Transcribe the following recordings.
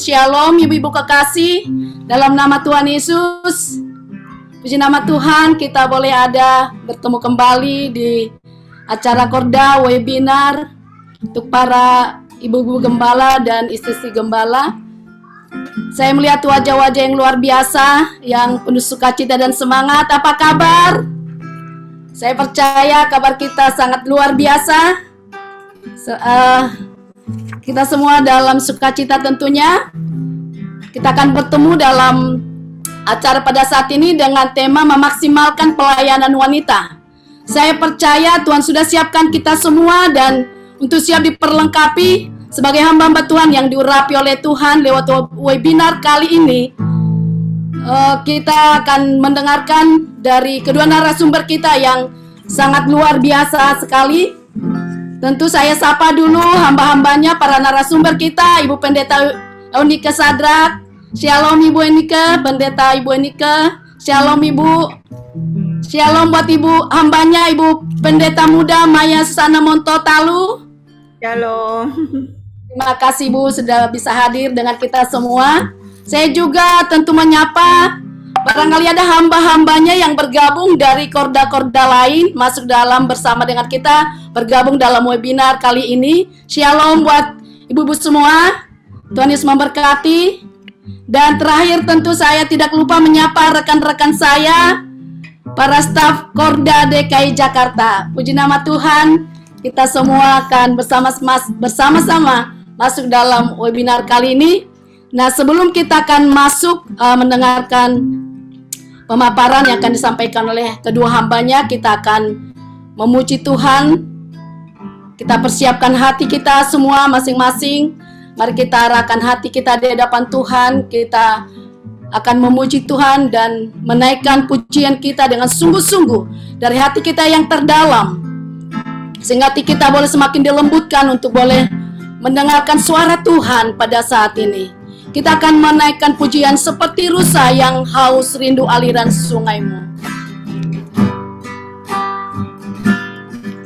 Shalom ibu-ibu kekasih, dalam nama Tuhan Yesus. Puji nama Tuhan, kita boleh ada bertemu kembali di acara Korda webinar untuk para ibu-ibu gembala dan istri-istri gembala. Saya melihat wajah-wajah yang luar biasa, yang penuh sukacita dan semangat. Apa kabar? Saya percaya kabar kita sangat luar biasa. Kita semua dalam sukacita tentunya. Kita akan bertemu dalam acara pada saat ini dengan tema memaksimalkan pelayanan wanita. Saya percaya Tuhan sudah siapkan kita semua dan untuk siap diperlengkapi sebagai hamba-hamba Tuhan yang diurapi oleh Tuhan lewat webinar kali ini. Kita akan mendengarkan dari kedua narasumber kita yang sangat luar biasa sekali. Tentu saya sapa dulu hamba-hambanya, para narasumber kita, Ibu Pendeta Eunike Sadrak. Shalom Ibu Eunike, Pendeta Ibu Eunike. Shalom Ibu. Shalom buat Ibu hambanya, Ibu Pendeta Muda Maya Susana Monto Talu. Shalom. Terima kasih Bu sudah bisa hadir dengan kita semua. Saya juga tentu menyapa barangkali ada hamba-hambanya yang bergabung dari korda-korda lain masuk dalam bersama dengan kita, bergabung dalam webinar kali ini. Shalom buat ibu-ibu semua. Tuhan Yesus memberkati. Dan terakhir tentu saya tidak lupa menyapa rekan-rekan saya, para staf Korda DKI Jakarta. Puji nama Tuhan, kita semua akan bersama-sama masuk dalam webinar kali ini. Nah, sebelum kita akan masuk mendengarkan pemaparan yang akan disampaikan oleh kedua hambanya, kita akan memuji Tuhan. Kita persiapkan hati kita semua masing-masing. Mari kita arahkan hati kita di hadapan Tuhan. Kita akan memuji Tuhan dan menaikkan pujian kita dengan sungguh-sungguh dari hati kita yang terdalam, sehingga hati kita boleh semakin dilembutkan untuk boleh mendengarkan suara Tuhan pada saat ini. Kita akan menaikkan pujian seperti rusa yang haus rindu aliran sungaimu.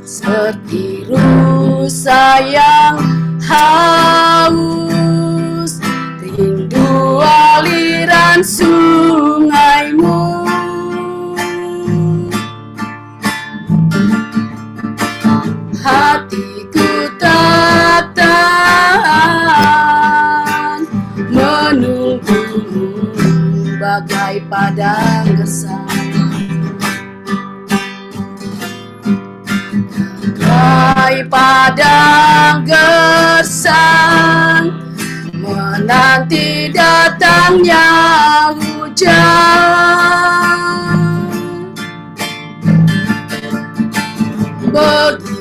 Seperti rusa yang haus rindu aliran sungaimu. Hatiku tak tahan menunggumu bagai padang gersang, bagai padang gersang, menanti datangnya hujan.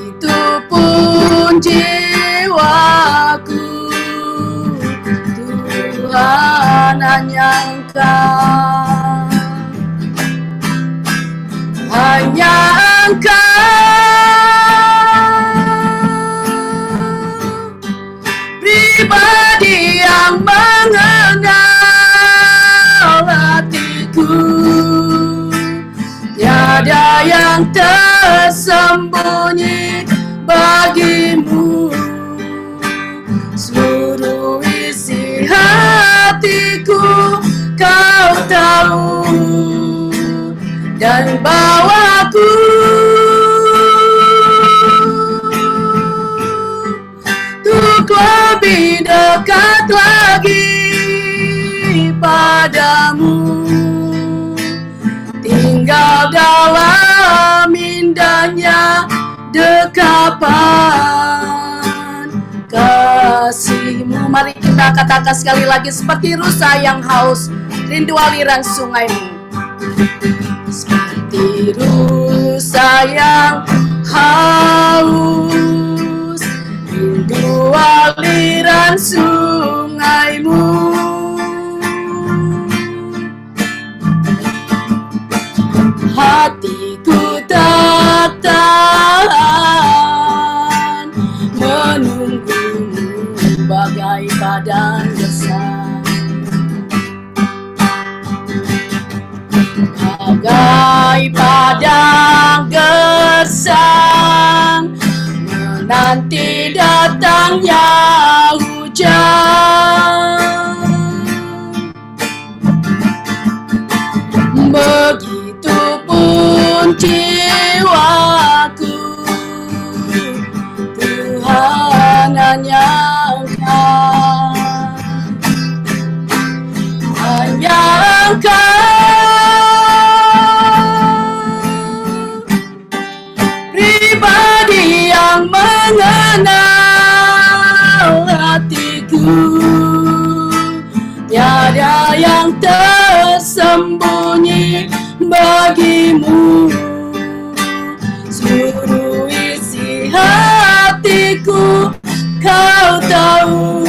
Begitupun jiwaku, Tuhan hanya Engkau, hanya Engkau, pribadi yang mengenal hatiku. Tiada yang tersembunyi bagimu, seluruh isi hatiku Kau tahu, dan bawaku untuk lebih dekat lagi padamu, tinggal dalam indahnya dekapan kasih-Mu. Mari kita katakan sekali lagi, seperti rusa yang haus rindu aliran sungaimu. Seperti rusa yang haus rindu aliran sungaimu. Hatiku tak tahan menunggumu bagai padang gersang, bagai padang gersang, menanti. 那 nanti datangnya hujan. jiwaku, Tuhan hanya Engkau, hanya Engkau, pribadi yang mengenal hatiku. Tiada yang tersembunyi bagimu, seluruh isi hatiku Kau tahu,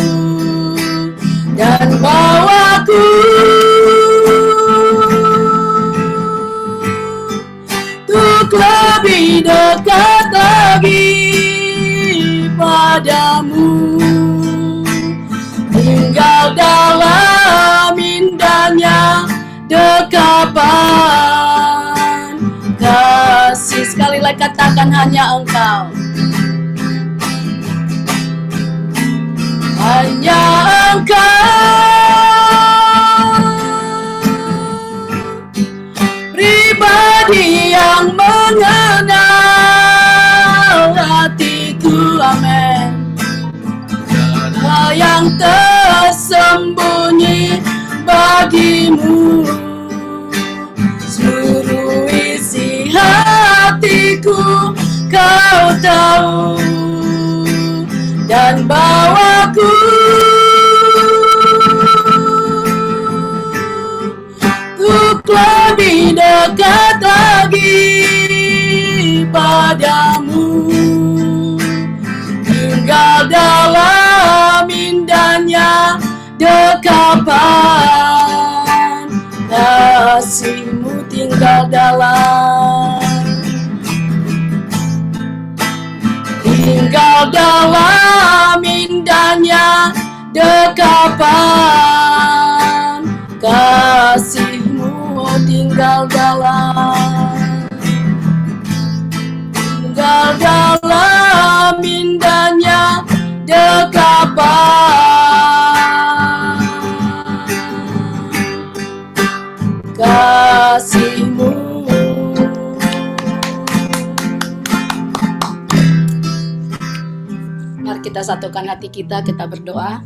dan bawaku untuk lebih dekat lagi padamu, tinggal dalam indahnya dekapan kasih. Sekali lagi katakan, hanya Engkau, hanya Engkau, pribadi yang mengenal hatiku. Amin. Yang tersembunyi bagimu, seluruh isi hatiku Kau tahu, dan bawaku untuk lebih dekat lagi padamu, tinggal dalam indahnya dekapan kasih-Mu, tinggal dalam indahnya dekapan kasih-Mu, tinggal dalam indahnya dekapan kasih-Mu. Mari kita satukan hati kita berdoa.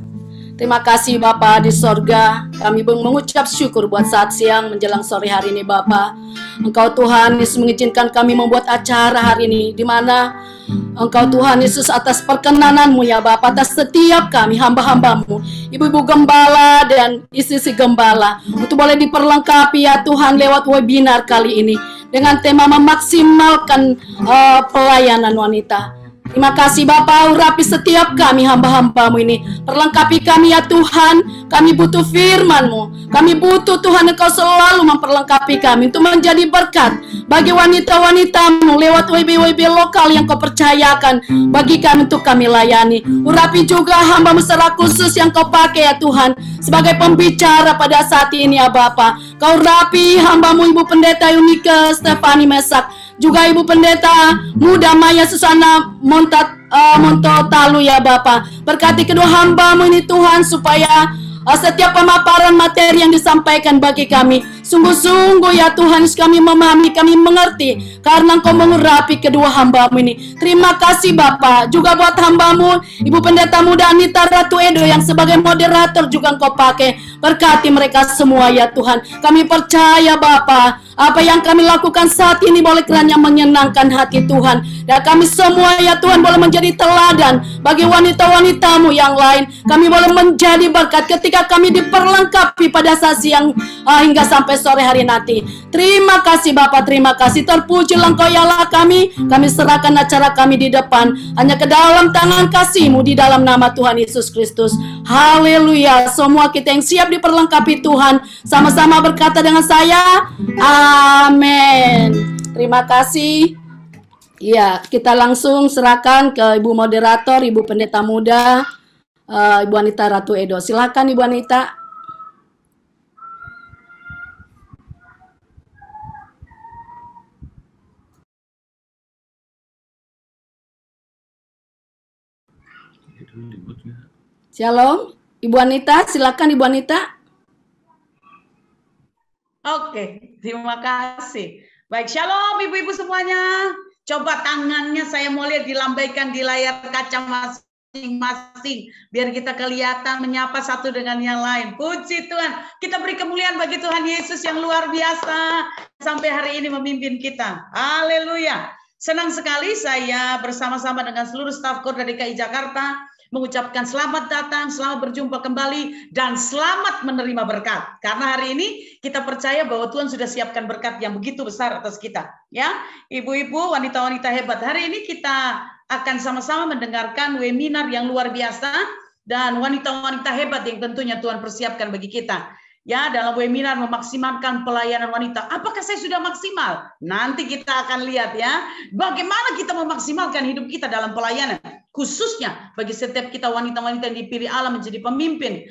Terima kasih Bapa di sorga, kami mengucap syukur buat saat siang menjelang sore hari ini Bapa. Engkau Tuhan Yesus mengizinkan kami membuat acara hari ini, di mana Engkau Tuhan Yesus atas perkenanan-Mu ya Bapa, atas setiap kami hamba-hamba-Mu, ibu-ibu gembala dan istri gembala, untuk boleh diperlengkapi ya Tuhan lewat webinar kali ini dengan tema memaksimalkan pelayanan wanita. Terima kasih Bapa, urapi setiap kami hamba-hamba-Mu ini. Perlengkapi kami ya Tuhan. Kami butuh firman-Mu. Kami butuh Tuhan Engkau selalu memperlengkapi kami untuk menjadi berkat bagi wanita-wanita-Mu lewat WB-WB lokal yang Kau percayakan bagi kami untuk kami layani. Urapi juga hamba-Mu secara khusus yang Kau pakai ya Tuhan sebagai pembicara pada saat ini ya Bapa. Kau urapi hamba-Mu Ibu Pendeta Yunike Stefani Mesak, juga Ibu Pendeta Muda Maya Susana Monto Talu ya Bapa. Berkati kedua hamba-Mu ini Tuhan, supaya setiap pemaparan materi yang disampaikan bagi kami sungguh-sungguh ya Tuhan, kami memahami, kami mengerti, karena Engkau mengurapi kedua hamba-Mu ini. Terima kasih Bapa, juga buat hamba-Mu Ibu Pendeta Muda Anita Ratu Edo yang sebagai moderator juga Engkau pakai. Berkati mereka semua ya Tuhan. Kami percaya Bapa, apa yang kami lakukan saat ini boleh kiranya menyenangkan hati Tuhan, dan kami semua ya Tuhan boleh menjadi teladan bagi wanita-wanita-Mu yang lain. Kami boleh menjadi berkat ketika kami diperlengkapi pada saat siang hingga sampai sore hari nanti. Terima kasih Bapa, terima kasih. Terpujilah Engkau ya Allah kami. Kami serahkan acara kami di depan hanya ke dalam tangan kasih-Mu, di dalam nama Tuhan Yesus Kristus. Haleluya. Semua kita yang siap diperlengkapi Tuhan, sama-sama berkata dengan saya, amin. Terima kasih. Ya, kita langsung serahkan ke Ibu Moderator, Ibu Pendeta Muda, Ibu Anita Ratu Edo. Silakan Ibu Anita. Shalom, Ibu Anita, silakan Ibu Anita. Oke, terima kasih. Baik, shalom ibu-ibu semuanya. Coba tangannya saya mau lihat dilambaikan di layar kaca masing-masing. Biar kita kelihatan menyapa satu dengan yang lain. Puji Tuhan. Kita beri kemuliaan bagi Tuhan Yesus yang luar biasa. Sampai hari ini memimpin kita. Haleluya. Senang sekali saya bersama-sama dengan seluruh staf Korda DKI Jakarta mengucapkan selamat datang, selamat berjumpa kembali, dan selamat menerima berkat. Karena hari ini kita percaya bahwa Tuhan sudah siapkan berkat yang begitu besar atas kita. Ya, ibu-ibu, wanita-wanita hebat. Hari ini kita akan sama-sama mendengarkan webinar yang luar biasa dan wanita-wanita hebat yang tentunya Tuhan persiapkan bagi kita. Ya, dalam webinar memaksimalkan pelayanan wanita. Apakah saya sudah maksimal? Nanti kita akan lihat ya, bagaimana kita memaksimalkan hidup kita dalam pelayanan. Khususnya bagi setiap kita wanita-wanita yang dipilih Allah menjadi pemimpin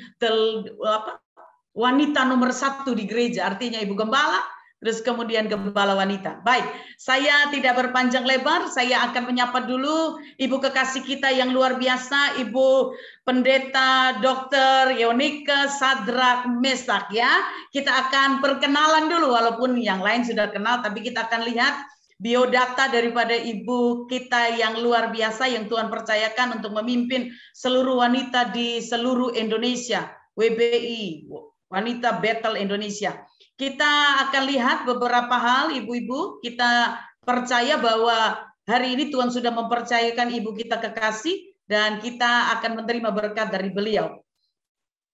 wanita nomor 1 di gereja, artinya ibu gembala, terus kemudian gembala wanita. Baik, saya tidak berpanjang lebar, saya akan menyapa dulu ibu kekasih kita yang luar biasa, Ibu Pendeta Dr. Yonika Sadrak Mesak ya. Kita akan perkenalan dulu, walaupun yang lain sudah kenal, tapi kita akan lihat biodata daripada ibu kita yang luar biasa yang Tuhan percayakan untuk memimpin seluruh wanita di seluruh Indonesia, WBI, Wanita Battle Indonesia. Kita akan lihat beberapa hal, ibu-ibu. Kita percaya bahwa hari ini Tuhan sudah mempercayakan ibu kita kekasih dan kita akan menerima berkat dari beliau.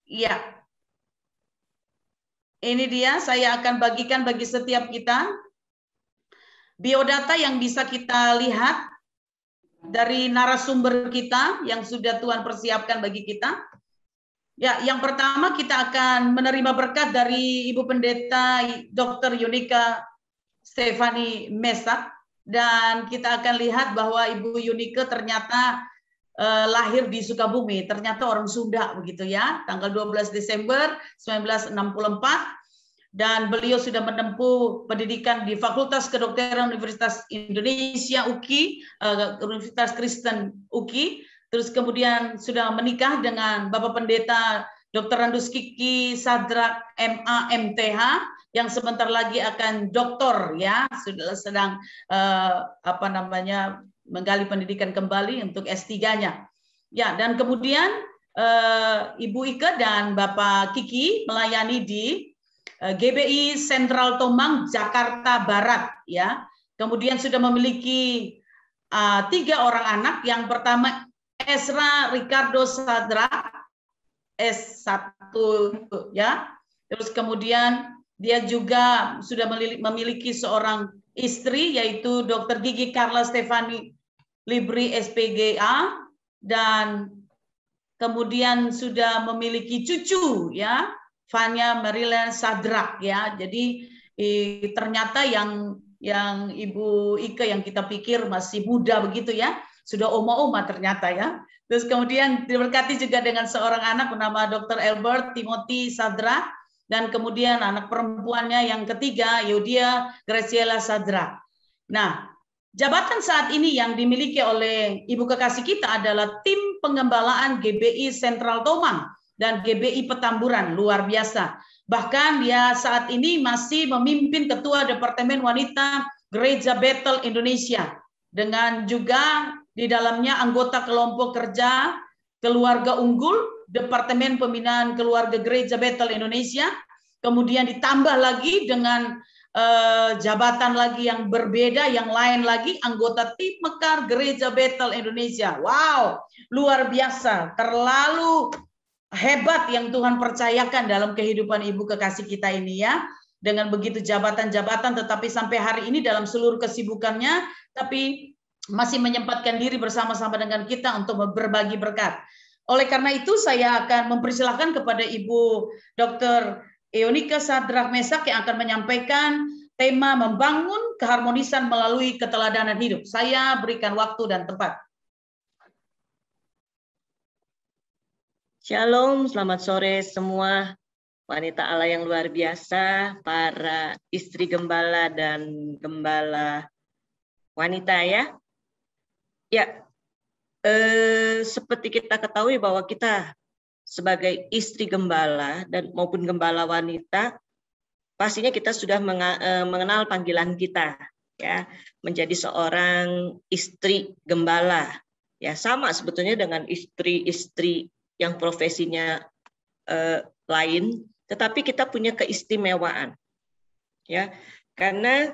Iya. Ini dia, saya akan bagikan bagi setiap kita biodata yang bisa kita lihat dari narasumber kita yang sudah Tuhan persiapkan bagi kita. Ya, yang pertama kita akan menerima berkat dari Ibu Pendeta Dr. Yonika Stefani Mesak, dan kita akan lihat bahwa Ibu Yonika ternyata lahir di Sukabumi, ternyata orang Sunda begitu ya, tanggal 12 Desember 1964. Dan beliau sudah menempuh pendidikan di Fakultas Kedokteran Universitas Indonesia UKI, Universitas Kristen UKI, terus kemudian sudah menikah dengan Bapak Pendeta Dr. Randus Kiki Sadrak MA MTH yang sebentar lagi akan doktor ya, sudah sedang menggali pendidikan kembali untuk S3-nya. Ya, dan kemudian Ibu Ike dan Bapak Kiki melayani di GBI Sentral Tomang, Jakarta Barat ya. Kemudian sudah memiliki 3 orang anak. Yang pertama Ezra Ricardo Sadrak S1 ya. Terus kemudian dia juga sudah memiliki seorang istri yaitu Dr. Gigi Carla Stefani Libri SPGA, dan kemudian sudah memiliki cucu ya, Fania Marilyn Sadrak ya. Jadi ternyata yang Ibu Ike yang kita pikir masih muda begitu ya, sudah oma-oma ternyata ya. Terus kemudian diberkati juga dengan seorang anak bernama Dr. Albert Timothy Sadrak, dan kemudian anak perempuannya yang ketiga Yodia Graciela Sadrak. Nah, jabatan saat ini yang dimiliki oleh ibu kekasih kita adalah tim pengembalaan GBI Sentral Tomang dan GBI Petamburan, luar biasa. Bahkan dia saat ini masih memimpin Ketua Departemen Wanita Gereja Battle Indonesia, dengan juga di dalamnya anggota kelompok kerja Keluarga Unggul, Departemen Pembinaan Keluarga Gereja Battle Indonesia, kemudian ditambah lagi dengan jabatan lagi yang berbeda, yang lain lagi, anggota tim Mekar Gereja Battle Indonesia. Wow, luar biasa, terlalu hebat yang Tuhan percayakan dalam kehidupan ibu kekasih kita ini ya. Dengan begitu jabatan-jabatan, tetapi sampai hari ini dalam seluruh kesibukannya, tapi masih menyempatkan diri bersama-sama dengan kita untuk berbagi berkat. Oleh karena itu saya akan mempersilahkan kepada Ibu Dr. Yonika Sadrak Mesak yang akan menyampaikan tema membangun keharmonisan melalui keteladanan hidup. Saya berikan waktu dan tempat. Shalom, selamat sore semua wanita Allah yang luar biasa, para istri gembala dan gembala wanita ya. Ya, seperti kita ketahui bahwa kita sebagai istri gembala dan maupun gembala wanita pastinya kita sudah mengenal panggilan kita, ya, menjadi seorang istri gembala. Ya, sama sebetulnya dengan istri-istri yang profesinya lain, tetapi kita punya keistimewaan, ya, karena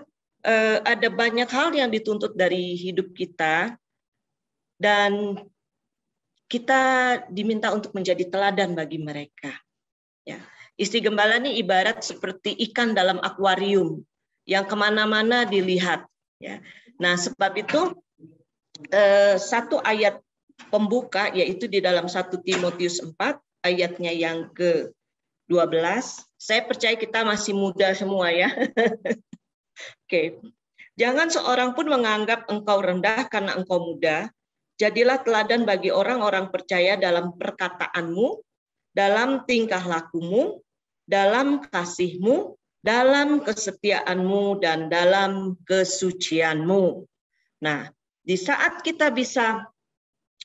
ada banyak hal yang dituntut dari hidup kita, dan kita diminta untuk menjadi teladan bagi mereka. Ya, istri gembala ini ibarat seperti ikan dalam akuarium yang kemana-mana dilihat. Ya, nah sebab itu satu ayat pembuka yaitu di dalam 1 Timotius 4 ayatnya yang ke-12. Saya percaya kita masih muda semua ya. Oke. Jangan seorang pun menganggap engkau rendah karena engkau muda. Jadilah teladan bagi orang-orang percaya dalam perkataanmu, dalam tingkah lakumu, dalam kasihmu, dalam kesetiaanmu, dan dalam kesucianmu. Nah, di saat kita bisa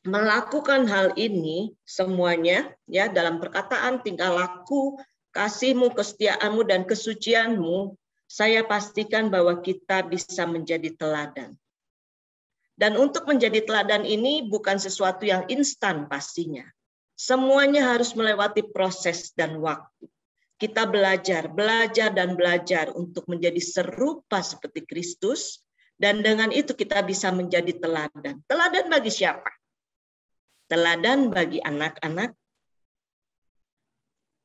melakukan hal ini semuanya, ya, dalam perkataan, tingkah laku, kasihmu, kesetiaanmu, dan kesucianmu, saya pastikan bahwa kita bisa menjadi teladan. Dan untuk menjadi teladan ini bukan sesuatu yang instan pastinya. Semuanya harus melewati proses dan waktu. Kita belajar dan belajar untuk menjadi serupa seperti Kristus, dan dengan itu kita bisa menjadi teladan. Teladan bagi siapa? Teladan bagi anak-anak,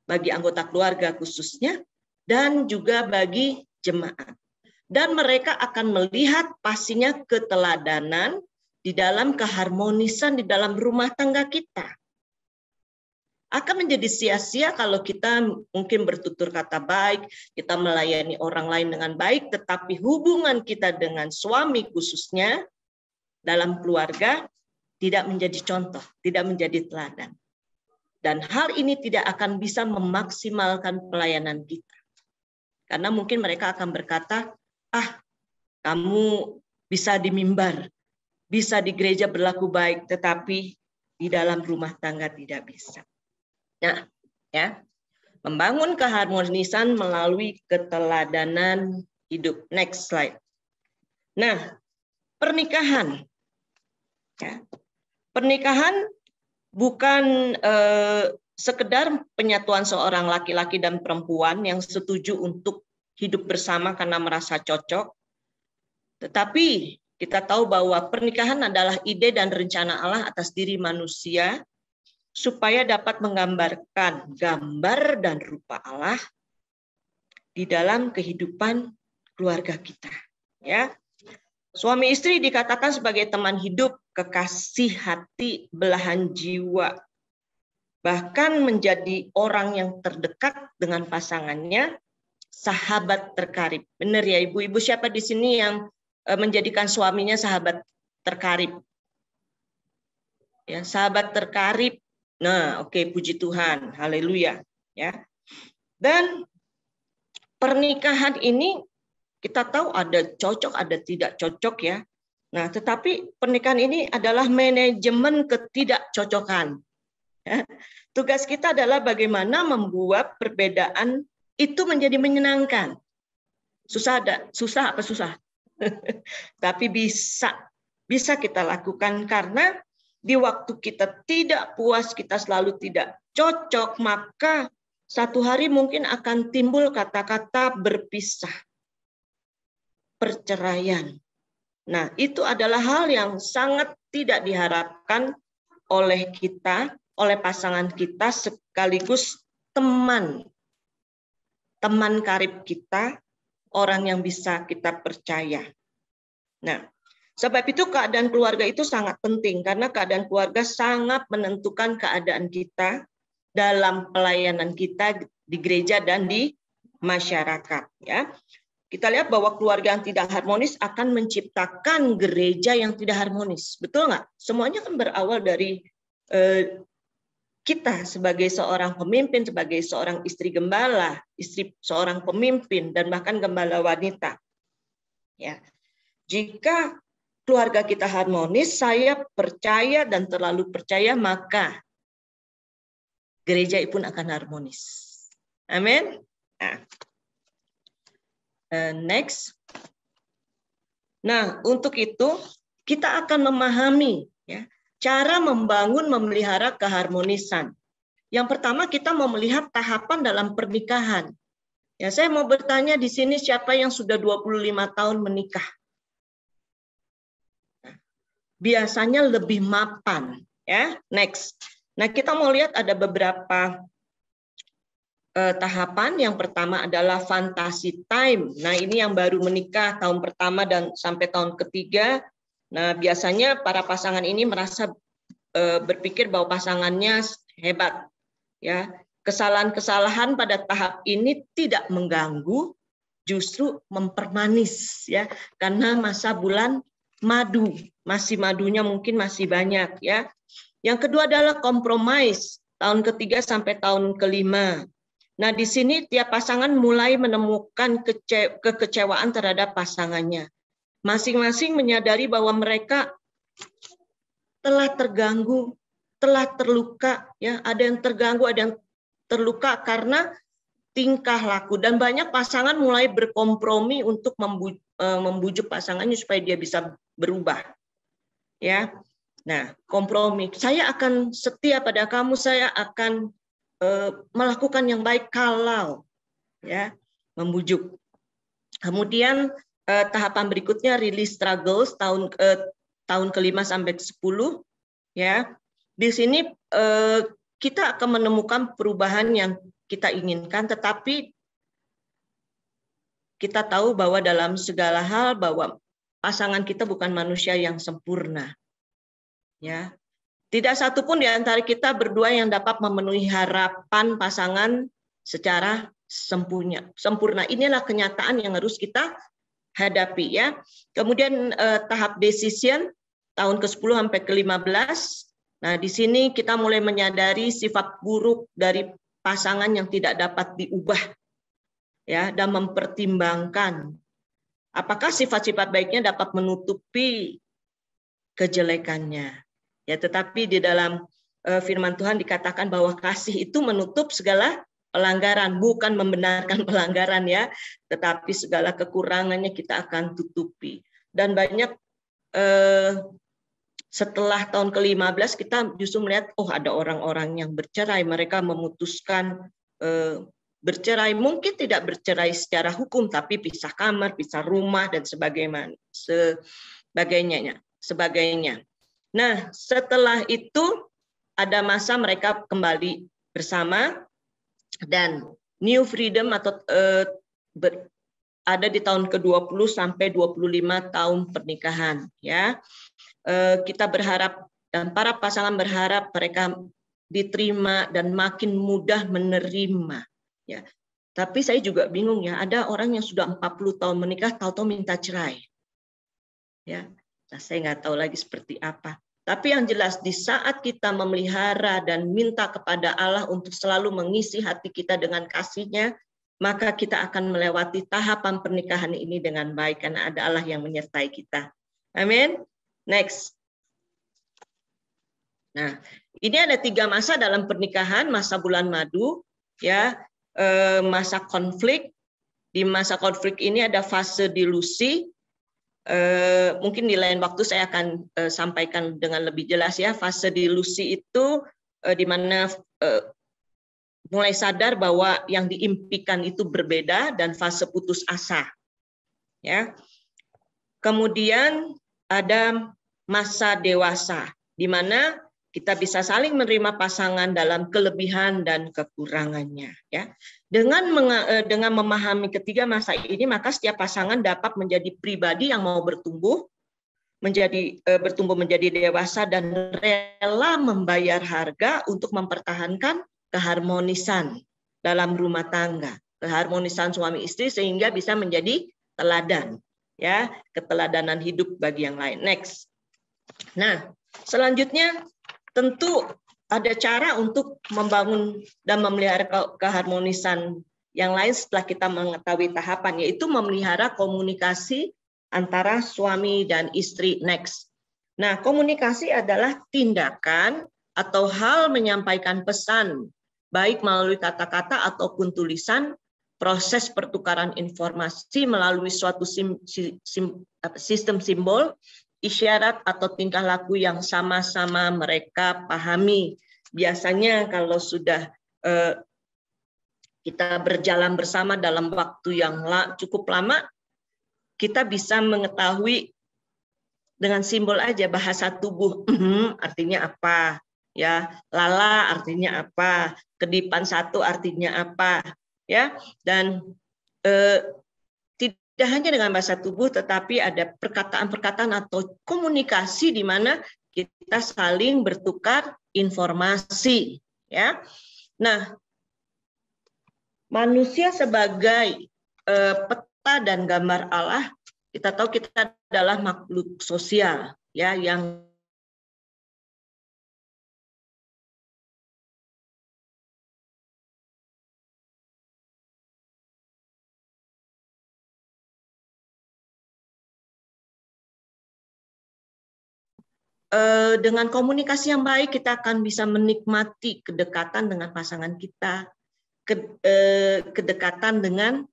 bagi anggota keluarga khususnya, dan juga bagi jemaat. Dan mereka akan melihat pastinya keteladanan di dalam keharmonisan di dalam rumah tangga kita. Akan menjadi sia-sia kalau kita mungkin bertutur kata baik, kita melayani orang lain dengan baik, tetapi hubungan kita dengan suami khususnya dalam keluarga tidak menjadi contoh, tidak menjadi teladan. Dan hal ini tidak akan bisa memaksimalkan pelayanan kita. Karena mungkin mereka akan berkata, kamu bisa di mimbar, bisa di gereja berlaku baik, tetapi di dalam rumah tangga tidak bisa. Nah, ya, membangun keharmonisan melalui keteladanan hidup. Next slide. Nah, pernikahan. Ya, pernikahan bukan sekedar penyatuan seorang laki-laki dan perempuan yang setuju untuk hidup bersama karena merasa cocok. Tetapi kita tahu bahwa pernikahan adalah ide dan rencana Allah atas diri manusia supaya dapat menggambarkan gambar dan rupa Allah di dalam kehidupan keluarga kita. Ya, suami istri dikatakan sebagai teman hidup, kekasih hati, belahan jiwa, bahkan menjadi orang yang terdekat dengan pasangannya, sahabat terkarib. Benar ya ibu-ibu, siapa di sini yang menjadikan suaminya sahabat terkarib? Ya, sahabat terkarib. Nah, oke, puji Tuhan. Haleluya, ya. Dan pernikahan ini kita tahu ada cocok, ada tidak cocok ya. Nah, tetapi pernikahan ini adalah manajemen ketidakcocokan. Ya. Tugas kita adalah bagaimana membuat perbedaan itu menjadi menyenangkan. Susah apa susah? Tapi bisa kita lakukan, karena di waktu kita tidak puas, kita selalu tidak cocok, maka satu hari mungkin akan timbul kata-kata berpisah, perceraian. Nah, itu adalah hal yang sangat tidak diharapkan oleh kita, oleh pasangan kita, sekaligus teman karib kita, orang yang bisa kita percaya. Nah, sebab itu keadaan keluarga itu sangat penting, karena keadaan keluarga sangat menentukan keadaan kita dalam pelayanan kita di gereja dan di masyarakat. Ya, kita lihat bahwa keluarga yang tidak harmonis akan menciptakan gereja yang tidak harmonis. Betul nggak? Semuanya kan berawal dari kita sebagai seorang pemimpin, sebagai seorang istri gembala, istri seorang pemimpin, dan bahkan gembala wanita. Ya, jika keluarga kita harmonis, saya percaya dan terlalu percaya, maka gereja pun akan harmonis. Amin. Nah, Next. Nah, untuk itu kita akan memahami ya cara membangun memelihara keharmonisan. Yang pertama kita mau melihat tahapan dalam pernikahan. Ya, saya mau bertanya di sini siapa yang sudah 25 tahun menikah? Biasanya lebih mapan, ya. Next. Nah, kita mau lihat ada beberapa tahapan. Yang pertama adalah fantasy time. Nah, ini yang baru menikah tahun pertama dan sampai tahun ketiga. Nah, biasanya para pasangan ini merasa berpikir bahwa pasangannya hebat. Ya, kesalahan-kesalahan pada tahap ini tidak mengganggu, justru mempermanis, ya, karena masa bulan madu, madunya mungkin masih banyak, ya. Yang kedua adalah compromise, tahun ketiga sampai tahun kelima. Nah, di sini tiap pasangan mulai menemukan kekecewaan terhadap pasangannya. Masing-masing menyadari bahwa mereka telah terganggu, telah terluka, ya. Ada yang terganggu, ada yang terluka karena tingkah laku, dan banyak pasangan mulai berkompromi untuk membujuk pasangannya supaya dia bisa berubah, ya. Nah, kompromi. Saya akan setia pada kamu, saya akan melakukan yang baik kalau, ya, membujuk. Kemudian tahapan berikutnya release struggles tahun ke-5 sampai ke-10, ya. Di sini kita akan menemukan perubahan yang kita inginkan, tetapi kita tahu bahwa dalam segala hal bahwa pasangan kita bukan manusia yang sempurna. Ya. Tidak satupun di antara kita berdua yang dapat memenuhi harapan pasangan secara sempurna. Inilah kenyataan yang harus kita hadapi, ya. Kemudian tahap decision tahun ke-10 sampai ke-15. Nah, di sini kita mulai menyadari sifat buruk dari pasangan yang tidak dapat diubah, ya, dan mempertimbangkan apakah sifat-sifat baiknya dapat menutupi kejelekannya. Ya, tetapi di dalam firman Tuhan dikatakan bahwa kasih itu menutup segala pelanggaran, bukan membenarkan pelanggaran, ya, tetapi segala kekurangannya kita akan tutupi. Dan banyak setelah tahun ke-15 kita justru melihat, oh, ada orang-orang yang bercerai, mereka memutuskan bercerai, mungkin tidak bercerai secara hukum, tapi pisah kamar, pisah rumah, dan sebagainya. Nah, setelah itu ada masa mereka kembali bersama, dan new freedom atau ada di tahun ke-20 sampai 25 tahun pernikahan, ya. Kita berharap dan para pasangan berharap mereka diterima dan makin mudah menerima, ya. Tapi saya juga bingung, ya, ada orang yang sudah 40 tahun menikah tahu-tahu minta cerai, ya. Nah, saya nggak tahu lagi seperti apa. Tapi yang jelas di saat kita memelihara dan minta kepada Allah untuk selalu mengisi hati kita dengan kasih-Nya, maka kita akan melewati tahapan pernikahan ini dengan baik karena ada Allah yang menyertai kita. Amin. Next. Nah, ini ada 3 masa dalam pernikahan, masa bulan madu, ya, masa konflik. Di masa konflik ini ada fase dilusi. Mungkin di lain waktu saya akan sampaikan dengan lebih jelas, ya. Fase dilusi itu di mana mulai sadar bahwa yang diimpikan itu berbeda, dan fase putus asa, ya. Kemudian ada masa dewasa, di mana kita bisa saling menerima pasangan dalam kelebihan dan kekurangannya, ya. Dengan memahami ketiga masa ini, maka setiap pasangan dapat menjadi pribadi yang mau bertumbuh menjadi dewasa dan rela membayar harga untuk mempertahankan keharmonisan dalam rumah tangga, keharmonisan suami istri, sehingga bisa menjadi teladan, ya, keteladanan hidup bagi yang lain. Next. Nah, selanjutnya tentu ada cara untuk membangun dan memelihara keharmonisan yang lain setelah kita mengetahui tahapan, yaitu memelihara komunikasi antara suami dan istri. Next. Nah, komunikasi adalah tindakan atau hal menyampaikan pesan, baik melalui kata-kata ataupun tulisan, proses pertukaran informasi melalui suatu sistem simbol, isyarat atau tingkah laku yang sama-sama mereka pahami. Biasanya kalau sudah kita berjalan bersama dalam waktu yang cukup lama, kita bisa mengetahui dengan simbol aja bahasa tubuh, artinya apa, ya, lala artinya apa, kedipan satu artinya apa, ya, dan tidak hanya dengan bahasa tubuh, tetapi ada perkataan-perkataan atau komunikasi di mana kita saling bertukar informasi, ya. Nah, manusia sebagai peta dan gambar Allah, kita tahu kita adalah makhluk sosial, ya, yang dengan komunikasi yang baik kita akan bisa menikmati kedekatan dengan pasangan kita, kedekatan dengan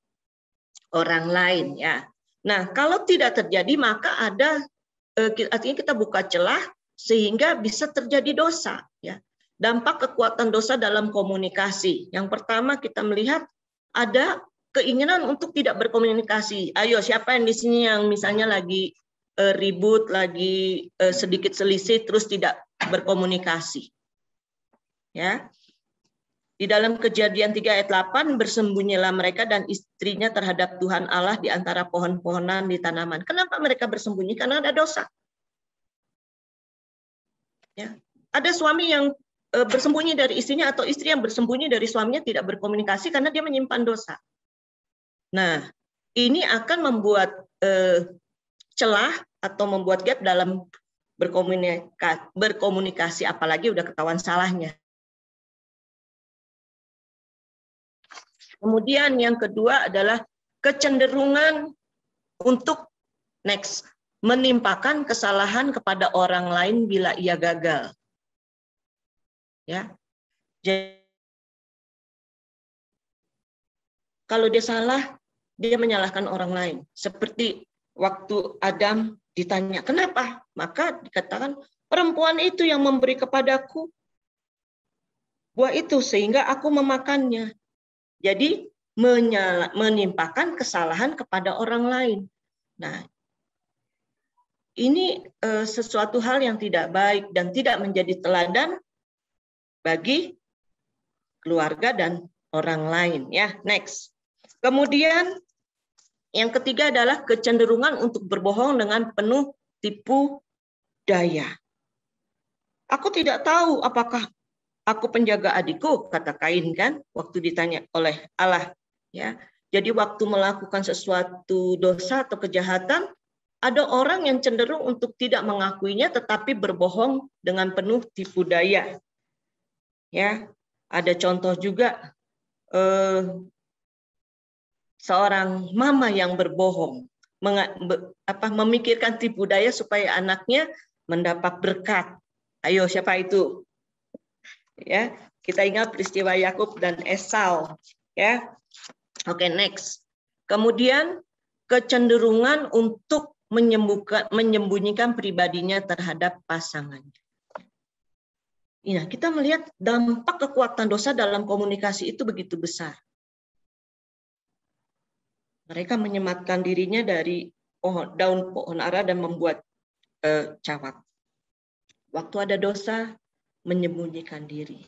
orang lain, ya. Nah, kalau tidak terjadi maka artinya kita buka celah sehingga bisa terjadi dosa, ya. Dampak kekuatan dosa dalam komunikasi. Yang pertama kita melihat ada keinginan untuk tidak berkomunikasi. Ayo, siapa yang di sini yang misalnya lagi ribut, lagi sedikit selisih, terus tidak berkomunikasi. Ya, di dalam Kejadian 3 ayat 8, bersembunyilah mereka dan istrinya terhadap Tuhan Allah di antara pohon-pohonan di tanaman. Kenapa mereka bersembunyi? Karena ada dosa. Ya, ada suami yang bersembunyi dari istrinya atau istri yang bersembunyi dari suaminya, tidak berkomunikasi karena dia menyimpan dosa. Nah, ini akan membuat celah atau membuat gap dalam berkomunikasi, apalagi udah ketahuan salahnya. Kemudian yang kedua adalah kecenderungan untuk menimpakan kesalahan kepada orang lain bila ia gagal. Ya. Jadi, kalau dia salah, dia menyalahkan orang lain. Seperti waktu Adam ditanya, kenapa? Maka dikatakan, perempuan itu yang memberi kepadaku buah itu sehingga aku memakannya. Jadi menimpakan kesalahan kepada orang lain. Nah, ini sesuatu hal yang tidak baik dan tidak menjadi teladan bagi keluarga dan orang lain. Ya, next. Kemudian yang ketiga adalah kecenderungan untuk berbohong dengan penuh tipu daya. Aku tidak tahu apakah aku penjaga adikku, kata Kain kan, waktu ditanya oleh Allah. Ya, jadi waktu melakukan sesuatu dosa atau kejahatan, ada orang yang cenderung untuk tidak mengakuinya, tetapi berbohong dengan penuh tipu daya. Ya, ada contoh juga. Seorang mama yang berbohong, memikirkan tipu daya supaya anaknya mendapat berkat. Ayo, siapa itu? Ya, kita ingat peristiwa Yakub dan Esau. Ya, oke, next. Kemudian kecenderungan untuk menyembunyikan pribadinya terhadap pasangannya. Nah, kita melihat dampak kekuatan dosa dalam komunikasi itu begitu besar. Mereka menyematkan dirinya dari daun pohon ara dan membuat cawat. Waktu ada dosa, menyembunyikan diri.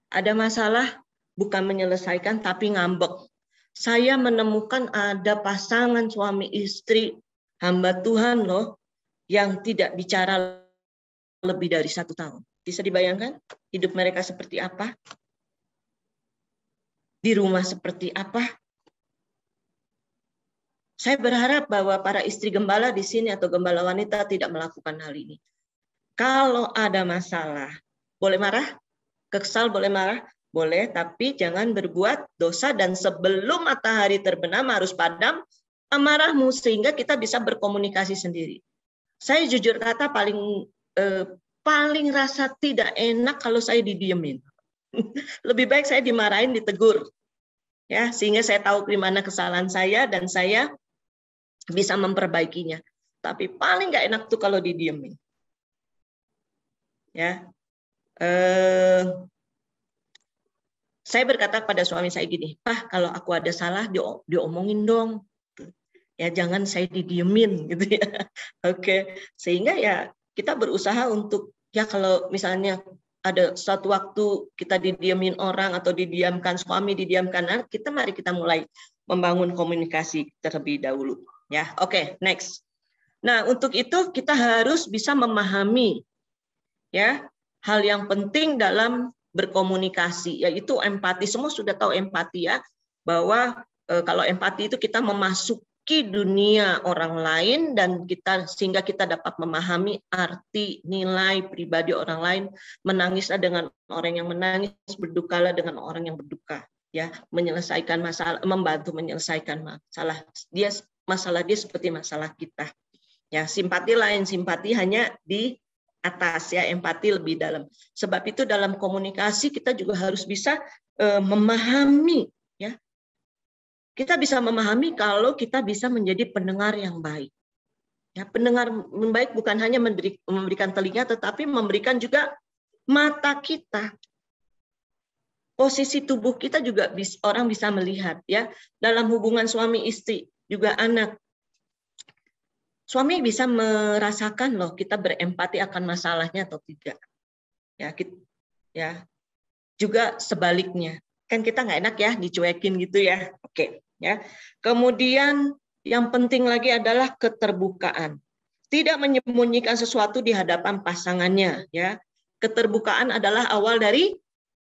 Ada masalah, bukan menyelesaikan, tapi ngambek. Saya menemukan ada pasangan suami istri, hamba Tuhan loh, yang tidak bicara lebih dari 1 tahun. Bisa dibayangkan hidup mereka seperti apa? Di rumah seperti apa? Saya berharap bahwa para istri gembala di sini atau gembala wanita tidak melakukan hal ini. Kalau ada masalah, boleh marah, kesal boleh marah, boleh, tapi jangan berbuat dosa dan sebelum matahari terbenam harus padam amarahmu sehingga kita bisa berkomunikasi sendiri. Saya jujur kata paling rasa tidak enak kalau saya didiemin. Lebih baik saya dimarahin, ditegur. Ya, sehingga saya tahu di mana kesalahan saya dan saya bisa memperbaikinya. Tapi paling nggak enak tuh kalau didiemin. Ya, saya berkata pada suami saya gini, Pak, kalau aku ada salah diomongin dong. Ya jangan saya didiemin gitu ya. Oke, sehingga ya kita berusaha untuk ya kalau misalnya ada suatu waktu kita didiemin orang atau didiamkan suami, didiamkan anak, mari kita mulai membangun komunikasi terlebih dahulu. Ya, oke, next. Nah, untuk itu kita harus bisa memahami ya hal yang penting dalam berkomunikasi, yaitu empati. Semua sudah tahu empati ya, bahwa kalau empati itu kita memasuki dunia orang lain dan sehingga kita dapat memahami arti nilai pribadi orang lain, menangislah dengan orang yang menangis, berdukalah dengan orang yang berduka, ya, menyelesaikan masalah, membantu menyelesaikan masalah dia seperti masalah kita. Ya, simpati lain, simpati hanya di atas ya, empati lebih dalam. Sebab itu dalam komunikasi kita juga harus bisa memahami ya. Kita bisa memahami kalau kita bisa menjadi pendengar yang baik. Ya, pendengar yang baik bukan hanya memberikan telinga tetapi memberikan juga mata kita. Posisi tubuh kita juga orang bisa melihat ya. Dalam hubungan suami istri juga anak. Suami bisa merasakan loh kita berempati akan masalahnya atau tidak. Ya, juga sebaliknya. Kan kita nggak enak ya dicuekin gitu ya. Oke, ya. Kemudian yang penting lagi adalah keterbukaan. Tidak menyembunyikan sesuatu di hadapan pasangannya, ya. Keterbukaan adalah awal dari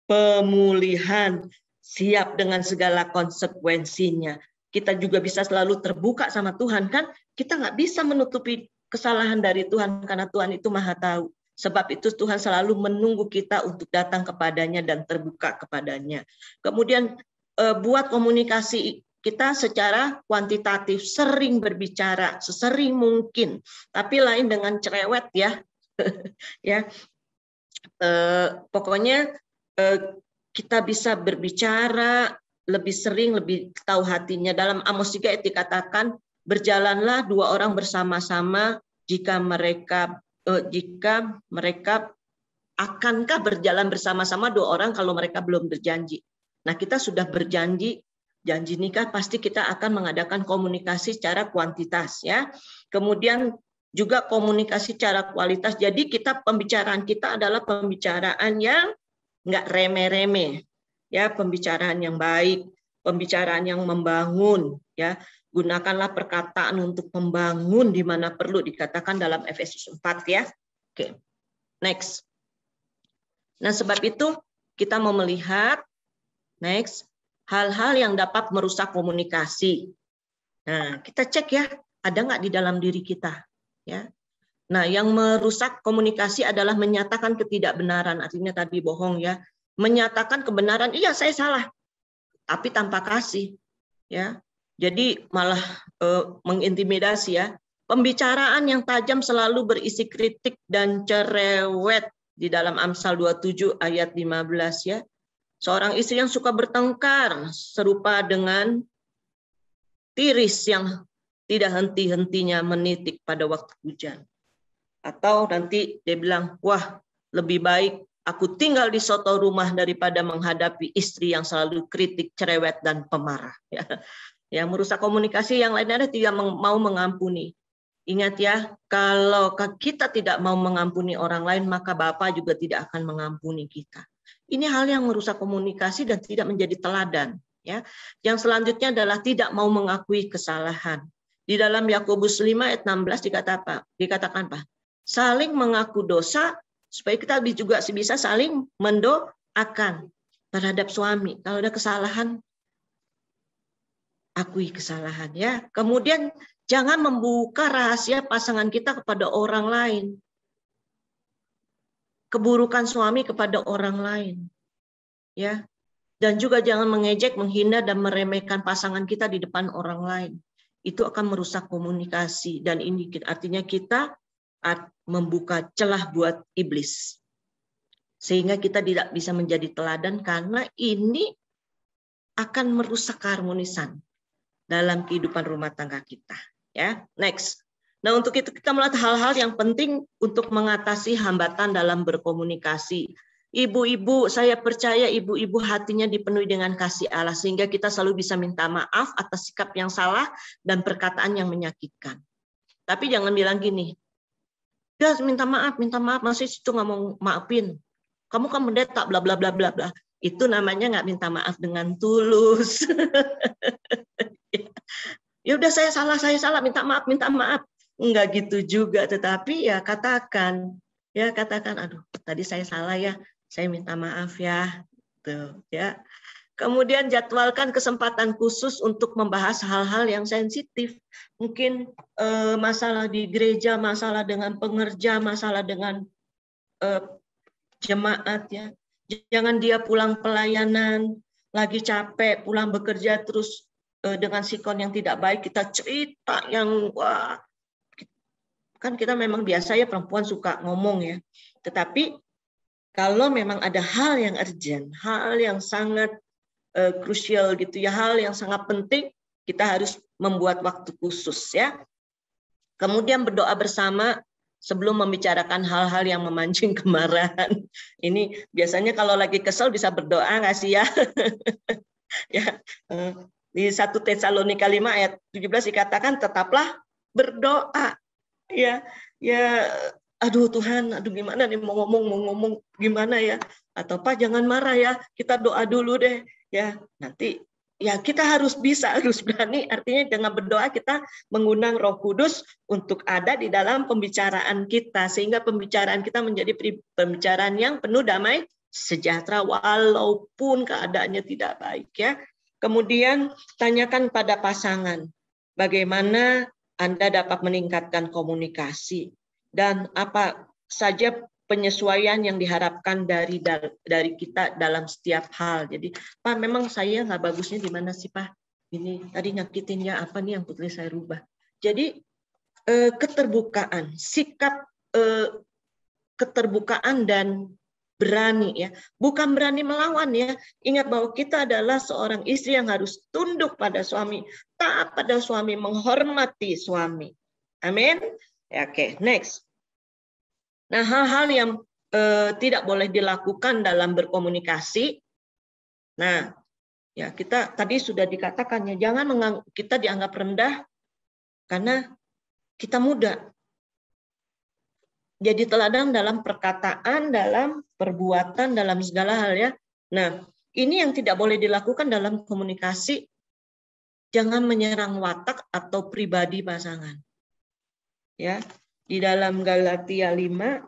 pemulihan, siap dengan segala konsekuensinya. Kita juga bisa selalu terbuka sama Tuhan, kan? Kita nggak bisa menutupi kesalahan dari Tuhan karena Tuhan itu Maha Tahu. Sebab itu Tuhan selalu menunggu kita untuk datang kepadanya dan terbuka kepadanya. Kemudian buat komunikasi kita secara kuantitatif, sering berbicara sesering mungkin, tapi lain dengan cerewet ya. Ya, pokoknya kita bisa berbicara lebih sering, lebih tahu hatinya. Dalam Amos 3 ayat dikatakan, berjalanlah dua orang bersama-sama jika mereka akankah berjalan bersama-sama dua orang kalau mereka belum berjanji. Nah, kita sudah berjanji, janji nikah pasti kita akan mengadakan komunikasi secara kuantitas ya. Kemudian juga komunikasi secara kualitas. Jadi pembicaraan kita adalah pembicaraan yang nggak remeh-remeh. Ya, pembicaraan yang baik, pembicaraan yang membangun, ya. Gunakanlah perkataan untuk membangun di mana perlu, dikatakan dalam Efesus 4 ya. Oke. Next. Nah, sebab itu kita mau melihat next hal-hal yang dapat merusak komunikasi. Nah, kita cek ya, ada nggak di dalam diri kita, ya. Nah, yang merusak komunikasi adalah menyatakan ketidakbenaran, artinya tadi bohong ya. Menyatakan kebenaran, iya saya salah, tapi tanpa kasih, ya. Jadi malah mengintimidasi ya. Pembicaraan yang tajam selalu berisi kritik dan cerewet di dalam Amsal 27 ayat 15 ya. Seorang istri yang suka bertengkar serupa dengan tiris yang tidak henti-hentinya menitik pada waktu hujan. Atau nanti dia bilang, wah lebih baik aku tinggal di soto rumah daripada menghadapi istri yang selalu kritik, cerewet, dan pemarah. Ya. Yang merusak komunikasi yang lainnya tidak mau mengampuni. Ingat ya, kalau kita tidak mau mengampuni orang lain, maka Bapa juga tidak akan mengampuni kita. Ini hal yang merusak komunikasi dan tidak menjadi teladan. Ya. Yang selanjutnya adalah tidak mau mengakui kesalahan. Di dalam Yakobus 5 ayat 16 dikatakan apa? Saling mengaku dosa, supaya kita juga bisa saling mendoakan terhadap suami. Kalau ada kesalahan, akui kesalahan ya. Kemudian jangan membuka rahasia pasangan kita kepada orang lain. Keburukan suami kepada orang lain. Ya. Dan juga jangan mengejek, menghina dan meremehkan pasangan kita di depan orang lain. Itu akan merusak komunikasi dan ini artinya kita membuka celah buat iblis. Sehingga kita tidak bisa menjadi teladan karena ini akan merusak keharmonisan dalam kehidupan rumah tangga kita. Ya, next. Nah, untuk itu kita melihat hal-hal yang penting untuk mengatasi hambatan dalam berkomunikasi. Ibu-ibu, saya percaya ibu-ibu hatinya dipenuhi dengan kasih Allah sehingga kita selalu bisa minta maaf atas sikap yang salah dan perkataan yang menyakitkan. Tapi jangan bilang gini, ya minta maaf, masih situ nggak mau maafin. Kamu kan pendeta, bla bla bla bla bla. Itu namanya nggak minta maaf dengan tulus. Ya udah saya salah, minta maaf. Enggak gitu juga, tetapi ya katakan, aduh tadi saya salah ya, saya minta maaf ya. Tuh, ya. Kemudian jadwalkan kesempatan khusus untuk membahas hal-hal yang sensitif. Mungkin masalah di gereja, masalah dengan pengerja, masalah dengan jemaat ya. Jangan dia pulang pelayanan, lagi capek, pulang bekerja terus dengan sikon yang tidak baik, kita cerita yang wah. Kan kita memang biasa ya perempuan suka ngomong ya. Tetapi kalau memang ada hal yang urgent, hal yang sangat krusial gitu ya, hal yang sangat penting, kita harus membuat waktu khusus ya. Kemudian berdoa bersama sebelum membicarakan hal-hal yang memancing kemarahan. Ini biasanya kalau lagi kesel bisa berdoa nggak sih ya? Ya, di 1 Tesalonika 5 ayat 17 dikatakan tetaplah berdoa. Ya, aduh Tuhan, aduh gimana nih mau ngomong gimana ya? Atau Pak jangan marah ya, kita doa dulu deh. Ya, nanti ya kita harus berani. Artinya dengan berdoa kita mengundang Roh Kudus untuk ada di dalam pembicaraan kita sehingga pembicaraan kita menjadi pembicaraan yang penuh damai sejahtera walaupun keadaannya tidak baik ya. Kemudian tanyakan pada pasangan bagaimana Anda dapat meningkatkan komunikasi dan apa saja penyesuaian yang diharapkan dari kita dalam setiap hal. Jadi, Pak, memang saya nggak bagusnya di mana sih, Pak? Ini tadi nyakitinnya apa nih yang putri saya rubah. Jadi, keterbukaan, sikap keterbukaan dan berani ya, bukan berani melawan ya. Ingat bahwa kita adalah seorang istri yang harus tunduk pada suami, taat pada suami, menghormati suami. Amin. Ya, oke, next. Nah, hal-hal yang tidak boleh dilakukan dalam berkomunikasi. Nah, ya kita tadi sudah dikatakannya, jangan kita dianggap rendah karena kita muda. Jadi teladan dalam perkataan, dalam perbuatan, dalam segala hal ya. Nah, ini yang tidak boleh dilakukan dalam komunikasi. Jangan menyerang watak atau pribadi pasangan. Ya, di dalam Galatia 5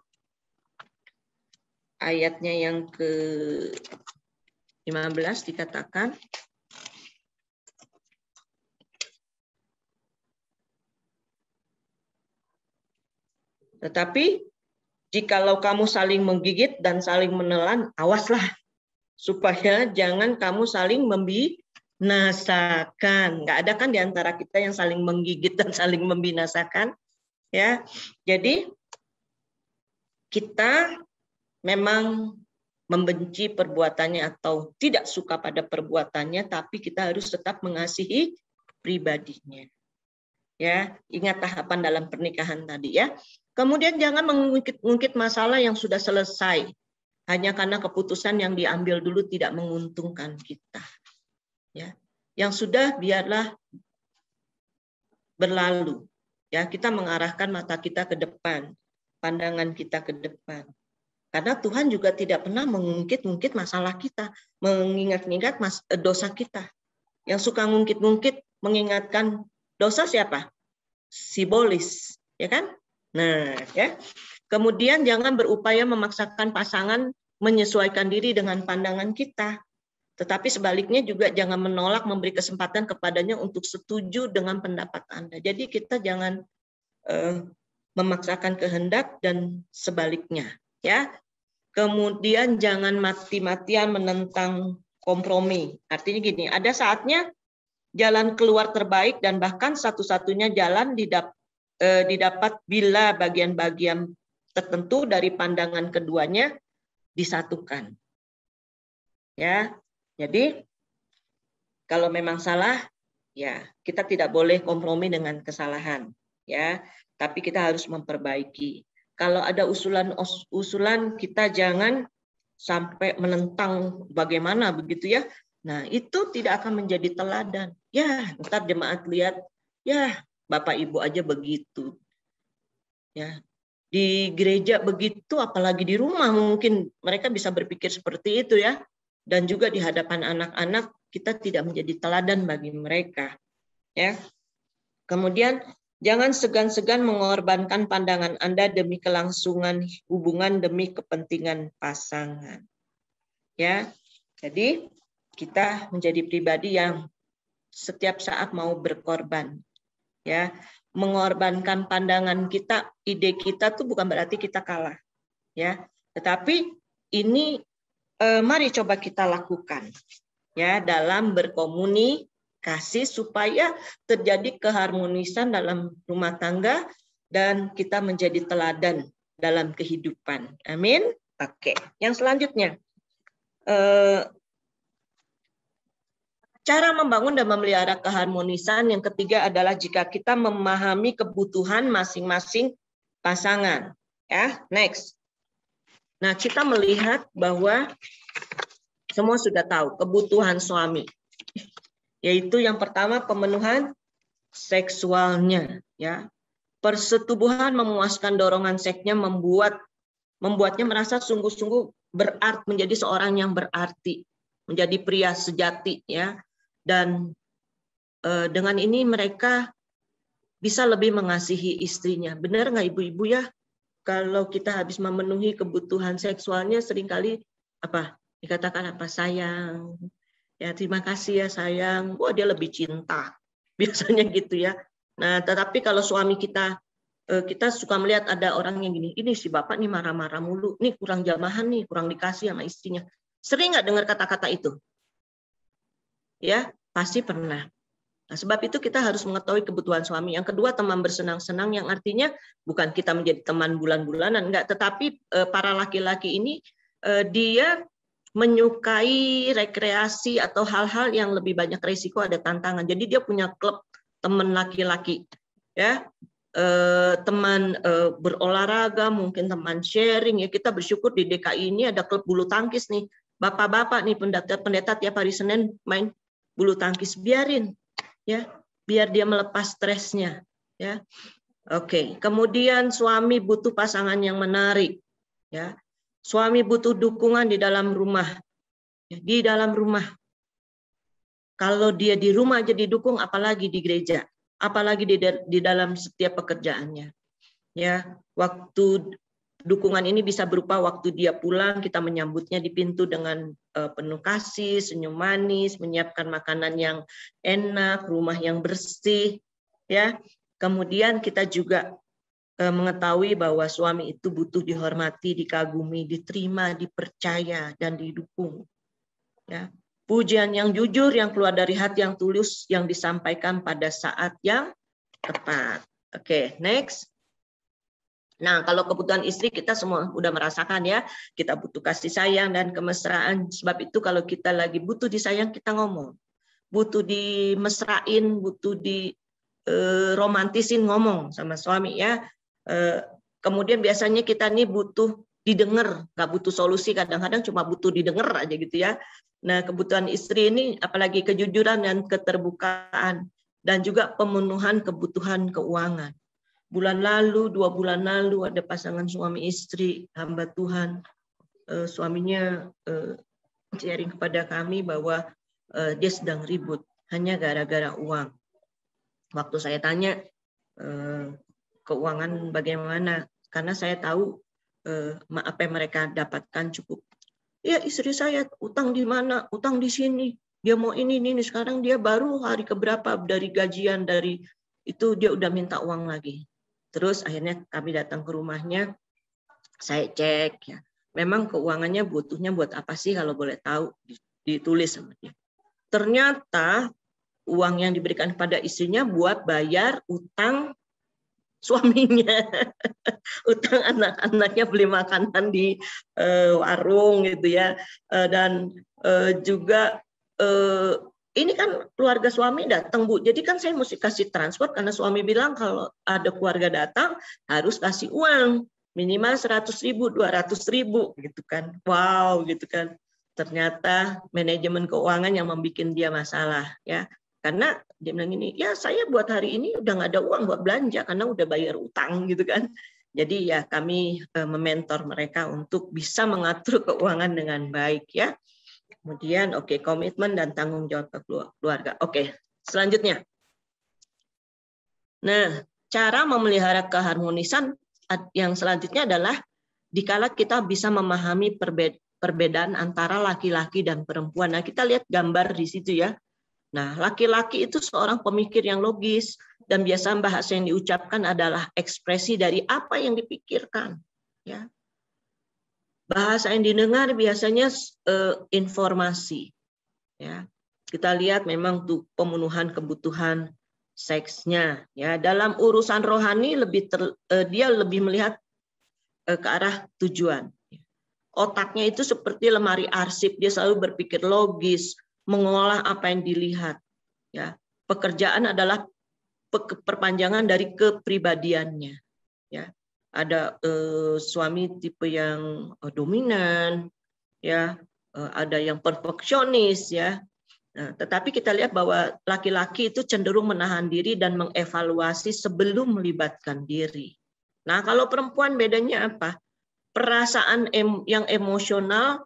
ayatnya yang ke-15 dikatakan tetapi jikalau kamu saling menggigit dan saling menelan, awaslah supaya jangan kamu saling membinasakan. Nggak ada kan di antara kita yang saling menggigit dan saling membinasakan, ya. Jadi kita memang membenci perbuatannya atau tidak suka pada perbuatannya, tapi kita harus tetap mengasihi pribadinya. Ya, ingat tahapan dalam pernikahan tadi ya. Kemudian jangan mengungkit masalah yang sudah selesai hanya karena keputusan yang diambil dulu tidak menguntungkan kita. Ya, yang sudah biarlah berlalu. Ya, kita mengarahkan mata kita ke depan, pandangan kita ke depan. Karena Tuhan juga tidak pernah mengungkit-ungkit masalah kita, mengingat-ingat dosa kita. Yang suka ngungkit-ngungkit mengingatkan dosa siapa? Sibolis, ya kan? Nah, ya. Kemudian jangan berupaya memaksakan pasangan menyesuaikan diri dengan pandangan kita. Tetapi sebaliknya juga jangan menolak memberi kesempatan kepadanya untuk setuju dengan pendapat Anda. Jadi kita jangan memaksakan kehendak dan sebaliknya, ya. Kemudian jangan mati-matian menentang kompromi. Artinya gini, ada saatnya jalan keluar terbaik dan bahkan satu-satunya jalan didapat bila bagian-bagian tertentu dari pandangan keduanya disatukan. Ya, jadi Kalau memang salah, ya kita tidak boleh kompromi dengan kesalahan, ya. Tapi kita harus memperbaiki. Kalau ada usulan kita jangan sampai menentang bagaimana begitu ya. Nah, itu tidak akan menjadi teladan. Ya, ntar jemaat lihat, ya Bapak Ibu aja begitu. Ya, di gereja begitu, apalagi di rumah mungkin mereka bisa berpikir seperti itu ya. Dan juga di hadapan anak-anak kita tidak menjadi teladan bagi mereka. Ya. Kemudian jangan segan-segan mengorbankan pandangan Anda demi kelangsungan hubungan demi kepentingan pasangan. Ya. Jadi kita menjadi pribadi yang setiap saat mau berkorban. Ya. Mengorbankan pandangan kita, ide kita tuh bukan berarti kita kalah. Ya. Tetapi ini mari coba kita lakukan ya dalam berkomunikasi supaya terjadi keharmonisan dalam rumah tangga dan kita menjadi teladan dalam kehidupan. Amin. Oke. Yang selanjutnya, cara membangun dan memelihara keharmonisan yang ketiga adalah jika kita memahami kebutuhan masing-masing pasangan. Ya, next. Nah, kita melihat bahwa semua sudah tahu kebutuhan suami, yaitu yang pertama pemenuhan seksualnya, ya. Persetubuhan memuaskan dorongan seksnya membuatnya merasa sungguh-sungguh berarti, menjadi seorang yang berarti, menjadi pria sejati, ya. Dan dengan ini mereka bisa lebih mengasihi istrinya. Benar nggak ibu-ibu ya? Kalau kita habis memenuhi kebutuhan seksualnya seringkali dikatakan sayang, ya terima kasih ya sayang, wah dia lebih cinta, biasanya gitu ya. Nah tetapi kalau suami kita suka melihat ada orang yang gini, ini si bapak nih marah-marah mulu, nih kurang jamahan nih, kurang dikasih sama istrinya. Sering nggak dengar kata-kata itu? Ya pasti pernah. Nah, sebab itu kita harus mengetahui kebutuhan suami. Yang kedua, teman bersenang-senang yang artinya bukan kita menjadi teman bulan-bulanan, enggak, tetapi para laki-laki ini dia menyukai rekreasi atau hal-hal yang lebih banyak risiko, ada tantangan. Jadi dia punya klub teman laki-laki, ya, teman berolahraga, mungkin teman sharing. Ya kita bersyukur di DKI ini ada klub bulu tangkis nih. Bapak-bapak nih pendeta tiap hari Senin main bulu tangkis, biarin. Ya, biar dia melepas stresnya, ya. Oke, kemudian suami butuh pasangan yang menarik, ya. Suami butuh dukungan di dalam rumah. Ya, di dalam rumah. Kalau dia di rumah aja didukung, apalagi di gereja, apalagi di dalam setiap pekerjaannya. Ya, waktu dukungan ini bisa berupa waktu dia pulang, kita menyambutnya di pintu dengan penuh kasih, senyum manis, menyiapkan makanan yang enak, rumah yang bersih, ya. Kemudian kita juga mengetahui bahwa suami itu butuh dihormati, dikagumi, diterima, dipercaya, dan didukung. Ya. Pujian yang jujur, yang keluar dari hati yang tulus, yang disampaikan pada saat yang tepat. Oke, next. Nah, kalau kebutuhan istri kita semua udah merasakan ya, kita butuh kasih sayang dan kemesraan. Sebab itu kalau kita lagi butuh disayang, kita ngomong. Butuh dimesrain, butuh diromantisin, ngomong sama suami ya. Kemudian biasanya kita nih butuh didengar, nggak butuh solusi, kadang-kadang cuma butuh didengar aja gitu ya. Nah, kebutuhan istri ini apalagi kejujuran dan keterbukaan dan juga pemenuhan kebutuhan keuangan. Bulan lalu, 2 bulan lalu ada pasangan suami istri, hamba Tuhan, suaminya sharing kepada kami bahwa dia sedang ribut hanya gara-gara uang. Waktu saya tanya keuangan bagaimana, karena saya tahu apa yang mereka dapatkan cukup. Ya istri saya utang di mana, utang di sini, dia mau ini, sekarang dia baru hari keberapa dari gajian dari itu dia udah minta uang lagi. Terus akhirnya kami datang ke rumahnya, saya cek ya, memang keuangannya butuhnya buat apa sih kalau boleh tahu, ditulis sama dia. Ternyata uang yang diberikan kepada istrinya buat bayar utang suaminya, utang anak-anaknya beli makanan di warung gitu ya, dan juga ini kan keluarga suami datang, Bu. Jadi kan saya mesti kasih transport karena suami bilang kalau ada keluarga datang harus kasih uang minimal 100.000, 200.000 gitu kan. Wow, gitu kan. Ternyata manajemen keuangan yang membuat dia masalah ya. Karena dia bilang gini, ya saya buat hari ini udah nggak ada uang buat belanja karena udah bayar utang gitu kan. Jadi ya kami mementor mereka untuk bisa mengatur keuangan dengan baik ya. Kemudian komitmen dan tanggung jawab ke keluarga. Selanjutnya. Nah, cara memelihara keharmonisan yang selanjutnya adalah dikala kita bisa memahami perbedaan antara laki-laki dan perempuan. Nah, kita lihat gambar di situ ya. Nah, laki-laki itu seorang pemikir yang logis dan biasa bahasa yang diucapkan adalah ekspresi dari apa yang dipikirkan, ya. Bahasa yang didengar biasanya informasi, ya. Kita lihat memang tuh pemenuhan kebutuhan seksnya, ya. Dalam urusan rohani dia lebih melihat ke arah tujuan. Otaknya itu seperti lemari arsip, dia selalu berpikir logis, mengolah apa yang dilihat. Ya, pekerjaan adalah perpanjangan dari kepribadiannya. Ya, ada suami tipe yang dominan, ya, ada yang perfeksionis, ya. Nah, tetapi kita lihat bahwa laki-laki itu cenderung menahan diri dan mengevaluasi sebelum melibatkan diri. Nah, kalau perempuan bedanya apa? Perasaan yang emosional,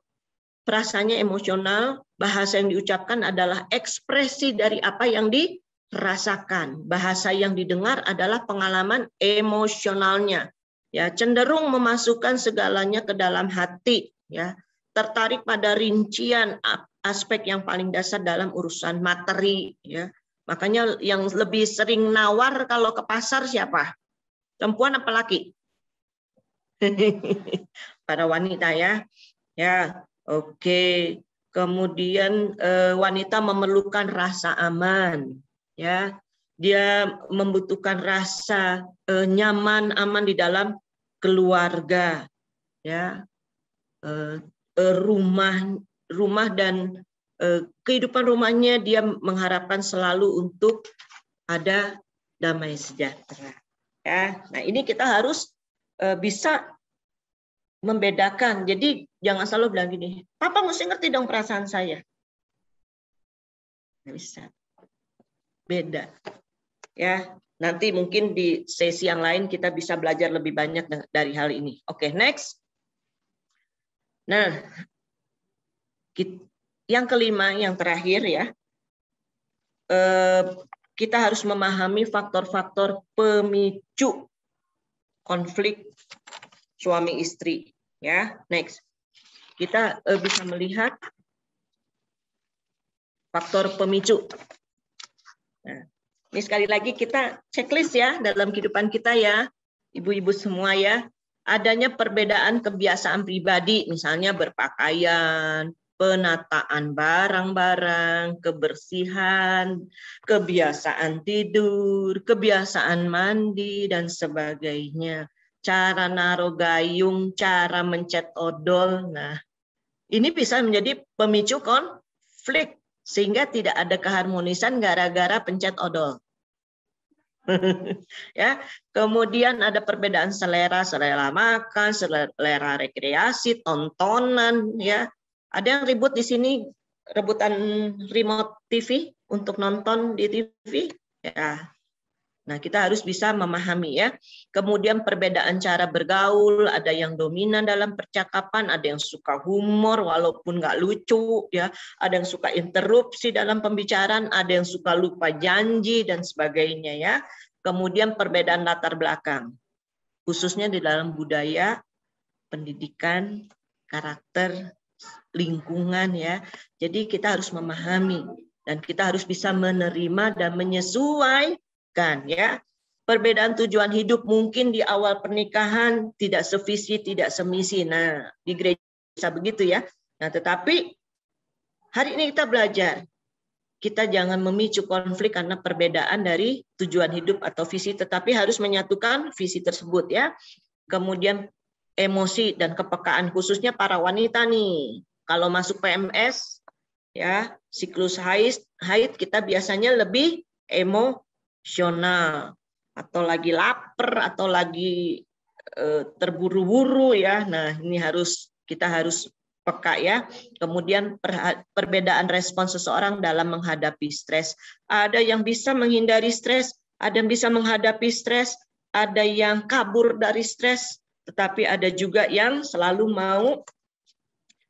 perasaannya emosional, bahasa yang diucapkan adalah ekspresi dari apa yang dirasakan. Bahasa yang didengar adalah pengalaman emosionalnya. Ya, cenderung memasukkan segalanya ke dalam hati, ya. Tertarik pada rincian aspek yang paling dasar dalam urusan materi, ya. Makanya yang lebih sering nawar kalau ke pasar siapa? Perempuan apa laki? Para wanita ya. Ya, oke. Kemudian wanita memerlukan rasa aman, ya. Dia membutuhkan rasa nyaman, aman di dalam keluarga, ya. Rumah dan kehidupan rumahnya dia mengharapkan selalu untuk ada damai sejahtera. Ya, nah ini kita harus bisa membedakan. Jadi jangan selalu bilang gini, Papa mesti ngerti dong perasaan saya. Nggak bisa. Beda. Ya, nanti mungkin di sesi yang lain kita bisa belajar lebih banyak dari hal ini. Oke, next. Nah, yang kelima, yang terakhir ya, kita harus memahami faktor-faktor pemicu konflik suami istri, ya. Next, kita bisa melihat faktor pemicu. Nah, ini sekali lagi kita checklist ya dalam kehidupan kita ya, ibu-ibu semua ya. Adanya perbedaan kebiasaan pribadi, misalnya berpakaian, penataan barang-barang, kebersihan, kebiasaan tidur, kebiasaan mandi, dan sebagainya. Cara naruh gayung, cara mencet odol. Nah, ini bisa menjadi pemicu konflik, sehingga tidak ada keharmonisan gara-gara pencet odol. Ya, kemudian ada perbedaan selera makan, selera rekreasi, tontonan, ya. Ada yang ribut di sini, rebutan remote TV untuk nonton di TV, ya. Nah, kita harus bisa memahami ya. Kemudian perbedaan cara bergaul, ada yang dominan dalam percakapan, ada yang suka humor walaupun nggak lucu, ya. Ada yang suka interupsi dalam pembicaraan, ada yang suka lupa janji dan sebagainya ya. Kemudian perbedaan latar belakang, khususnya di dalam budaya, pendidikan, karakter, lingkungan ya. Jadi kita harus memahami dan kita harus bisa menerima dan menyesuaikan ya. Perbedaan tujuan hidup mungkin di awal pernikahan tidak sevisi, tidak semisi. Nah, di gereja bisa begitu ya. Nah, tetapi hari ini kita belajar, kita jangan memicu konflik karena perbedaan dari tujuan hidup atau visi, tetapi harus menyatukan visi tersebut ya. Kemudian emosi dan kepekaan, khususnya para wanita nih. Kalau masuk PMS, ya. Siklus haid kita biasanya lebih emosional, atau lagi lapar, atau lagi terburu-buru ya. Nah, ini kita harus peka ya. Kemudian perbedaan respon seseorang dalam menghadapi stres. Ada yang bisa menghindari stres, ada yang bisa menghadapi stres, ada yang kabur dari stres, tetapi ada juga yang selalu mau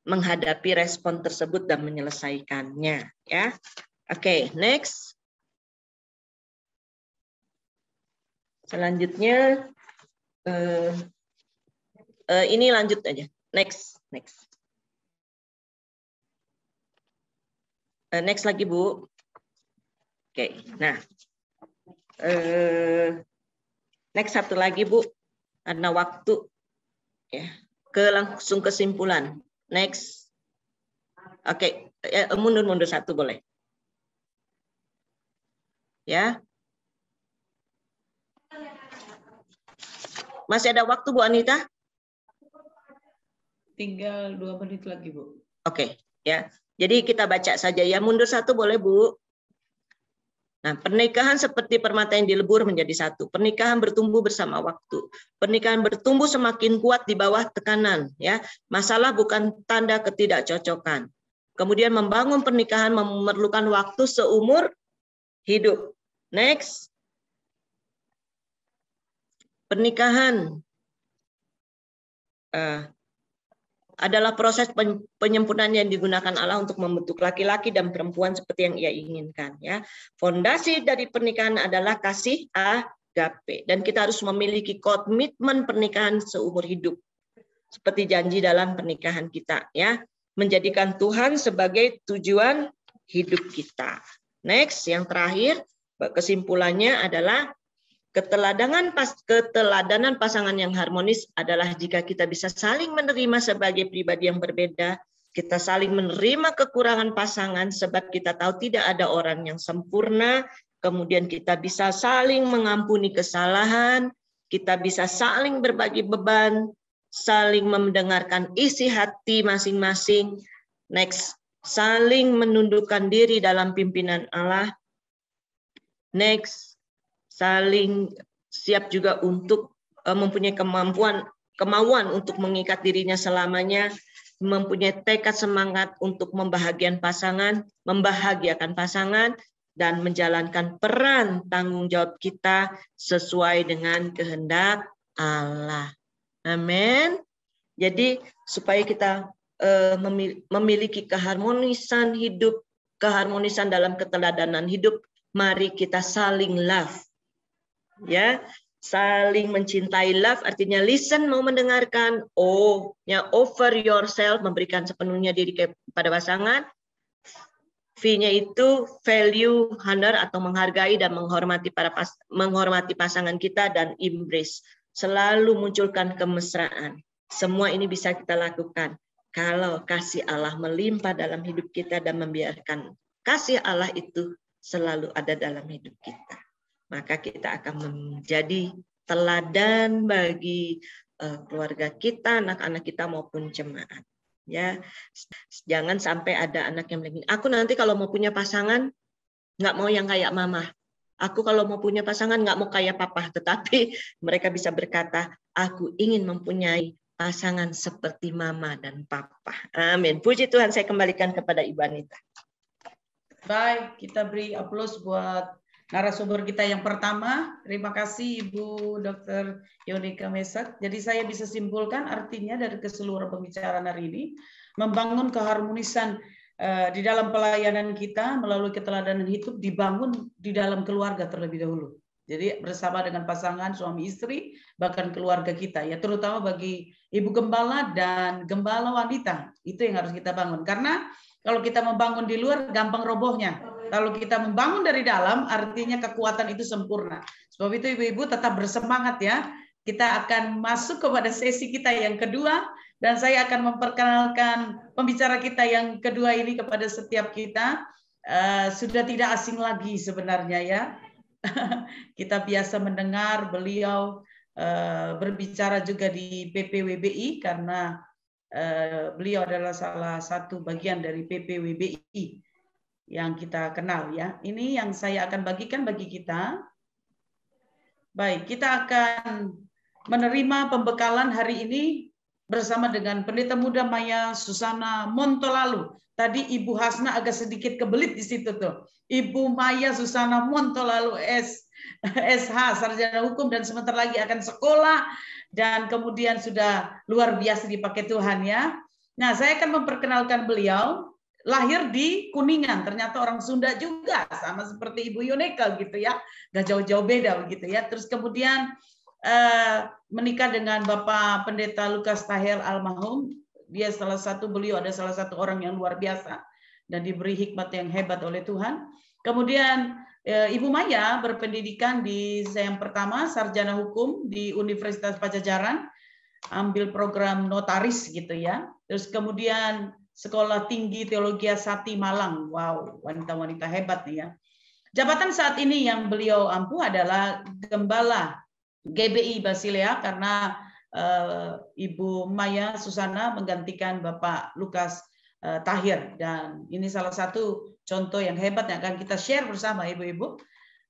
menghadapi respon tersebut dan menyelesaikannya ya. Oke, next. Selanjutnya ini lanjut aja. Next. Next lagi, Bu. Oke, nah. Next satu lagi, Bu. Karena waktu ya. Langsung kesimpulan. Next. Oke, mundur satu boleh. Ya. Masih ada waktu, Bu Anita? Tinggal 2 menit lagi, Bu. Oke, ya. Jadi kita baca saja ya. Mundur satu boleh, Bu. Nah, pernikahan seperti permata yang dilebur menjadi satu. Pernikahan bertumbuh bersama waktu. Pernikahan bertumbuh semakin kuat di bawah tekanan. Ya, masalah bukan tanda ketidakcocokan. Kemudian membangun pernikahan memerlukan waktu seumur hidup. Next. Pernikahan adalah proses penyempurnaan yang digunakan Allah untuk membentuk laki-laki dan perempuan seperti yang Ia inginkan. Ya, fondasi dari pernikahan adalah kasih agape, dan kita harus memiliki komitmen pernikahan seumur hidup, seperti janji dalam pernikahan kita. Ya, menjadikan Tuhan sebagai tujuan hidup kita. Next, yang terakhir, kesimpulannya adalah keteladanan pasangan yang harmonis adalah jika kita bisa saling menerima sebagai pribadi yang berbeda, kita saling menerima kekurangan pasangan sebab kita tahu tidak ada orang yang sempurna, kemudian kita bisa saling mengampuni kesalahan, kita bisa saling berbagi beban, saling mendengarkan isi hati masing-masing. Next, saling menundukkan diri dalam pimpinan Allah. Next, saling siap juga untuk mempunyai kemauan untuk mengikat dirinya selamanya, mempunyai tekad semangat untuk membahagiakan pasangan, dan menjalankan peran tanggung jawab kita sesuai dengan kehendak Allah. Amin. Jadi supaya kita memiliki keharmonisan hidup, keharmonisan dalam keteladanan hidup, mari kita saling love. Ya, saling mencintai. Love artinya listen, mau mendengarkan. Offer yourself, memberikan sepenuhnya diri kepada pasangan. V-nya itu value, honor atau menghargai dan menghormati pasangan kita, dan embrace, selalu munculkan kemesraan. Semua ini bisa kita lakukan kalau kasih Allah melimpah dalam hidup kita dan membiarkan kasih Allah itu selalu ada dalam hidup kita. Maka kita akan menjadi teladan bagi keluarga kita, anak-anak kita maupun jemaat. Ya, jangan sampai ada anak yang bilang, aku nanti kalau mau punya pasangan nggak mau yang kayak mama. Aku kalau mau punya pasangan nggak mau kayak papa. Tetapi mereka bisa berkata, aku ingin mempunyai pasangan seperti mama dan papa. Amin. Puji Tuhan, saya kembalikan kepada Ibu Anita. Baik, kita beri aplaus buat narasumber kita yang pertama. Terima kasih Ibu Dr. Yonika Mesak. Jadi saya bisa simpulkan artinya dari keseluruhan pembicaraan hari ini, membangun keharmonisan di dalam pelayanan kita melalui keteladanan hidup dibangun di dalam keluarga terlebih dahulu. Jadi bersama dengan pasangan suami istri, bahkan keluarga kita, ya terutama bagi ibu gembala dan gembala wanita, itu yang harus kita bangun. Karena kalau kita membangun di luar, gampang robohnya. Kalau kita membangun dari dalam, artinya kekuatan itu sempurna. Sebab itu ibu-ibu tetap bersemangat ya. Kita akan masuk kepada sesi kita yang kedua, dan saya akan memperkenalkan pembicara kita yang kedua ini kepada setiap kita. Sudah tidak asing lagi sebenarnya ya. Kita biasa mendengar beliau berbicara juga di PPWBI karena Beliau adalah salah satu bagian dari PPWBI yang kita kenal ya. Ini yang saya akan bagikan bagi kita. Baik, kita akan menerima pembekalan hari ini bersama dengan Pendeta Muda Maya Susana Montolalu. Tadi Ibu Hasna agak sedikit kebelit di situ tuh. Ibu Maya Susana Montolalu SH, Sarjana Hukum, dan sebentar lagi akan sekolah, dan kemudian sudah luar biasa dipakai Tuhan ya. Nah, saya akan memperkenalkan beliau. Lahir di Kuningan, ternyata orang Sunda juga, sama seperti Ibu Yoneka gitu ya, nggak jauh-jauh beda begitu ya. Terus kemudian menikah dengan Bapak Pendeta Lukas Tahir almarhum. Dia beliau ada salah satu orang yang luar biasa dan diberi hikmat yang hebat oleh Tuhan. Kemudian Ibu Maya berpendidikan yang pertama sarjana hukum di Universitas Pajajaran, ambil program notaris gitu ya. Terus kemudian Sekolah Tinggi Teologi Sati Malang. Wow, wanita-wanita hebat nih ya. Jabatan saat ini yang beliau ampu adalah Gembala GBI Basilea, karena Ibu Maya Susana menggantikan Bapak Lukas Tahir, dan ini salah satu contoh yang hebat yang akan kita share bersama ibu-ibu.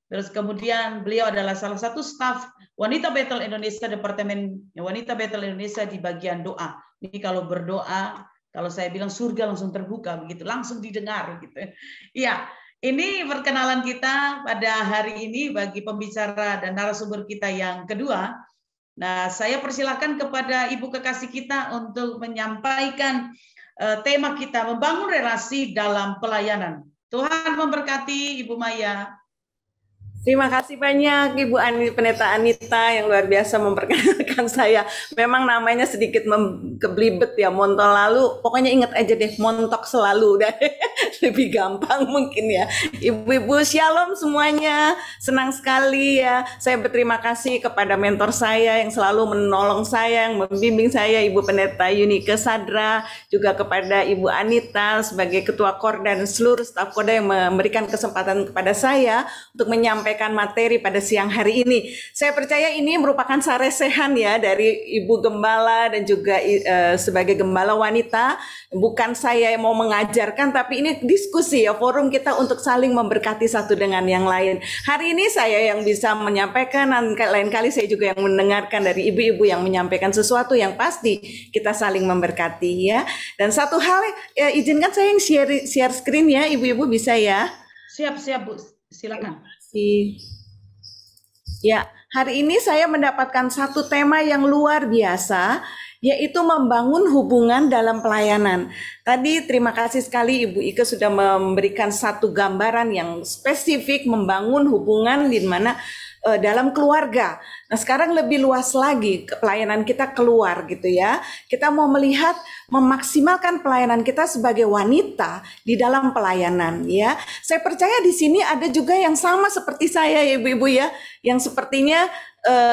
Terus kemudian beliau adalah salah satu staf Wanita Bethel Indonesia, Departemen Wanita Bethel Indonesia di bagian doa. Ini kalau berdoa, kalau saya bilang surga langsung terbuka begitu, langsung didengar gitu. Iya, ini perkenalan kita pada hari ini bagi pembicara dan narasumber kita yang kedua. Nah, saya persilakan kepada Ibu kekasih kita untuk menyampaikan tema kita, membangun relasi dalam pelayanan. Tuhan memberkati Ibu Maya. Terima kasih banyak Ibu Pendeta Anita yang luar biasa memperkenalkan saya. Memang namanya sedikit keblibet ya, Montolalu. Pokoknya ingat aja deh, montok selalu. Udah lebih gampang mungkin ya. Ibu-ibu shalom semuanya. Senang sekali ya. Saya berterima kasih kepada mentor saya yang selalu menolong saya, yang membimbing saya, Ibu Pendeta Yunike Sadra, juga kepada Ibu Anita sebagai Ketua Korda dan seluruh staf Korda yang memberikan kesempatan kepada saya untuk menyampaikan materi pada siang hari ini. Saya percaya ini merupakan saresehan ya dari Ibu Gembala dan juga sebagai Gembala wanita. Bukan saya yang mau mengajarkan, tapi ini diskusi ya, forum kita untuk saling memberkati satu dengan yang lain. Hari ini saya yang bisa menyampaikan, dan lain kali saya juga yang mendengarkan dari ibu-ibu yang menyampaikan sesuatu yang pasti kita saling memberkati ya. Dan satu hal ya, izinkan saya yang share screen ya, ibu-ibu bisa ya? Siap-siap Bu, silakan. Ya, hari ini saya mendapatkan satu tema yang luar biasa, yaitu membangun hubungan dalam pelayanan. Tadi terima kasih sekali Ibu Ike sudah memberikan satu gambaran yang spesifik membangun hubungan di mana dalam keluarga. Nah, sekarang lebih luas lagi pelayanan kita keluar gitu ya. Kita mau melihat memaksimalkan pelayanan kita sebagai wanita di dalam pelayanan ya. Saya percaya di sini ada juga yang sama seperti saya ya ibu-ibu ya, yang sepertinya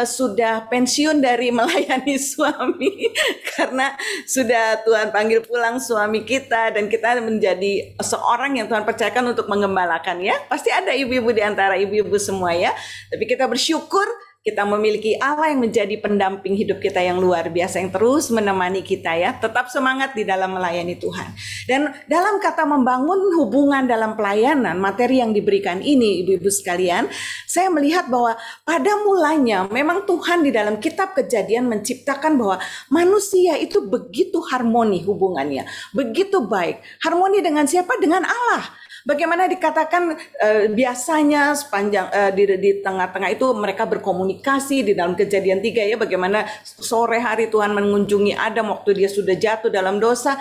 sudah pensiun dari melayani suami karena sudah Tuhan panggil pulang suami kita dan kita menjadi seorang yang Tuhan percayakan untuk mengembalakan ya. Pasti ada ibu-ibu di antara ibu-ibu semua ya. Tapi kita bersyukur kita memiliki Allah yang menjadi pendamping hidup kita yang luar biasa, yang terus menemani kita ya. Tetap semangat di dalam melayani Tuhan. Dan dalam kata membangun hubungan dalam pelayanan, materi yang diberikan ini ibu-ibu sekalian, saya melihat bahwa pada mulanya memang Tuhan di dalam kitab Kejadian menciptakan bahwa manusia itu begitu harmoni hubungannya, begitu baik. Harmoni dengan siapa? Dengan Allah. Bagaimana dikatakan biasanya sepanjang di tengah-tengah itu mereka berkomunikasi di dalam Kejadian 3 ya, bagaimana sore hari Tuhan mengunjungi Adam waktu dia sudah jatuh dalam dosa,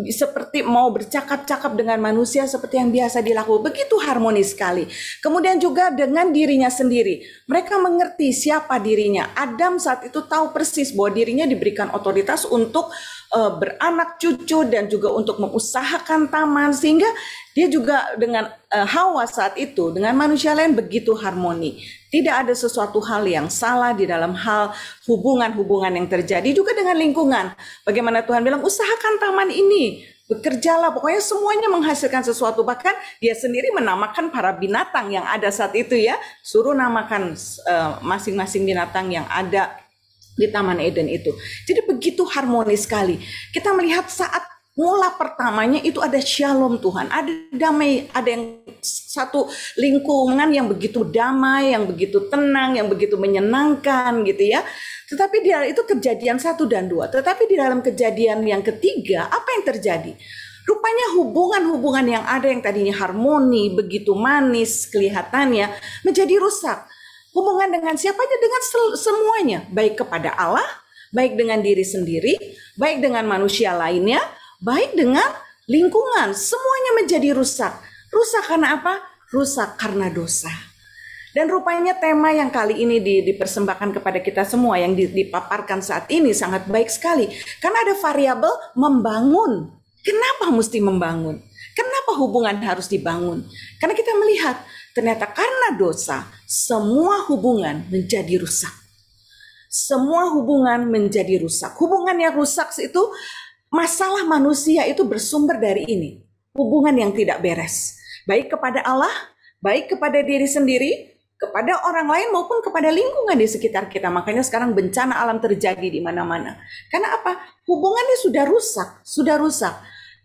seperti mau bercakap-cakap dengan manusia seperti yang biasa dilakukan, begitu harmonis sekali. Kemudian juga dengan dirinya sendiri, mereka mengerti siapa dirinya. Adam saat itu tahu persis bahwa dirinya diberikan otoritas untuk beranak cucu dan juga untuk mengusahakan taman, sehingga dia juga dengan Hawa saat itu dengan manusia lain begitu harmoni. Tidak ada sesuatu hal yang salah di dalam hal hubungan-hubungan yang terjadi, juga dengan lingkungan. Bagaimana Tuhan bilang, usahakan taman ini, bekerjalah, pokoknya semuanya menghasilkan sesuatu. Bahkan dia sendiri menamakan para binatang yang ada saat itu ya, suruh namakan masing-masing binatang yang ada di Taman Eden itu. Jadi begitu harmonis sekali. Kita melihat saat mula pertamanya itu ada shalom Tuhan, ada damai, ada yang satu lingkungan yang begitu damai, yang begitu tenang, yang begitu menyenangkan gitu ya. Tetapi itu kejadian 1 dan 2. Tetapi di dalam kejadian yang ketiga, apa yang terjadi? Rupanya hubungan-hubungan yang ada yang tadinya harmoni, begitu manis kelihatannya, menjadi rusak. Hubungan dengan siapa aja? Dengan semuanya. Baik kepada Allah, baik dengan diri sendiri, baik dengan manusia lainnya, baik dengan lingkungan. Semuanya menjadi rusak. Rusak karena apa? Rusak karena dosa. Dan rupanya tema yang kali ini dipersembahkan kepada kita semua, yang dipaparkan saat ini sangat baik sekali. Karena ada variabel membangun. Kenapa mesti membangun? Kenapa hubungan harus dibangun? Karena kita melihat ternyata karena dosa, semua hubungan menjadi rusak. Semua hubungan menjadi rusak. Hubungan yang rusak itu, masalah manusia itu bersumber dari ini. Hubungan yang tidak beres. Baik kepada Allah, baik kepada diri sendiri, kepada orang lain maupun kepada lingkungan di sekitar kita. Makanya sekarang bencana alam terjadi di mana-mana. Karena apa? Hubungannya sudah rusak.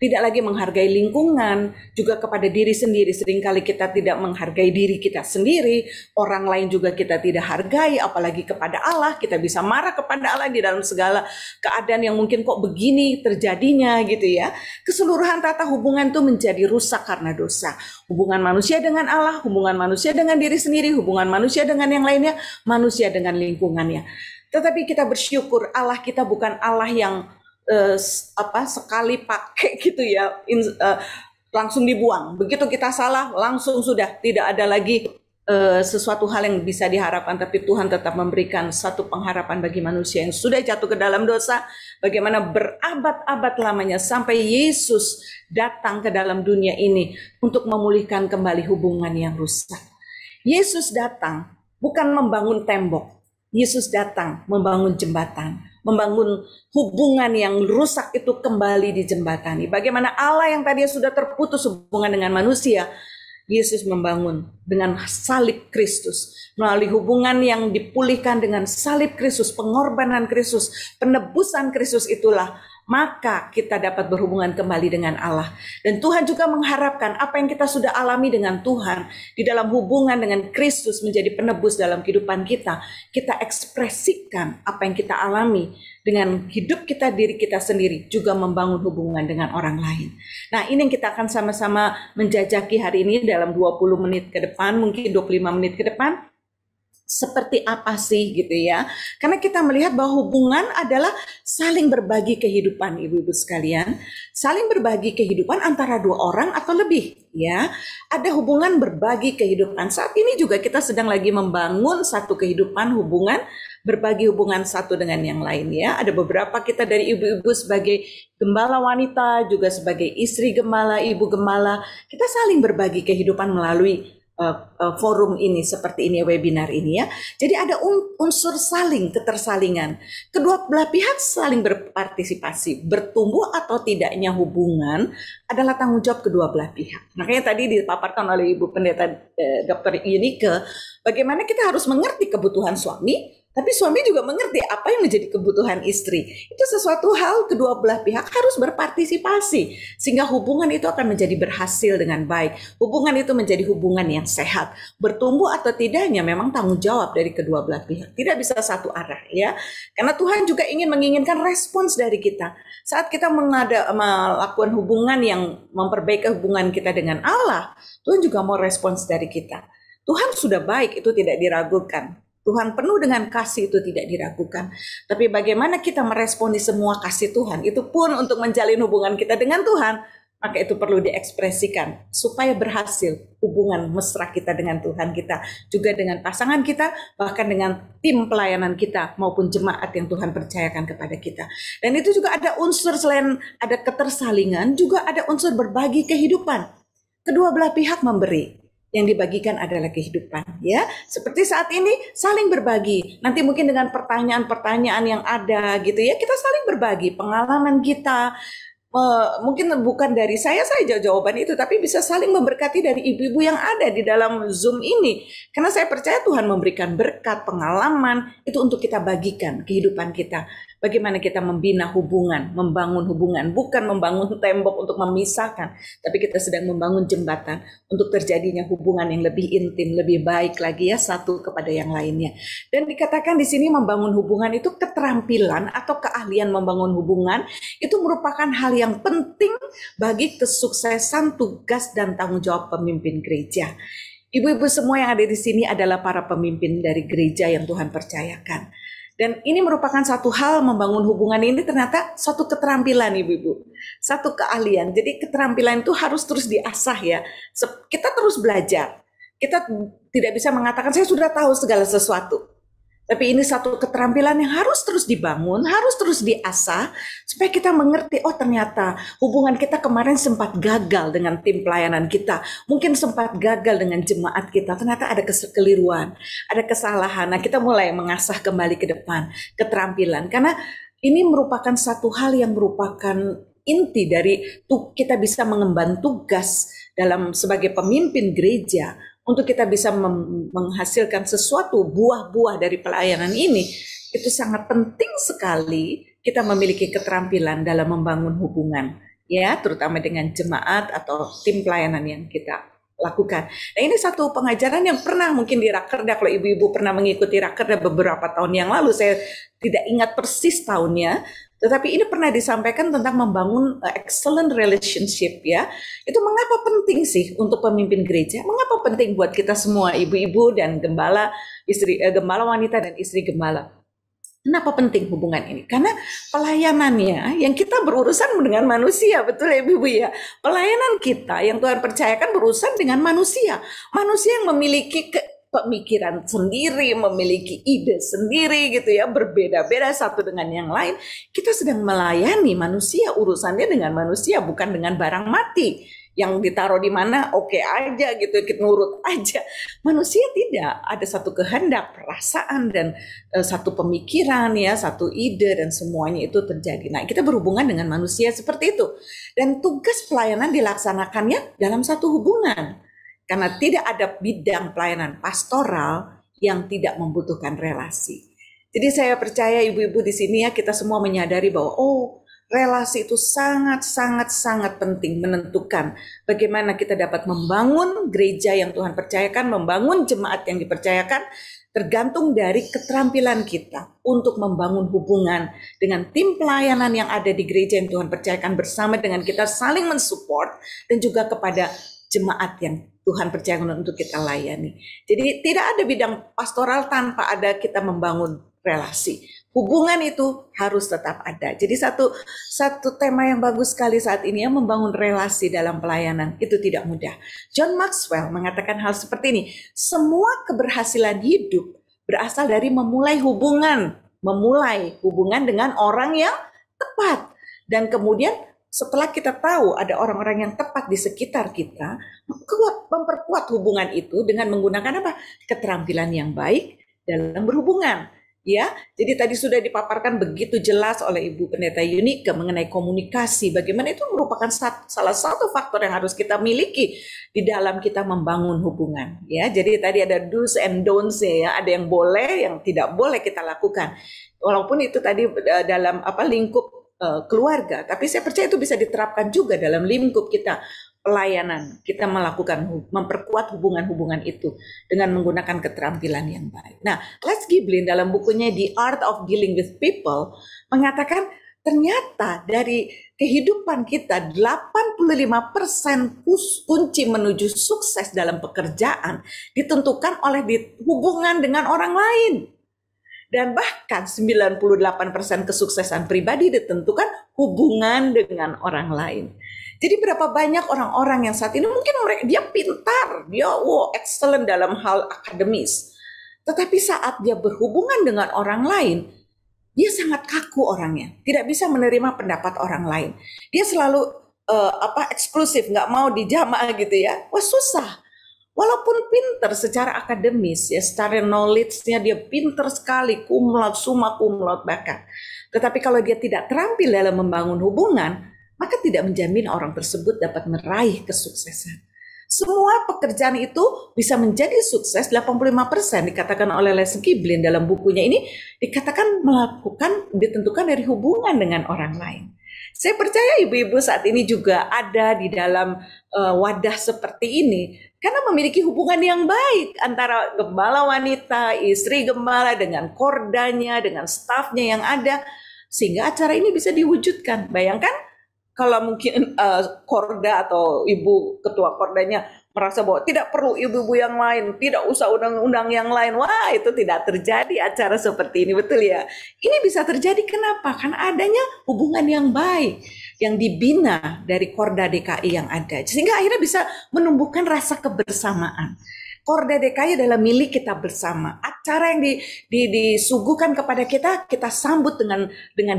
Tidak lagi menghargai lingkungan, juga kepada diri sendiri. Seringkali kita tidak menghargai diri kita sendiri, orang lain juga kita tidak hargai, apalagi kepada Allah. Kita bisa marah kepada Allah di dalam segala keadaan yang mungkin kok begini terjadinya gitu ya. Keseluruhan tata hubungan itu menjadi rusak karena dosa. Hubungan manusia dengan Allah, hubungan manusia dengan diri sendiri, hubungan manusia dengan yang lainnya, manusia dengan lingkungannya. Tetapi kita bersyukur Allah kita bukan Allah yang sekali pakai gitu ya, langsung dibuang. Begitu kita salah langsung sudah tidak ada lagi sesuatu hal yang bisa diharapkan. Tapi Tuhan tetap memberikan satu pengharapan bagi manusia yang sudah jatuh ke dalam dosa, bagaimana berabad-abad lamanya sampai Yesus datang ke dalam dunia ini untuk memulihkan kembali hubungan yang rusak. Yesus datang bukan membangun tembok, Yesus datang membangun jembatan, membangun hubungan yang rusak itu kembali dijembatani. Bagaimana Allah yang tadinya sudah terputus hubungan dengan manusia, Yesus membangun dengan salib Kristus. Melalui hubungan yang dipulihkan dengan salib Kristus, pengorbanan Kristus, penebusan Kristus itulah, maka kita dapat berhubungan kembali dengan Allah. Dan Tuhan juga mengharapkan apa yang kita sudah alami dengan Tuhan di dalam hubungan dengan Kristus menjadi penebus dalam kehidupan kita. Kita ekspresikan apa yang kita alami dengan hidup kita, diri kita sendiri, juga membangun hubungan dengan orang lain. Nah, ini yang kita akan sama-sama menjajaki hari ini dalam 20 menit ke depan, mungkin 25 menit ke depan. Seperti apa sih gitu ya? Karena kita melihat bahwa hubungan adalah saling berbagi kehidupan, ibu-ibu sekalian. Saling berbagi kehidupan antara dua orang atau lebih ya. Ada hubungan berbagi kehidupan. Saat ini juga kita sedang lagi membangun satu kehidupan hubungan, berbagi hubungan satu dengan yang lain ya. Ada beberapa kita dari ibu-ibu sebagai gembala wanita, juga sebagai istri gembala, ibu gembala. Kita saling berbagi kehidupan melalui forum ini, seperti ini, webinar ini ya. Jadi ada unsur saling, ketersalingan. Kedua belah pihak saling berpartisipasi. Bertumbuh atau tidaknya hubungan adalah tanggung jawab kedua belah pihak. Makanya tadi dipaparkan oleh Ibu Pendeta Dr. Yunike, bagaimana kita harus mengerti kebutuhan suami, tapi suami juga mengerti apa yang menjadi kebutuhan istri. Itu sesuatu hal kedua belah pihak harus berpartisipasi, sehingga hubungan itu akan menjadi berhasil dengan baik. Hubungan itu menjadi hubungan yang sehat. Bertumbuh atau tidaknya memang tanggung jawab dari kedua belah pihak. Tidak bisa satu arah ya. Karena Tuhan juga menginginkan respons dari kita. Saat kita melakukan hubungan yang memperbaiki hubungan kita dengan Allah, Tuhan juga mau respons dari kita. Tuhan sudah baik, itu tidak diragukan. Tuhan penuh dengan kasih, itu tidak diragukan. Tapi bagaimana kita meresponi semua kasih Tuhan, itu pun untuk menjalin hubungan kita dengan Tuhan, maka itu perlu diekspresikan supaya berhasil hubungan mesra kita dengan Tuhan kita, juga dengan pasangan kita, bahkan dengan tim pelayanan kita maupun jemaat yang Tuhan percayakan kepada kita. Dan itu juga ada unsur, selain ada ketersalingan, juga ada unsur berbagi kehidupan. Kedua belah pihak memberi. Yang dibagikan adalah kehidupan ya. Seperti saat ini saling berbagi. Nanti mungkin dengan pertanyaan-pertanyaan yang ada gitu ya, kita saling berbagi pengalaman kita, mungkin bukan dari saya saja jawaban itu, tapi bisa saling memberkati dari ibu-ibu yang ada di dalam Zoom ini. Karena saya percaya Tuhan memberikan berkat, pengalaman, itu untuk kita bagikan kehidupan kita. Bagaimana kita membina hubungan, membangun hubungan, bukan membangun tembok untuk memisahkan, tapi kita sedang membangun jembatan untuk terjadinya hubungan yang lebih intim, lebih baik lagi ya, satu kepada yang lainnya. Dan dikatakan di sini membangun hubungan itu keterampilan atau keahlian membangun hubungan, itu merupakan hal yang penting bagi kesuksesan tugas dan tanggung jawab pemimpin gereja. Ibu-ibu semua yang ada di sini adalah para pemimpin dari gereja yang Tuhan percayakan. Dan ini merupakan satu hal, membangun hubungan ini ternyata satu keterampilan ibu-ibu. Satu keahlian. Jadi keterampilan itu harus terus diasah ya. Kita terus belajar. Kita tidak bisa mengatakan saya sudah tahu segala sesuatu. Tapi ini satu keterampilan yang harus terus dibangun, harus terus diasah, supaya kita mengerti, oh ternyata hubungan kita kemarin sempat gagal dengan tim pelayanan kita, mungkin sempat gagal dengan jemaat kita, ternyata ada kekeliruan, ada kesalahan. Nah, kita mulai mengasah kembali ke depan keterampilan, karena ini merupakan satu hal yang merupakan inti dari kita bisa mengemban tugas dalam sebagai pemimpin gereja, untuk kita bisa menghasilkan sesuatu buah-buah dari pelayanan ini. Itu sangat penting sekali kita memiliki keterampilan dalam membangun hubungan, ya, terutama dengan jemaat atau tim pelayanan yang kita lakukan. Nah, ini satu pengajaran yang pernah mungkin di Rakerda, kalau ibu-ibu pernah mengikuti Rakerda beberapa tahun yang lalu, saya tidak ingat persis tahunnya, tetapi ini pernah disampaikan tentang membangun excellent relationship ya. Itu mengapa penting sih untuk pemimpin gereja? Mengapa penting buat kita semua, ibu-ibu dan gembala, gembala wanita dan istri gembala? Kenapa penting hubungan ini? Karena pelayanannya yang kita berurusan dengan manusia, betul ya ibu-ibu ya? Pelayanan kita yang Tuhan percayakan berurusan dengan manusia. Manusia yang memiliki pemikiran sendiri, memiliki ide sendiri gitu ya, berbeda-beda satu dengan yang lain. Kita sedang melayani manusia, urusannya dengan manusia, bukan dengan barang mati yang ditaruh di mana oke aja gitu, kita nurut aja. Manusia tidak, ada satu kehendak, perasaan dan satu pemikiran ya, satu ide, dan semuanya itu terjadi. Nah, kita berhubungan dengan manusia seperti itu. Dan tugas pelayanan dilaksanakannya dalam satu hubungan. Karena tidak ada bidang pelayanan pastoral yang tidak membutuhkan relasi. Jadi saya percaya ibu-ibu di sini ya, kita semua menyadari bahwa relasi itu sangat penting, menentukan bagaimana kita dapat membangun gereja yang Tuhan percayakan, membangun jemaat yang dipercayakan, tergantung dari keterampilan kita untuk membangun hubungan dengan tim pelayanan yang ada di gereja yang Tuhan percayakan, bersama dengan kita saling mensupport, dan juga kepada jemaat yang Tuhan percayakan untuk kita layani. Jadi tidak ada bidang pastoral tanpa ada kita membangun relasi. Hubungan itu harus tetap ada. Jadi satu tema yang bagus sekali saat ini ya, membangun relasi dalam pelayanan itu tidak mudah. John Maxwell mengatakan hal seperti ini. Semua keberhasilan hidup berasal dari memulai hubungan dengan orang yang tepat. Dan kemudian setelah kita tahu ada orang-orang yang tepat di sekitar kita, memperkuat hubungan itu dengan menggunakan apa? Keterampilan yang baik dalam berhubungan. Ya, jadi tadi sudah dipaparkan begitu jelas oleh Ibu Pendeta Yunike mengenai komunikasi. Bagaimana itu merupakan salah satu faktor yang harus kita miliki di dalam kita membangun hubungan. Ya, jadi tadi ada do's and don'ts ya, ada yang boleh, yang tidak boleh kita lakukan. Walaupun itu tadi dalam lingkup keluarga, tapi saya percaya itu bisa diterapkan juga dalam lingkup kita pelayanan. Kita memperkuat hubungan-hubungan itu dengan menggunakan keterampilan yang baik. Nah, Les Giblin dalam bukunya The Art of Dealing with People mengatakan ternyata dari kehidupan kita 85% kunci menuju sukses dalam pekerjaan ditentukan oleh hubungan dengan orang lain. Dan bahkan 98% kesuksesan pribadi ditentukan hubungan dengan orang lain. Jadi berapa banyak orang-orang yang saat ini mungkin dia pintar, dia excellent dalam hal akademis. Tetapi saat dia berhubungan dengan orang lain, dia sangat kaku orangnya. Tidak bisa menerima pendapat orang lain. Dia selalu eksklusif, nggak mau dijamah gitu ya. Wah, susah. Walaupun pinter secara akademis, ya secara knowledge-nya dia pinter sekali, cum laude, summa cum laude bahkan. Tetapi kalau dia tidak terampil dalam membangun hubungan, maka tidak menjamin orang tersebut dapat meraih kesuksesan. Semua pekerjaan itu bisa menjadi sukses 85% dikatakan oleh Les Giblin dalam bukunya ini, dikatakan ditentukan dari hubungan dengan orang lain. Saya percaya ibu-ibu saat ini juga ada di dalam wadah seperti ini karena memiliki hubungan yang baik antara gembala wanita, istri gembala dengan kordanya, dengan stafnya yang ada, sehingga acara ini bisa diwujudkan. Bayangkan kalau mungkin korda atau ibu ketua kordanya merasa bahwa tidak perlu ibu-ibu yang lain, tidak usah undang-undang yang lain, wah itu tidak terjadi acara seperti ini, betul ya? Ini bisa terjadi kenapa? Karena adanya hubungan yang baik yang dibina dari Korda DKI yang ada, sehingga akhirnya bisa menumbuhkan rasa kebersamaan. Korda DKI adalah milik kita bersama. Acara yang disuguhkan kepada kita, kita sambut dengan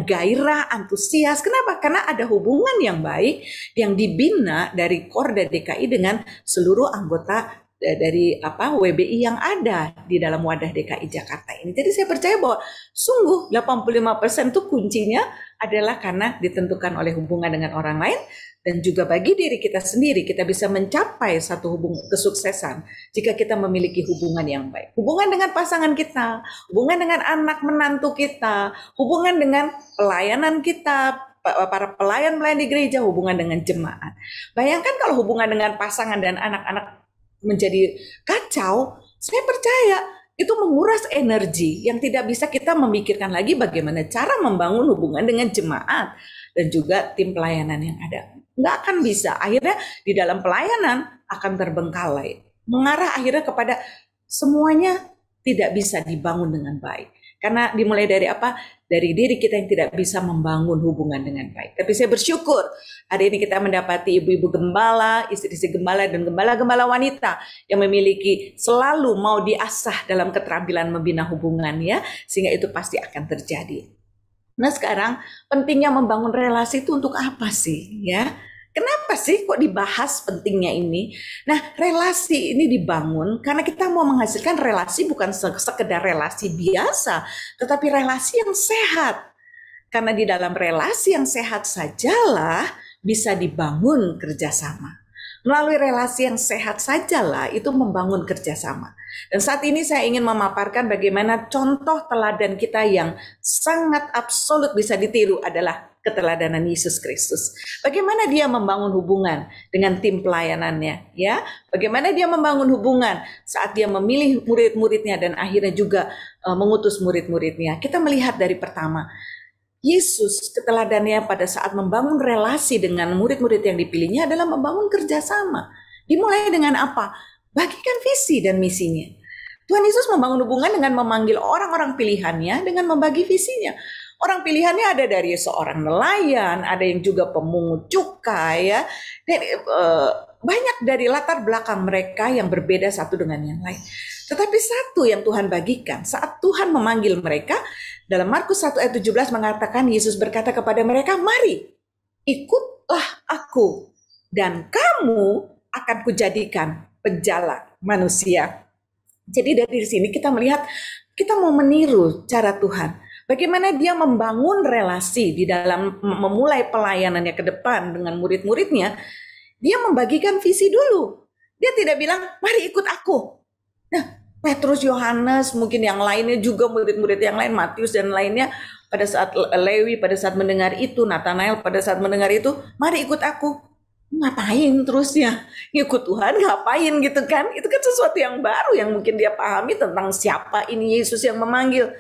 gairah, antusias. Kenapa? Karena ada hubungan yang baik yang dibina dari Korda DKI dengan seluruh anggota dari WBI yang ada di dalam wadah DKI Jakarta ini. Jadi saya percaya bahwa sungguh 85% itu kuncinya adalah karena ditentukan oleh hubungan dengan orang lain. Dan juga bagi diri kita sendiri, kita bisa mencapai satu kesuksesan jika kita memiliki hubungan yang baik. Hubungan dengan pasangan kita, hubungan dengan anak menantu kita, hubungan dengan pelayanan kita, para pelayan-pelayan di gereja, hubungan dengan jemaat. Bayangkan kalau hubungan dengan pasangan dan anak-anak menjadi kacau, saya percaya itu menguras energi yang tidak bisa kita memikirkan lagi bagaimana cara membangun hubungan dengan jemaat dan juga tim pelayanan yang ada. Nggak akan bisa. Akhirnya di dalam pelayanan akan terbengkalai. Mengarah akhirnya kepada semuanya tidak bisa dibangun dengan baik. Karena dimulai dari apa? Dari diri kita yang tidak bisa membangun hubungan dengan baik. Tapi saya bersyukur hari ini kita mendapati ibu-ibu gembala, istri-istri gembala, dan gembala-gembala wanita yang memiliki selalu mau diasah dalam keterampilan membina hubungan ya, sehingga itu pasti akan terjadi. Nah sekarang pentingnya membangun relasi itu untuk apa sih ya? Kenapa sih kok dibahas pentingnya ini? Nah relasi ini dibangun karena kita mau menghasilkan relasi bukan sekedar relasi biasa, tetapi relasi yang sehat. Karena di dalam relasi yang sehat sajalah bisa dibangun kerjasama. Melalui relasi yang sehat sajalah itu membangun kerjasama. Dan saat ini saya ingin memaparkan bagaimana contoh teladan kita yang sangat absolut bisa ditiru adalah keteladanan Yesus Kristus. Bagaimana dia membangun hubungan dengan tim pelayanannya, ya? Bagaimana dia membangun hubungan saat dia memilih murid-muridnya dan akhirnya juga mengutus murid-muridnya. Kita melihat dari pertama, Yesus keteladannya pada saat membangun relasi dengan murid-murid yang dipilihnya adalah membangun kerjasama. Dimulai dengan apa? Bagikan visi dan misinya. Tuhan Yesus membangun hubungan dengan memanggil orang-orang pilihannya dengan membagi visinya. Orang pilihannya ada dari seorang nelayan, ada yang juga pemungut cukai, ya. Dan, banyak dari latar belakang mereka yang berbeda satu dengan yang lain. Tetapi satu yang Tuhan bagikan, saat Tuhan memanggil mereka, dalam Markus 1 ayat 17 mengatakan Yesus berkata kepada mereka, mari ikutlah aku dan kamu akan kujadikan penjala manusia. Jadi dari sini kita melihat, kita mau meniru cara Tuhan. Bagaimana dia membangun relasi di dalam memulai pelayanannya ke depan dengan murid-muridnya. Dia membagikan visi dulu. Dia tidak bilang, mari ikut aku. Nah, Petrus, Yohanes, mungkin yang lainnya juga, murid-murid yang lain, Matius dan lainnya, pada saat Lewi pada saat mendengar itu, Nathanael pada saat mendengar itu, mari ikut aku. Ngapain terusnya? Ikut Tuhan ngapain gitu kan? Itu kan sesuatu yang baru yang mungkin dia pahami tentang siapa ini Yesus yang memanggil.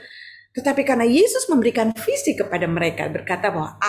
Tetapi karena Yesus memberikan visi kepada mereka, berkata bahwa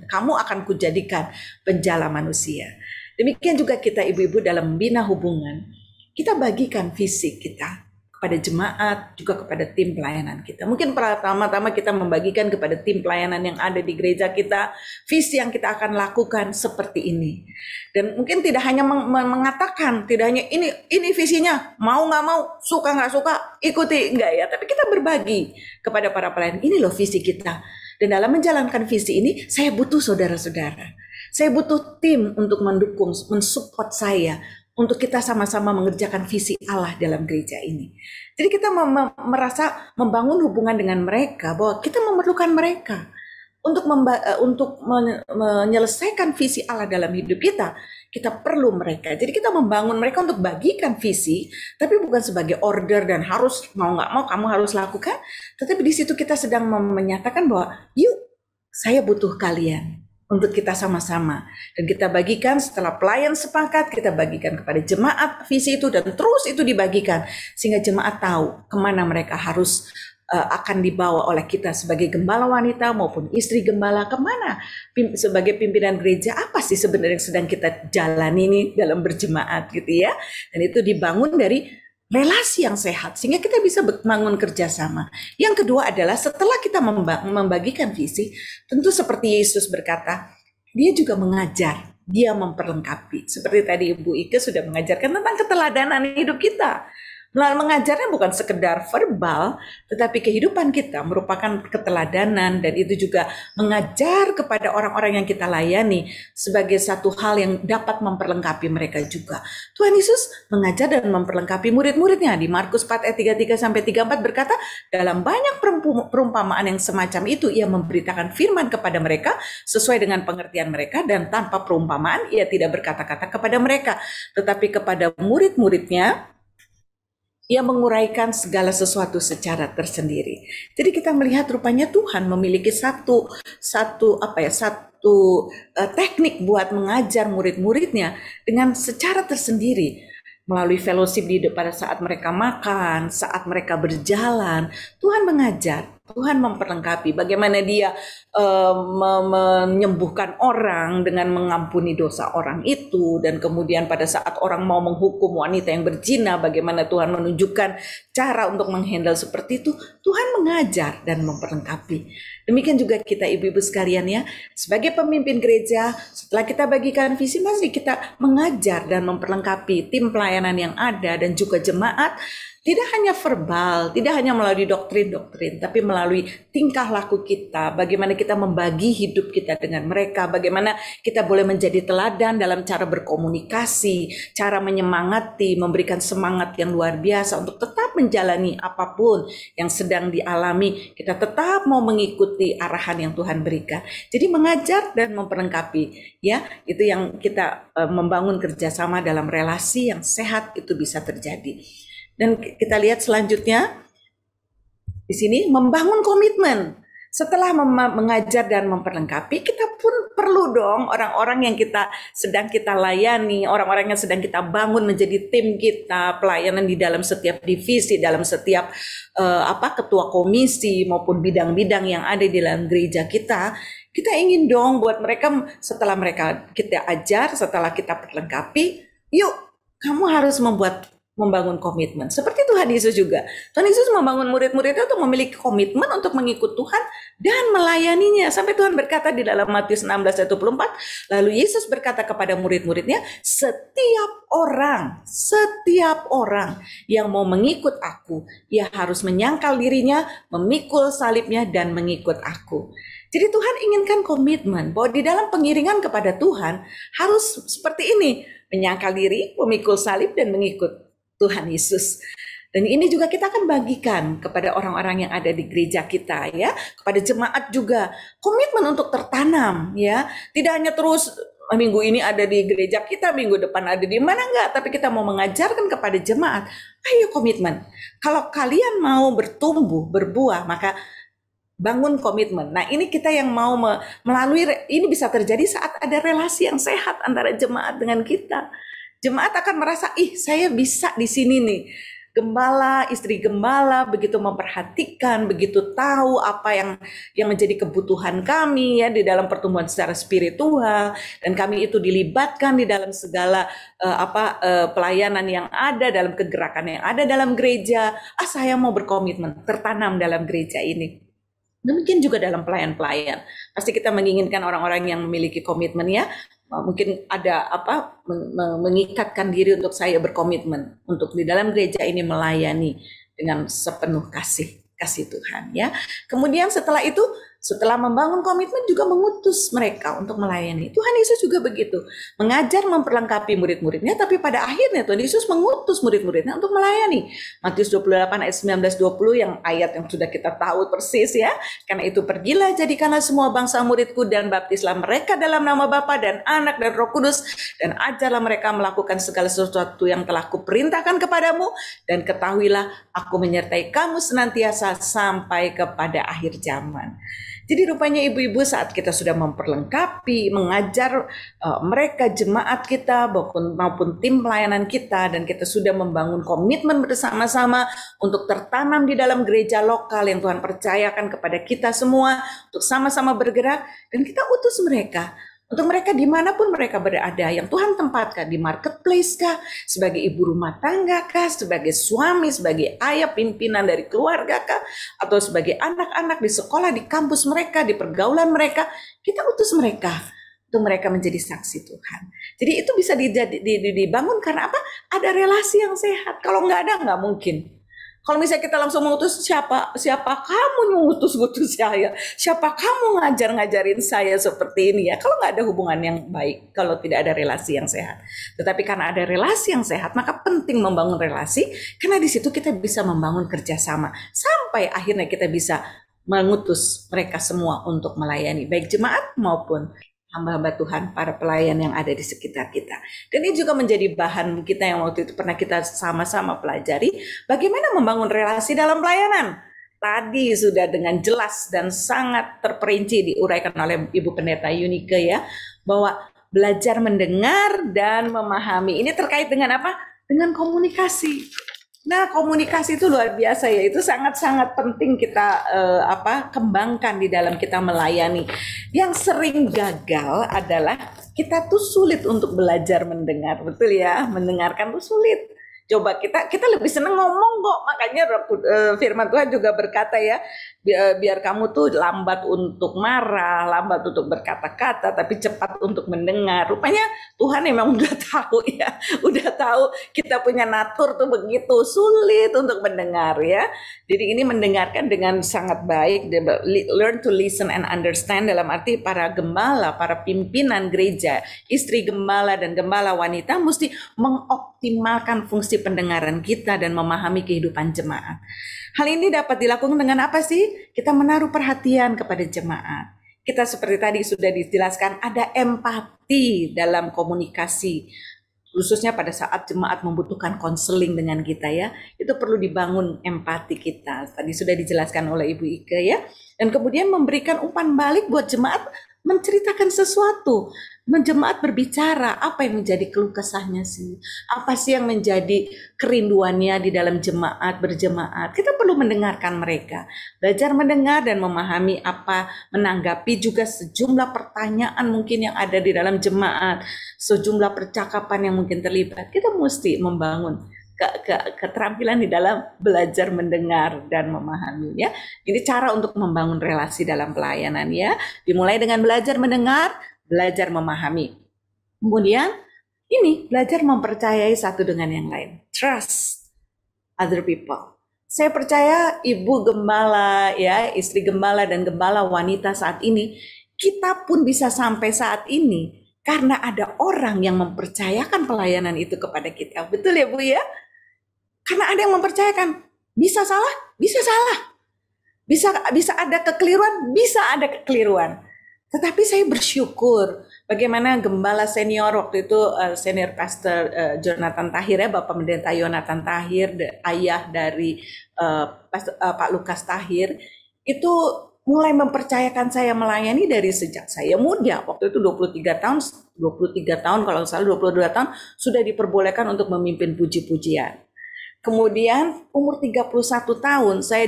kamu akan kujadikan penjala manusia. Demikian juga kita ibu-ibu dalam membina hubungan. Kita bagikan visi kita kepada jemaat, juga kepada tim pelayanan kita. Mungkin pertama-tama kita membagikan kepada tim pelayanan yang ada di gereja kita, visi yang kita akan lakukan seperti ini. Dan mungkin tidak hanya mengatakan, tidak hanya ini visinya, mau nggak mau, suka nggak suka, ikuti, enggak ya. Tapi kita berbagi kepada para pelayan, ini loh visi kita. Dan dalam menjalankan visi ini, saya butuh saudara-saudara. Saya butuh tim untuk mendukung, mensupport saya, untuk kita sama-sama mengerjakan visi Allah dalam gereja ini. Jadi kita merasa membangun hubungan dengan mereka, bahwa kita memerlukan mereka. untuk menyelesaikan visi Allah dalam hidup kita, kita perlu mereka. Jadi kita membangun mereka untuk bagikan visi, tapi bukan sebagai order dan harus mau nggak mau kamu harus lakukan. Tetapi di situ kita sedang menyatakan bahwa yuk, saya butuh kalian untuk kita sama-sama. Dan kita bagikan setelah pelayan sepakat, kita bagikan kepada jemaat visi itu dan terus itu dibagikan. Sehingga jemaat tahu kemana mereka harus akan dibawa oleh kita sebagai gembala wanita maupun istri gembala, kemana sebagai pimpinan gereja, apa sih sebenarnya yang sedang kita jalani ini dalam berjemaat gitu ya. Dan itu dibangun dari relasi yang sehat sehingga kita bisa membangun kerjasama. Yang kedua adalah setelah kita membagikan visi, tentu seperti Yesus berkata, dia juga mengajar, dia memperlengkapi. Seperti tadi Ibu Ike sudah mengajarkan tentang keteladanan hidup kita. Mengajarnya bukan sekedar verbal, tetapi kehidupan kita merupakan keteladanan, dan itu juga mengajar kepada orang-orang yang kita layani sebagai satu hal yang dapat memperlengkapi mereka juga. Tuhan Yesus mengajar dan memperlengkapi murid-muridnya. Di Markus 4 ayat 33-34 berkata, dalam banyak perumpamaan yang semacam itu, ia memberitakan firman kepada mereka sesuai dengan pengertian mereka, dan tanpa perumpamaan ia tidak berkata-kata kepada mereka, tetapi kepada murid-muridnya ia menguraikan segala sesuatu secara tersendiri. Jadi kita melihat rupanya Tuhan memiliki satu teknik buat mengajar murid-muridnya dengan secara tersendiri. Melalui fellowship pada saat mereka makan, saat mereka berjalan, Tuhan mengajar, Tuhan memperlengkapi bagaimana dia menyembuhkan orang dengan mengampuni dosa orang itu. Dan kemudian pada saat orang mau menghukum wanita yang berzina, bagaimana Tuhan menunjukkan cara untuk menghandle seperti itu. Tuhan mengajar dan memperlengkapi. Demikian juga kita ibu-ibu sekalian ya, sebagai pemimpin gereja, setelah kita bagikan visi, mari kita mengajar dan memperlengkapi tim pelayanan yang ada dan juga jemaat. Tidak hanya verbal, tidak hanya melalui doktrin-doktrin, tapi melalui tingkah laku kita, bagaimana kita membagi hidup kita dengan mereka, bagaimana kita boleh menjadi teladan dalam cara berkomunikasi, cara menyemangati, memberikan semangat yang luar biasa untuk tetap menjalani apapun yang sedang dialami, kita tetap mau mengikuti arahan yang Tuhan berikan. Jadi mengajar dan memperlengkapi, ya, itu yang kita membangun kerjasama dalam relasi yang sehat itu bisa terjadi. Dan kita lihat selanjutnya di sini membangun komitmen. Setelah mengajar dan memperlengkapi, kita pun perlu dong orang-orang yang sedang kita layani, orang-orang yang sedang kita bangun menjadi tim kita, pelayanan di dalam setiap divisi, dalam setiap ketua komisi maupun bidang-bidang yang ada di dalam gereja kita. Kita ingin dong buat mereka, setelah mereka kita ajar, setelah kita perlengkapi, yuk kamu harus membangun komitmen. Seperti Tuhan Yesus juga. Tuhan Yesus membangun murid-muridnya untuk memiliki komitmen untuk mengikut Tuhan dan melayaninya. Sampai Tuhan berkata di dalam Matius 16 ayat 24, lalu Yesus berkata kepada murid-muridnya, setiap orang yang mau mengikut aku, ia harus menyangkal dirinya, memikul salibnya, dan mengikut aku. Jadi Tuhan inginkan komitmen, bahwa di dalam pengiringan kepada Tuhan harus seperti ini, menyangkal diri, memikul salib, dan mengikut Tuhan Yesus. Dan ini juga kita akan bagikan kepada orang-orang yang ada di gereja kita ya, kepada jemaat juga. Komitmen untuk tertanam ya. Tidak hanya terus minggu ini ada di gereja kita, minggu depan ada di mana enggak, tapi kita mau mengajarkan kepada jemaat. Ayo komitmen. Kalau kalian mau bertumbuh, berbuah, maka bangun komitmen. Nah, ini kita yang mau melalui ini bisa terjadi saat ada relasi yang sehat antara jemaat dengan kita. Jemaat akan merasa, saya bisa di sini nih. Gembala, istri gembala begitu memperhatikan, begitu tahu apa yang menjadi kebutuhan kami ya di dalam pertumbuhan secara spiritual, dan kami itu dilibatkan di dalam segala pelayanan yang ada, dalam kegerakan yang ada dalam gereja. Saya mau berkomitmen, tertanam dalam gereja ini. Demikian juga dalam pelayan-pelayan. Pasti kita menginginkan orang-orang yang memiliki komitmen ya. Mungkin ada mengikatkan diri untuk saya berkomitmen untuk di dalam gereja ini melayani dengan sepenuh kasih Tuhan ya. Kemudian setelah itu Setelah membangun komitmen juga mengutus mereka untuk melayani. Tuhan Yesus juga begitu. Mengajar, memperlengkapi murid-muridnya, tapi pada akhirnya Tuhan Yesus mengutus murid-muridnya untuk melayani. Matius 28 ayat 19-20 yang ayat yang sudah kita tahu persis ya. Karena itu pergilah jadikanlah semua bangsa muridku dan baptislah mereka dalam nama Bapa dan Anak dan Roh Kudus. Dan ajarlah mereka melakukan segala sesuatu yang telah kuperintahkan kepadamu. Dan ketahuilah aku menyertai kamu senantiasa sampai kepada akhir zaman. Jadi rupanya ibu-ibu saat kita sudah memperlengkapi, mengajar mereka jemaat kita maupun tim pelayanan kita dan kita sudah membangun komitmen bersama-sama untuk tertanam di dalam gereja lokal yang Tuhan percayakan kepada kita semua untuk sama-sama bergerak dan kita utus mereka. Untuk mereka dimanapun mereka berada, yang Tuhan tempatkan di marketplace kah, sebagai ibu rumah tangga kah, sebagai suami, sebagai ayah pimpinan dari keluarga kah, atau sebagai anak-anak di sekolah, di kampus mereka, di pergaulan mereka, kita utus mereka untuk mereka menjadi saksi Tuhan. Jadi itu bisa dibangun karena apa? Ada relasi yang sehat. Kalau nggak ada, nggak mungkin. Kalau misalnya kita langsung mengutus, siapa kamu mengutus-ngutus saya? Siapa kamu ngajarin saya seperti ini ya? Kalau nggak ada hubungan yang baik, kalau tidak ada relasi yang sehat. Tetapi karena ada relasi yang sehat, maka penting membangun relasi, karena di situ kita bisa membangun kerjasama. Sampai akhirnya kita bisa mengutus mereka semua untuk melayani, baik jemaat maupun hamba-hamba Tuhan, para pelayan yang ada di sekitar kita. Dan ini juga menjadi bahan kita yang waktu itu pernah kita sama-sama pelajari, bagaimana membangun relasi dalam pelayanan. Tadi sudah dengan jelas dan sangat terperinci diuraikan oleh Ibu Pendeta Yunike ya, bahwa belajar mendengar dan memahami. Ini terkait dengan apa? Dengan komunikasi. Nah, komunikasi itu luar biasa ya, itu sangat-sangat penting kita kembangkan di dalam kita melayani. Yang sering gagal adalah kita tuh sulit untuk belajar mendengar, betul ya, mendengarkan tuh sulit. Coba kita lebih senang ngomong kok, makanya firman Tuhan juga berkata ya, biar kamu tuh lambat untuk marah, lambat untuk berkata-kata, tapi cepat untuk mendengar. Rupanya Tuhan memang udah tahu ya, udah tahu kita punya natur tuh begitu sulit untuk mendengar ya. Jadi ini mendengarkan dengan sangat baik, learn to listen and understand, dalam arti para gembala, para pimpinan gereja, istri gembala dan gembala wanita mesti mengoptimalkan fungsi pendengaran kita dan memahami kehidupan jemaat. Hal ini dapat dilakukan dengan apa sih? Kita menaruh perhatian kepada jemaat. Kita seperti tadi sudah dijelaskan, ada empati dalam komunikasi. Khususnya pada saat jemaat membutuhkan konseling dengan kita ya. Itu perlu dibangun empati kita. Tadi sudah dijelaskan oleh Ibu Ike ya. Dan kemudian memberikan umpan balik buat jemaat menceritakan sesuatu. Jemaat berbicara, apa yang menjadi keluh kesahnya sih? Apa sih yang menjadi kerinduannya di dalam jemaat, berjemaat? Kita perlu mendengarkan mereka. Belajar mendengar dan memahami apa, menanggapi juga sejumlah pertanyaan mungkin yang ada di dalam jemaat, sejumlah percakapan yang mungkin terlibat. Kita mesti membangun keterampilan di dalam belajar mendengar dan memahami ya. Ini cara untuk membangun relasi dalam pelayanan ya. Dimulai dengan belajar mendengar, belajar memahami. Kemudian ini belajar mempercayai satu dengan yang lain. Trust other people. Saya percaya ibu gembala ya, istri gembala dan gembala wanita saat ini, kita pun bisa sampai saat ini karena ada orang yang mempercayakan pelayanan itu kepada kita. Betul ya Bu ya? Karena ada yang mempercayakan. Bisa salah, bisa salah. Bisa ada kekeliruan, bisa ada kekeliruan. Tetapi saya bersyukur bagaimana gembala senior waktu itu, senior pastor Jonathan Tahir ya, Bapak Pendeta Yonatan Tahir, ayah dari Pak Lukas Tahir, itu mulai mempercayakan saya melayani dari sejak saya muda. Waktu itu 23 tahun kalau salah 22 tahun sudah diperbolehkan untuk memimpin puji-pujian. Kemudian umur 31 tahun saya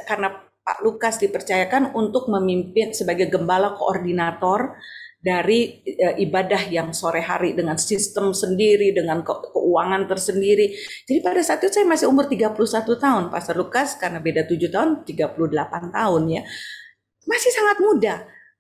karena Pak Lukas dipercayakan untuk memimpin sebagai gembala koordinator dari ibadah yang sore hari dengan sistem sendiri, dengan keuangan tersendiri. Jadi pada saat itu saya masih umur 31 tahun. Pastor Lukas karena beda 7 tahun, 38 tahun ya. Masih sangat muda.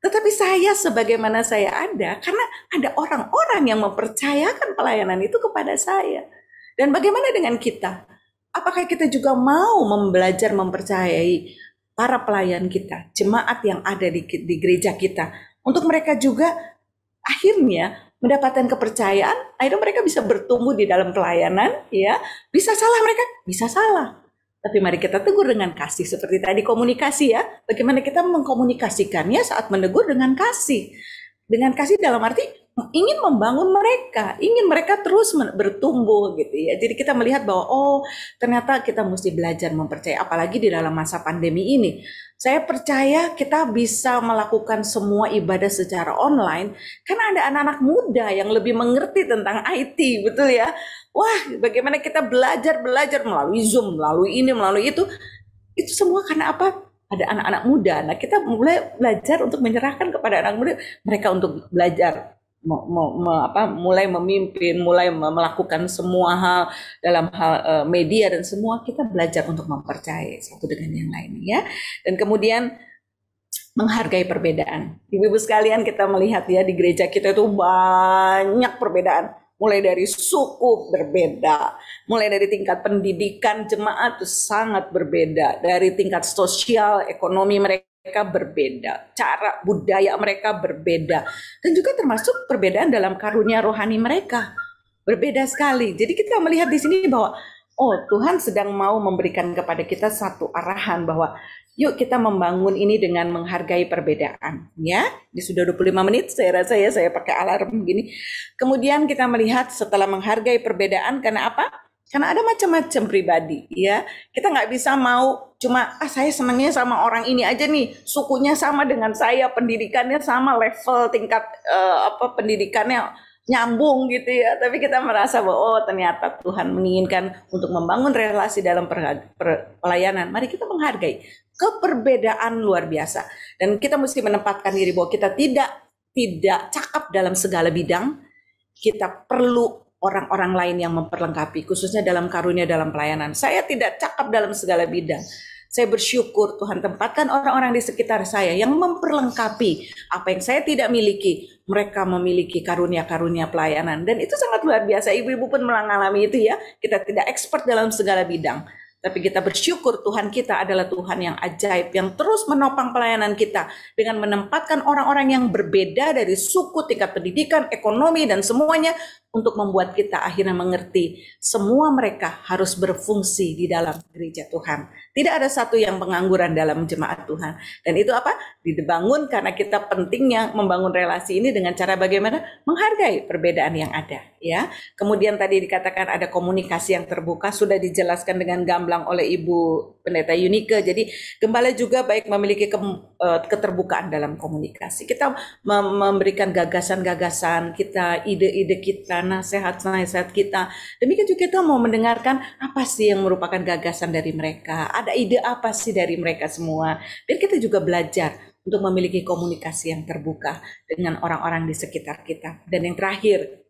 Tetapi saya sebagaimana saya ada, karena ada orang-orang yang mempercayakan pelayanan itu kepada saya. Dan bagaimana dengan kita? Apakah kita juga mau belajar mempercayai para pelayan kita, jemaat yang ada di gereja kita, untuk mereka juga akhirnya mendapatkan kepercayaan, akhirnya mereka bisa bertumbuh di dalam pelayanan, ya. Bisa salah mereka, bisa salah. Tapi mari kita tegur dengan kasih, seperti tadi komunikasi ya. Bagaimana kita mengkomunikasikannya saat menegur dengan kasih. Dengan kasih dalam arti ingin membangun mereka, ingin mereka terus bertumbuh gitu ya. Jadi kita melihat bahwa oh ternyata kita mesti belajar mempercayai, apalagi di dalam masa pandemi ini. Saya percaya kita bisa melakukan semua ibadah secara online karena ada anak-anak muda yang lebih mengerti tentang IT, betul ya. Wah, bagaimana kita belajar melalui Zoom, melalui ini, melalui itu semua karena apa? Ada anak-anak muda. Nah, kita mulai belajar untuk menyerahkan kepada anak muda mereka untuk belajar mulai memimpin, mulai melakukan semua hal dalam hal media dan semua, kita belajar untuk mempercayai satu dengan yang lain ya. Dan kemudian menghargai perbedaan. Ibu-ibu sekalian, kita melihat ya di gereja kita itu banyak perbedaan. Mulai dari suku berbeda, mulai dari tingkat pendidikan jemaat itu sangat berbeda, dari tingkat sosial, ekonomi mereka berbeda, cara budaya mereka berbeda, dan juga termasuk perbedaan dalam karunia rohani mereka berbeda sekali. Jadi kita melihat di sini bahwa oh Tuhan sedang mau memberikan kepada kita satu arahan bahwa yuk kita membangun ini dengan menghargai perbedaan ya. Ini sudah 25 menit saya rasa ya, saya pakai alarm begini. Kemudian kita melihat setelah menghargai perbedaan, karena apa? Karena ada macam-macam pribadi ya. Kita nggak bisa mau cuma saya senangnya sama orang ini aja nih, sukunya sama dengan saya, pendidikannya sama, level tingkat pendidikannya nyambung gitu ya. Tapi kita merasa bahwa oh ternyata Tuhan menginginkan untuk membangun relasi dalam pelayanan. Mari kita menghargai keperbedaan luar biasa, dan kita mesti menempatkan diri bahwa kita tidak cakap dalam segala bidang. Kita perlu orang-orang lain yang memperlengkapi, khususnya dalam karunia dalam pelayanan. Saya tidak cakap dalam segala bidang. Saya bersyukur Tuhan tempatkan orang-orang di sekitar saya yang memperlengkapi apa yang saya tidak miliki. Mereka memiliki karunia-karunia pelayanan, dan itu sangat luar biasa. Ibu-ibu pun mengalami itu ya. Kita tidak expert dalam segala bidang, tapi kita bersyukur Tuhan kita adalah Tuhan yang ajaib, yang terus menopang pelayanan kita dengan menempatkan orang-orang yang berbeda dari suku, tingkat pendidikan, ekonomi, dan semuanya, untuk membuat kita akhirnya mengerti semua mereka harus berfungsi di dalam gereja Tuhan. Tidak ada satu yang pengangguran dalam jemaat Tuhan. Dan itu apa? Dibangun karena kita pentingnya membangun relasi ini dengan cara bagaimana? Menghargai perbedaan yang ada. Ya. Kemudian tadi dikatakan ada komunikasi yang terbuka, sudah dijelaskan dengan gamblang oleh Ibu Pendeta Yunike. Jadi gembala juga baik memiliki keterbukaan dalam komunikasi. Kita memberikan gagasan-gagasan kita, ide-ide kita, nasihat-nasihat kita. Demikian juga kita mau mendengarkan apa sih yang merupakan gagasan dari mereka. Ada ide apa sih dari mereka semua. Biar kita juga belajar untuk memiliki komunikasi yang terbuka dengan orang-orang di sekitar kita. Dan yang terakhir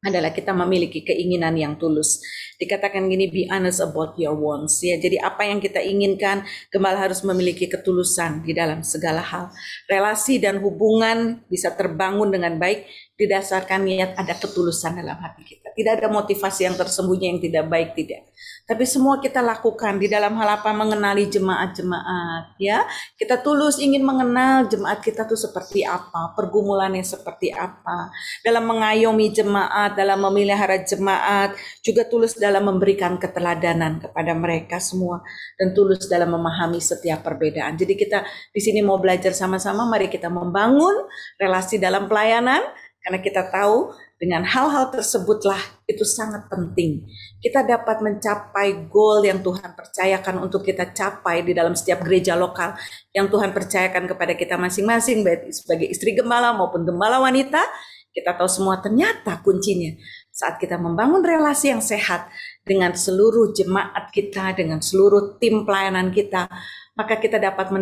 adalah kita memiliki keinginan yang tulus. Dikatakan gini, be honest about your wants. Ya, jadi apa yang kita inginkan, gembala harus memiliki ketulusan di dalam segala hal. Relasi dan hubungan bisa terbangun dengan baik didasarkan niat ada ketulusan dalam hati kita. Tidak ada motivasi yang tersembunyi yang tidak baik, tidak. Tapi semua kita lakukan di dalam hal apa? Mengenali jemaat-jemaat, ya. Kita tulus ingin mengenal jemaat kita tuh seperti apa, pergumulannya seperti apa. Dalam mengayomi jemaat, dalam memelihara jemaat, juga tulus dalam memberikan keteladanan kepada mereka semua, dan tulus dalam memahami setiap perbedaan. Jadi kita di sini mau belajar sama-sama, mari kita membangun relasi dalam pelayanan, karena kita tahu dengan hal-hal tersebutlah itu sangat penting. Kita dapat mencapai goal yang Tuhan percayakan untuk kita capai di dalam setiap gereja lokal yang Tuhan percayakan kepada kita masing-masing, baik sebagai istri gembala maupun gembala wanita. Kita tahu semua ternyata kuncinya saat kita membangun relasi yang sehat dengan seluruh jemaat kita, dengan seluruh tim pelayanan kita, maka kita dapat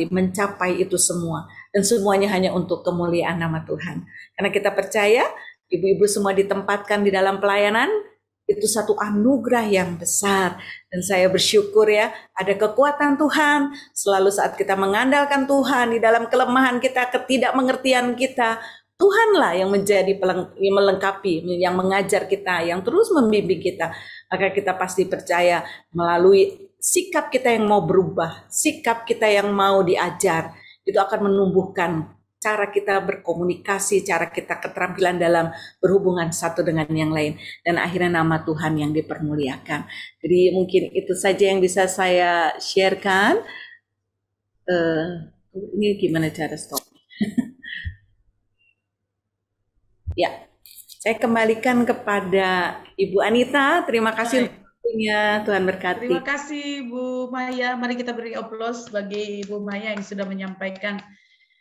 mencapai itu semua. Dan semuanya hanya untuk kemuliaan nama Tuhan. Karena kita percaya ibu-ibu semua ditempatkan di dalam pelayanan, itu satu anugerah yang besar. Dan saya bersyukur ya, ada kekuatan Tuhan. Selalu saat kita mengandalkan Tuhan di dalam kelemahan kita, ketidakmengertian kita, Tuhanlah yang menjadi yang melengkapi, yang mengajar kita, yang terus membimbing kita. Maka kita pasti percaya melalui sikap kita yang mau berubah, sikap kita yang mau diajar, itu akan menumbuhkan cara kita berkomunikasi, cara kita keterampilan dalam berhubungan satu dengan yang lain, dan akhirnya nama Tuhan yang dipermuliakan. Jadi mungkin itu saja yang bisa saya sharekan. Ini gimana cara stop? Ya, saya kembalikan kepada Ibu Anita. Terima kasih untuk waktunya. Tuhan berkati. Terima kasih Bu Maya. Mari kita beri aplaus bagi Ibu Maya yang sudah menyampaikan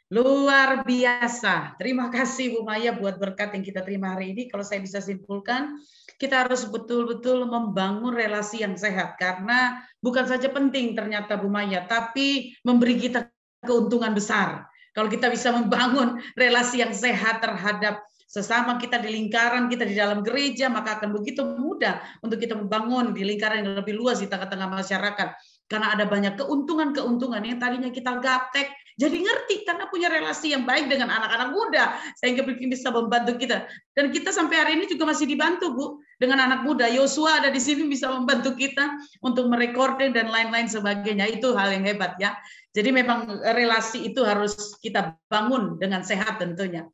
luar biasa. Terima kasih Bu Maya buat berkat yang kita terima hari ini. Kalau saya bisa simpulkan, kita harus betul-betul membangun relasi yang sehat. Karena bukan saja penting ternyata Bu Maya, tapi memberi kita keuntungan besar. Kalau kita bisa membangun relasi yang sehat terhadap sesama kita di lingkaran kita di dalam gereja, maka akan begitu mudah untuk kita membangun di lingkaran yang lebih luas di tengah-tengah masyarakat. Karena ada banyak keuntungan-keuntungan yang tadinya kita gaptek, jadi ngerti karena punya relasi yang baik dengan anak-anak muda, sehingga bisa membantu kita. Dan kita sampai hari ini juga masih dibantu, Bu, dengan anak muda. Yosua ada di sini bisa membantu kita untuk merekording dan lain-lain sebagainya. Itu hal yang hebat ya. Jadi memang relasi itu harus kita bangun dengan sehat tentunya.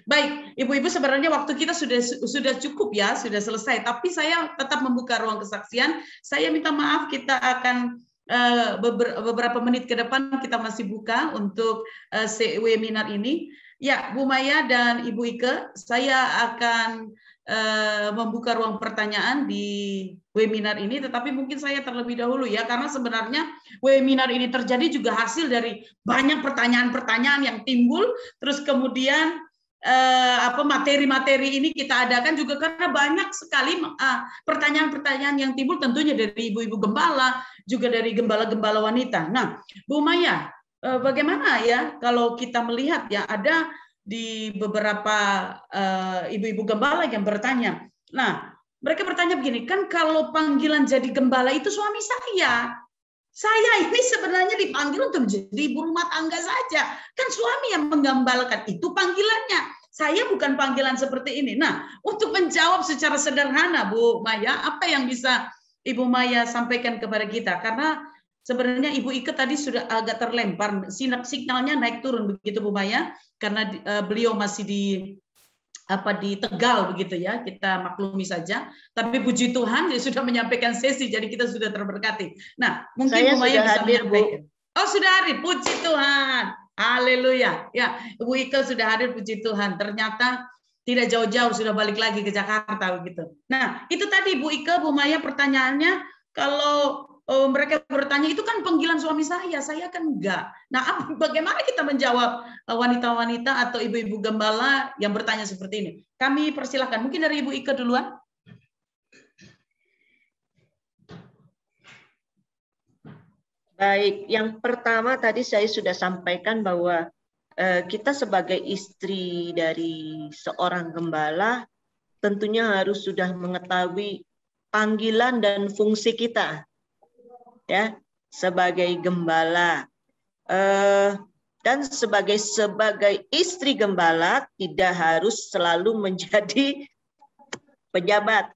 Baik, Ibu-ibu, sebenarnya waktu kita sudah cukup ya, sudah selesai. Tapi saya tetap membuka ruang kesaksian. Saya minta maaf, kita akan beberapa menit ke depan kita masih buka untuk webinar ini. Ya, Bu Maya dan Ibu Ike, saya akan membuka ruang pertanyaan di webinar ini, tetapi mungkin saya terlebih dahulu ya, karena sebenarnya webinar ini terjadi juga hasil dari banyak pertanyaan-pertanyaan yang timbul, terus kemudian materi-materi ini kita adakan juga karena banyak sekali pertanyaan-pertanyaan yang timbul tentunya dari ibu-ibu gembala, juga dari gembala-gembala wanita. Nah, Bu Maya, bagaimana ya kalau kita melihat ya ada di beberapa ibu-ibu gembala yang bertanya. Nah, mereka bertanya begini, kan kalau panggilan jadi gembala itu suami saya ini sebenarnya dipanggil untuk menjadi ibu rumah tangga saja. Kan suami yang menggembalakan, itu panggilannya. Saya bukan panggilan seperti ini. Nah, untuk menjawab secara sederhana, Bu Maya, apa yang bisa Ibu Maya sampaikan kepada kita? Karena sebenarnya Ibu Ike tadi sudah agak terlempar, sinyalnya naik turun begitu Bu Maya, karena beliau masih di Tegal begitu ya, kita maklumi saja. Tapi puji Tuhan dia sudah menyampaikan sesi, jadi kita sudah terberkati. Nah, mungkin Bu Maya bisa menyampaikan. Oh, sudah hadir, puji Tuhan, haleluya. Ya, Ibu Ike sudah hadir, puji Tuhan. Ternyata tidak jauh-jauh sudah balik lagi ke Jakarta begitu. Nah, itu tadi Bu Ike, Bu Maya pertanyaannya, kalau mereka bertanya itu kan panggilan suami saya kan enggak. Nah, bagaimana kita menjawab wanita-wanita atau ibu-ibu gembala yang bertanya seperti ini? Kami persilahkan. Mungkin dari Ibu Ike duluan. Baik, yang pertama tadi saya sudah sampaikan bahwa kita sebagai istri dari seorang gembala tentunya harus sudah mengetahui panggilan dan fungsi kita. Ya, sebagai gembala dan sebagai istri gembala tidak harus selalu menjadi pejabat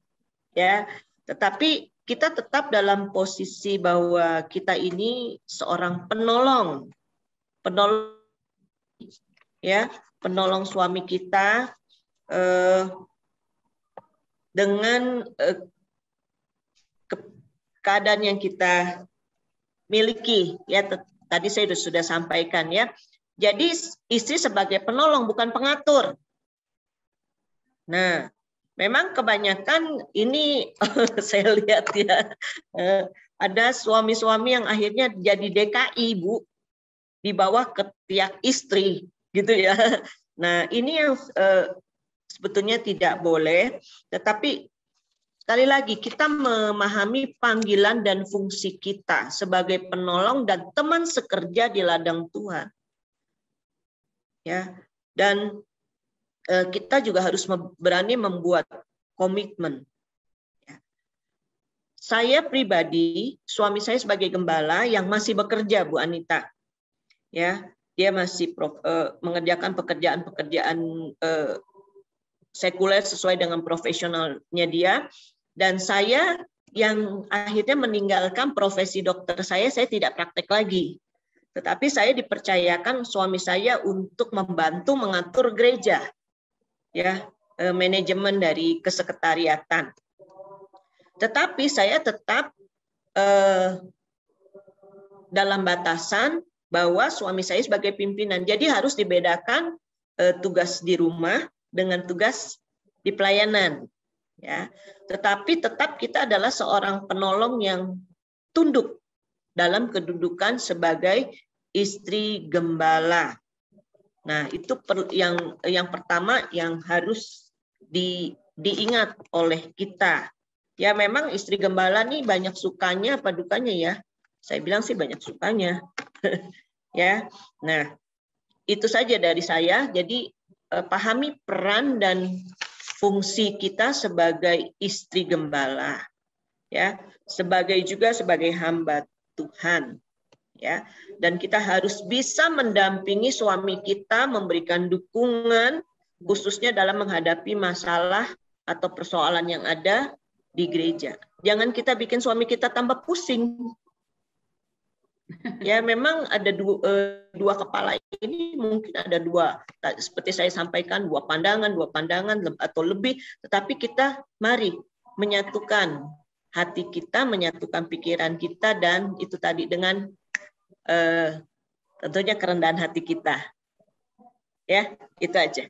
ya, tetapi kita tetap dalam posisi bahwa kita ini seorang penolong ya, penolong suami kita dengan keadaan yang kita miliki ya, tadi saya sudah sampaikan ya. Jadi istri sebagai penolong bukan pengatur. Nah, memang kebanyakan ini saya lihat ya, ada suami-suami yang akhirnya jadi DKI, Bu, di bawah ketiak istri gitu ya. Nah, ini yang sebetulnya tidak boleh, tetapi sekali lagi, kita memahami panggilan dan fungsi kita sebagai penolong dan teman sekerja di ladang Tuhan. Ya, dan kita juga harus berani membuat komitmen. Ya. Saya pribadi, suami saya sebagai gembala yang masih bekerja, Bu Anita. Ya, dia masih mengerjakan pekerjaan-pekerjaan sekuler sesuai dengan profesionalnya dia. Dan saya yang akhirnya meninggalkan profesi dokter saya tidak praktek lagi. Tetapi saya dipercayakan suami saya untuk membantu mengatur gereja, ya, manajemen dari kesekretariatan. Tetapi saya tetap dalam batasan bahwa suami saya sebagai pimpinan. Jadi harus dibedakan tugas di rumah dengan tugas di pelayanan. Ya, tetapi tetap kita adalah seorang penolong yang tunduk dalam kedudukan sebagai istri gembala. Nah, itu yang pertama yang harus diingat oleh kita. Ya, memang istri gembala nih banyak sukanya apa dukanya ya. Saya bilang sih banyak sukanya. Ya. Nah, itu saja dari saya. Jadi pahami peran dan fungsi kita sebagai istri gembala, ya, juga sebagai hamba Tuhan, ya, dan kita harus bisa mendampingi suami kita, memberikan dukungan khususnya dalam menghadapi masalah atau persoalan yang ada di gereja. Jangan kita bikin suami kita tambah pusing. Ya, memang ada dua kepala ini, mungkin ada dua, seperti saya sampaikan, dua pandangan atau lebih, tetapi kita mari menyatukan hati kita, menyatukan pikiran kita, dan itu tadi dengan tentunya kerendahan hati kita. Ya, itu aja.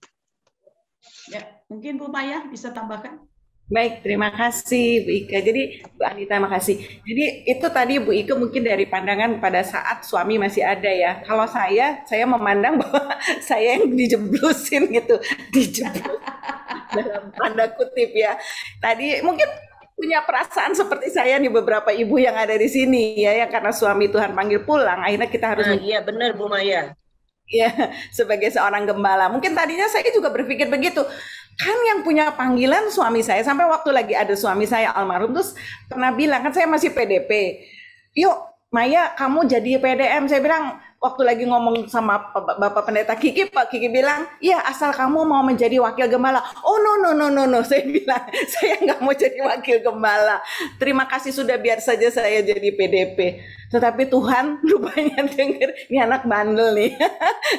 Ya, mungkin Bu Maya bisa tambahkan. Baik, terima kasih Bu Ike. Jadi Bu Anita, makasih. Jadi itu tadi Bu Ike mungkin dari pandangan pada saat suami masih ada ya. Kalau saya memandang bahwa saya yang dijeblusin gitu, dijeblus dalam tanda kutip ya. Tadi mungkin punya perasaan seperti saya nih, beberapa ibu yang ada di sini ya, yang karena suami Tuhan panggil pulang, akhirnya kita harus. Iya benar Bu Maya. Ya, sebagai seorang gembala. Mungkin tadinya saya juga berpikir begitu. Kan yang punya panggilan suami saya, sampai waktu lagi ada suami saya almarhum terus pernah bilang, kan saya masih PDP, yuk Maya kamu jadi PDM. Saya bilang waktu lagi ngomong sama Bapak Pendeta Kiki, Pak Kiki bilang, iya asal kamu mau menjadi wakil gembala. Oh no. Saya bilang, saya nggak mau jadi wakil gembala. Terima kasih sudah, biar saja saya jadi PDP. Tetapi Tuhan rupanya dengar, ini anak bandel nih,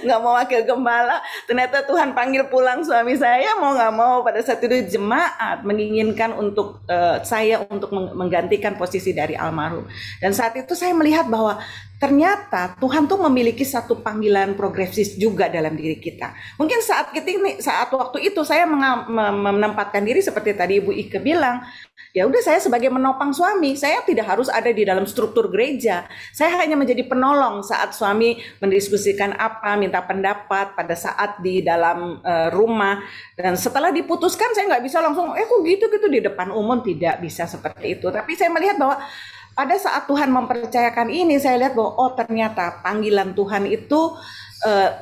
nggak mau wakil gembala. Ternyata Tuhan panggil pulang suami saya, mau nggak mau pada saat itu jemaat menginginkan untuk saya untuk menggantikan posisi dari almarhum. Dan saat itu saya melihat bahwa ternyata Tuhan tuh memiliki satu panggilan progresif juga dalam diri kita. Mungkin saat waktu itu saya menempatkan diri seperti tadi Ibu Ike bilang, ya udah saya sebagai menopang suami, saya tidak harus ada di dalam struktur gereja. Saya hanya menjadi penolong saat suami mendiskusikan apa, minta pendapat pada saat di dalam rumah. Dan setelah diputuskan saya nggak bisa langsung, kok gitu di depan umum, tidak bisa seperti itu. Tapi saya melihat bahwa pada saat Tuhan mempercayakan ini, saya lihat bahwa oh ternyata panggilan Tuhan itu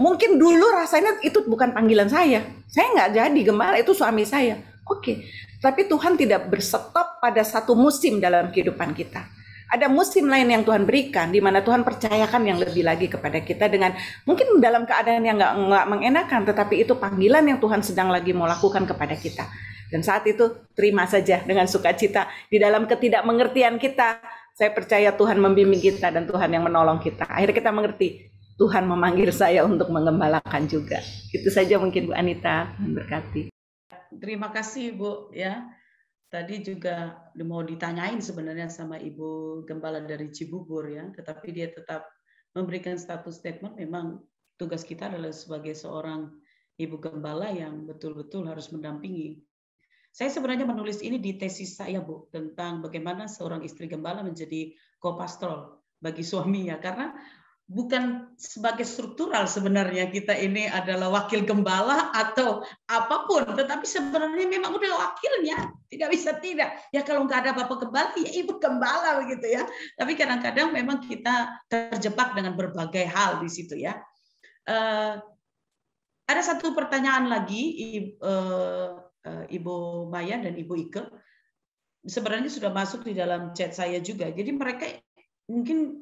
mungkin dulu rasanya itu bukan panggilan saya nggak jadi gembala, itu suami saya. Oke. Tapi Tuhan tidak berstop pada satu musim dalam kehidupan kita. Ada musim lain yang Tuhan berikan, di mana Tuhan percayakan yang lebih lagi kepada kita dengan mungkin dalam keadaan yang nggak mengenakan, tetapi itu panggilan yang Tuhan sedang lagi mau lakukan kepada kita. Dan saat itu terima saja dengan sukacita. Di dalam ketidakmengertian kita, saya percaya Tuhan membimbing kita dan Tuhan yang menolong kita. Akhirnya kita mengerti, Tuhan memanggil saya untuk mengembalakan juga. Itu saja mungkin Bu Anita, Tuhan berkati. Terima kasih Bu ya. Tadi juga mau ditanyain sebenarnya sama Ibu Gembala dari Cibubur ya, tetapi dia tetap memberikan status statement. Memang tugas kita adalah sebagai seorang Ibu Gembala yang betul-betul harus mendampingi. Saya sebenarnya menulis ini di tesis saya Bu, tentang bagaimana seorang istri gembala menjadi co-pastoral bagi suaminya, karena bukan sebagai struktural sebenarnya kita ini adalah wakil gembala atau apapun, tetapi sebenarnya memang udah wakilnya, tidak bisa tidak. Ya kalau nggak ada bapak gembala, ya ibu gembala begitu ya. Tapi kadang-kadang memang kita terjebak dengan berbagai hal di situ ya. Ada satu pertanyaan lagi, Ibu Maya dan Ibu Ike, sebenarnya sudah masuk di dalam chat saya juga. Jadi mereka mungkin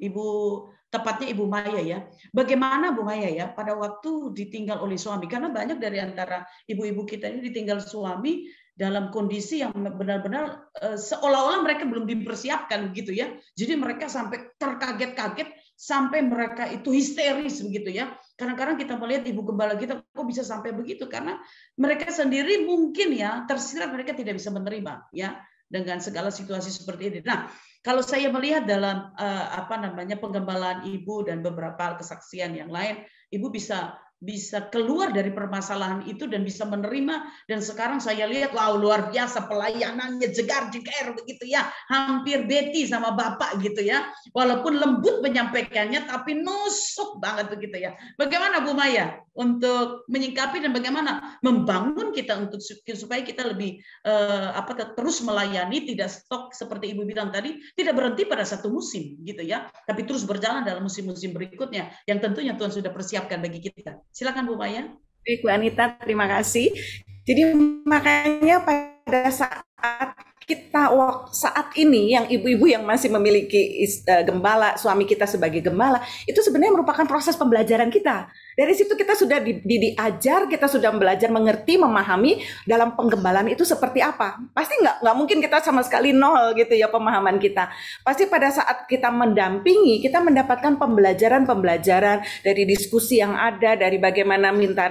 tepatnya Ibu Maya ya. Bagaimana Bu Maya ya pada waktu ditinggal oleh suami? Karena banyak dari antara ibu-ibu kita ini ditinggal suami dalam kondisi yang benar-benar seolah-olah mereka belum dipersiapkan begitu ya. Jadi mereka sampai terkaget-kaget, sampai mereka itu histeris begitu ya. Kadang-kadang kita melihat ibu gembala kita kok bisa sampai begitu, karena mereka sendiri mungkin ya tersirat, mereka tidak bisa menerima ya dengan segala situasi seperti ini. Nah, kalau saya melihat dalam penggembalaan ibu dan beberapa kesaksian yang lain, ibu bisa keluar dari permasalahan itu dan bisa menerima. Dan sekarang saya lihat, wow, luar biasa pelayanannya, jegar-jegar begitu ya, hampir beti sama Bapak gitu ya, walaupun lembut menyampaikannya tapi nusuk banget begitu ya. Bagaimana Bu Maya untuk menyingkapi dan bagaimana membangun kita untuk supaya kita lebih terus melayani, tidak stok seperti Ibu bilang tadi, tidak berhenti pada satu musim gitu ya, tapi terus berjalan dalam musim-musim berikutnya yang tentunya Tuhan sudah persiapkan bagi kita. Silakan Bu Maya. Baik, Bu Anita, terima kasih. Jadi makanya pada saat ini yang ibu-ibu yang masih memiliki gembala, suami kita sebagai gembala, itu sebenarnya merupakan proses pembelajaran kita. Dari situ kita sudah diajar, kita sudah belajar mengerti, memahami dalam penggembalaan itu seperti apa. Pasti nggak mungkin kita sama sekali nol gitu ya pemahaman kita. Pasti pada saat kita mendampingi, kita mendapatkan pembelajaran dari diskusi yang ada, dari bagaimana minta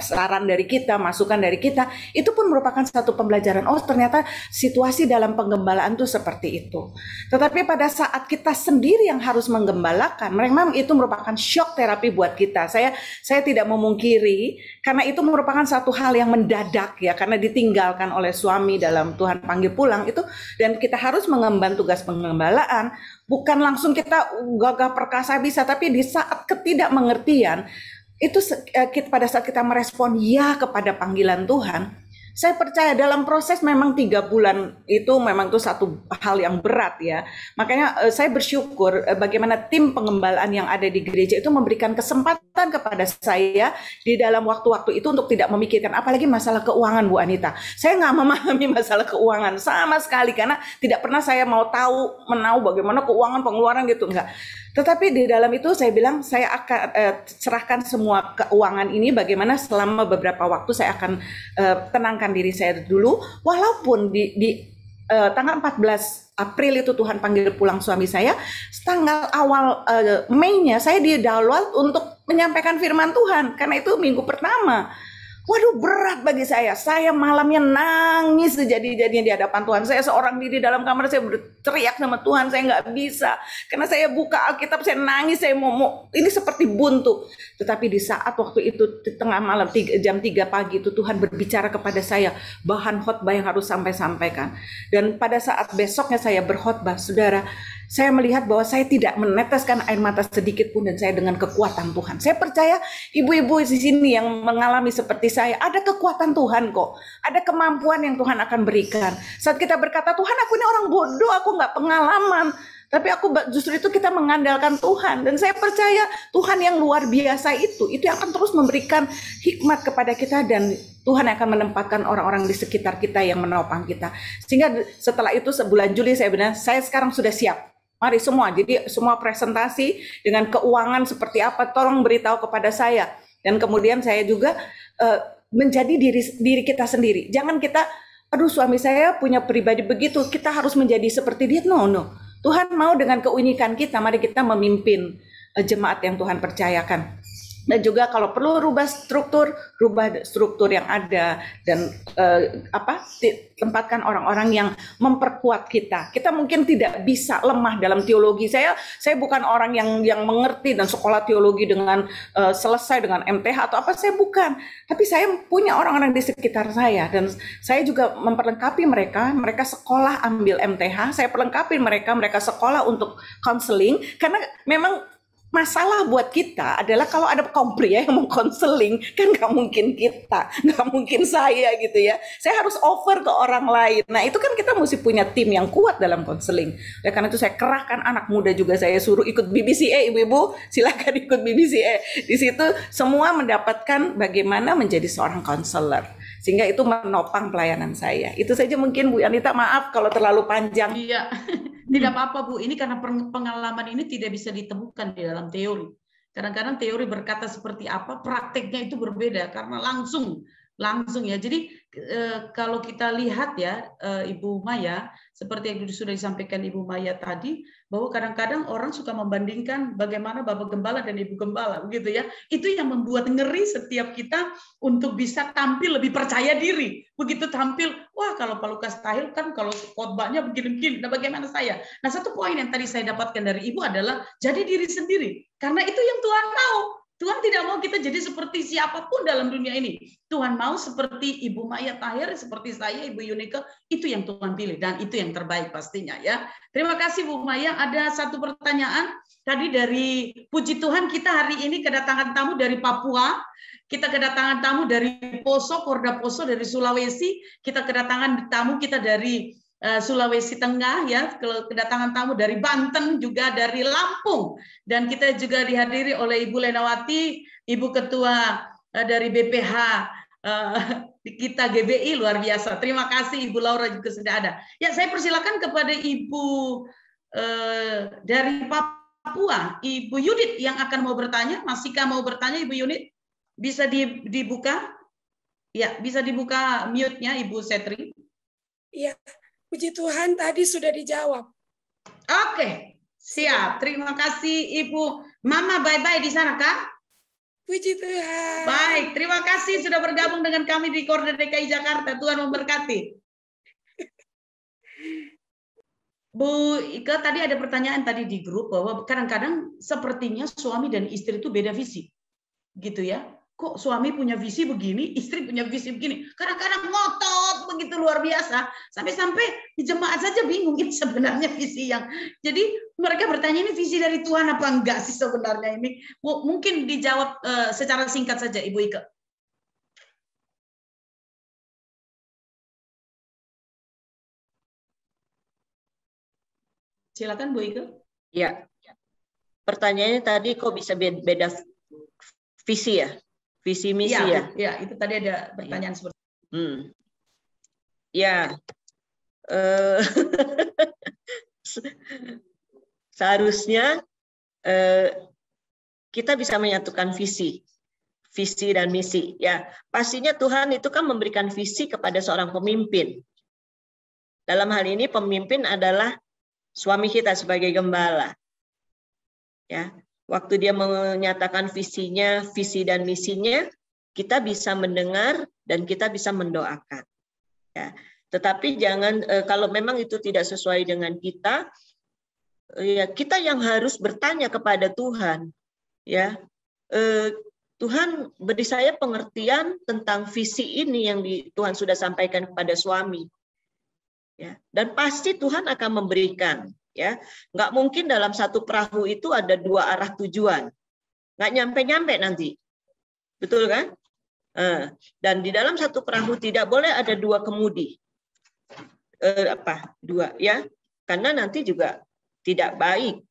saran dari kita, masukan dari kita, itu pun merupakan satu pembelajaran. Oh, ternyata situasi dalam penggembalaan itu seperti itu. Tetapi pada saat kita sendiri yang harus menggembalakan, memang itu merupakan shock terapi buat kita. Saya tidak memungkiri, karena itu merupakan satu hal yang mendadak ya, karena ditinggalkan oleh suami dalam Tuhan panggil pulang itu, dan kita harus mengemban tugas penggembalaan. Bukan langsung kita gagah perkasa bisa, tapi di saat ketidakmengertian itu pada saat kita merespon ya kepada panggilan Tuhan. Saya percaya dalam proses memang 3 bulan itu memang itu satu hal yang berat ya. Makanya saya bersyukur bagaimana tim pengembalaan yang ada di gereja itu memberikan kesempatan kepada saya di dalam waktu-waktu itu untuk tidak memikirkan apalagi masalah keuangan, Bu Anita. Saya nggak memahami masalah keuangan sama sekali karena tidak pernah saya mau menahu bagaimana keuangan pengeluaran gitu, enggak. Tetapi di dalam itu saya bilang saya akan serahkan semua keuangan ini bagaimana selama beberapa waktu saya akan tenangkan diri saya dulu. Walaupun di tanggal 14 April itu Tuhan panggil pulang suami saya, tanggal awal Mei-nya saya di-download untuk menyampaikan firman Tuhan karena itu minggu pertama. Waduh, berat bagi saya. Saya malamnya nangis sejadi-jadinya di hadapan Tuhan. Saya seorang diri dalam kamar, saya berteriak sama Tuhan, saya nggak bisa. Karena saya buka Alkitab, saya nangis, saya mau ini seperti buntu. Tetapi di saat waktu itu, di tengah malam, jam 3 pagi itu Tuhan berbicara kepada saya, bahan khotbah yang harus sampaikan. Dan pada saat besoknya saya berkhotbah, saudara, saya melihat bahwa saya tidak meneteskan air mata sedikit pun dan saya dengan kekuatan Tuhan. Saya percaya ibu-ibu di sini yang mengalami seperti saya, ada kekuatan Tuhan kok. Ada kemampuan yang Tuhan akan berikan. Saat kita berkata, Tuhan aku ini orang bodoh, aku nggak pengalaman. Tapi justru itu kita mengandalkan Tuhan. Dan saya percaya Tuhan yang luar biasa itu yang akan terus memberikan hikmat kepada kita dan Tuhan akan menempatkan orang-orang di sekitar kita yang menopang kita. Sehingga setelah itu sebulan Juli saya sekarang sudah siap. Mari semua, jadi semua presentasi dengan keuangan seperti apa, tolong beritahu kepada saya. Dan kemudian saya juga menjadi diri kita sendiri. Jangan kita, aduh suami saya punya pribadi begitu, kita harus menjadi seperti dia. No. Tuhan mau dengan keunikan kita, mari kita memimpin jemaat yang Tuhan percayakan. Dan juga kalau perlu rubah struktur yang ada dan tempatkan orang-orang yang memperkuat kita. Kita mungkin tidak bisa lemah dalam teologi. Saya bukan orang yang mengerti dan sekolah teologi dengan selesai dengan MTH atau apa, saya bukan. Tapi saya punya orang-orang di sekitar saya dan saya juga memperlengkapi mereka sekolah ambil MTH, saya perlengkapi mereka sekolah untuk counseling karena memang masalah buat kita adalah kalau ada kaum pria yang mau konseling, kan nggak mungkin kita, nggak mungkin saya gitu ya. Saya harus offer ke orang lain. Nah itu kan kita mesti punya tim yang kuat dalam konseling. Oleh karena itu saya kerahkan anak muda juga, saya suruh ikut BBCA, ibu-ibu silakan ikut BBCA. Di situ semua mendapatkan bagaimana menjadi seorang konselor. Sehingga itu menopang pelayanan saya. Itu saja mungkin Bu Anita, maaf kalau terlalu panjang. Iya. Tidak apa-apa Bu, ini karena pengalaman ini tidak bisa ditemukan di dalam teori. Kadang-kadang teori berkata seperti apa, prakteknya itu berbeda karena langsung langsung ya. Jadi kalau kita lihat ya, Ibu Maya, seperti yang sudah disampaikan Ibu Maya tadi, bahwa kadang-kadang orang suka membandingkan bagaimana Bapak Gembala dan Ibu Gembala, begitu ya. Itu yang membuat ngeri setiap kita untuk bisa tampil lebih percaya diri. Begitu tampil, wah kalau Pak Lukas Tahil kan kalau khotbahnya begini-begini, nah bagaimana saya? Nah, satu poin yang tadi saya dapatkan dari Ibu adalah jadi diri sendiri. Karena itu yang Tuhan mau. Tuhan tidak mau kita jadi seperti siapapun dalam dunia ini. Tuhan mau seperti Ibu Maya Tahir, seperti saya, Ibu Yunike, itu yang Tuhan pilih. Dan itu yang terbaik pastinya ya. Terima kasih Bu Maya. Ada satu pertanyaan. Tadi dari puji Tuhan kita hari ini kedatangan tamu dari Papua. Kita kedatangan tamu dari Poso, Korda Poso dari Sulawesi. Kita kedatangan tamu kita dari Sulawesi Tengah ya, kedatangan tamu dari Banten, juga dari Lampung, dan kita juga dihadiri oleh Ibu Lenawati, Ibu Ketua dari BPH kita GBI, luar biasa. Terima kasih Ibu Laura juga sudah ada. Ya, saya persilakan kepada Ibu dari Papua, Ibu Yudit yang akan mau bertanya. Masihkah mau bertanya Ibu Yudit? Bisa dibuka? Ya, bisa dibuka mute-nya Ibu Setri. Iya. Puji Tuhan tadi sudah dijawab. Oke, siap. Terima kasih Ibu. Mama bye-bye di sana, Kak. Puji Tuhan. Baik, terima kasih sudah bergabung dengan kami di Korda DKI Jakarta. Tuhan memberkati. Bu Ika, tadi ada pertanyaan tadi di grup bahwa kadang-kadang sepertinya suami dan istri itu beda visi. Gitu ya. Kok suami punya visi begini, istri punya visi begini. Kadang-kadang ngotot begitu luar biasa. Sampai-sampai di jemaat saja bingung ini sebenarnya visi yang. Jadi mereka bertanya ini visi dari Tuhan apa enggak sih sebenarnya ini. Mungkin dijawab secara singkat saja Ibu Ika. Silakan Bu Ika. Ya. Pertanyaannya tadi kok bisa beda visi ya? Visi misi ya? Ya, itu tadi ada pertanyaan seperti itu. Ya. Seharusnya kita bisa menyatukan visi dan misi. Ya, pastinya Tuhan itu kan memberikan visi kepada seorang pemimpin. Dalam hal ini pemimpin adalah suami kita sebagai gembala. Ya. Waktu dia menyatakan visinya, visi dan misinya, kita bisa mendengar dan kita bisa mendoakan. Ya. Tetapi jangan kalau memang itu tidak sesuai dengan kita, ya kita yang harus bertanya kepada Tuhan. Ya, Tuhan beri saya pengertian tentang visi ini yang Tuhan sudah sampaikan kepada suami. Ya, dan pasti Tuhan akan memberikan. Ya, nggak mungkin dalam satu perahu itu ada dua arah tujuan, nggak nyampe nanti, betul kan? Dan di dalam satu perahu tidak boleh ada dua kemudi, dua ya, karena nanti juga tidak baik,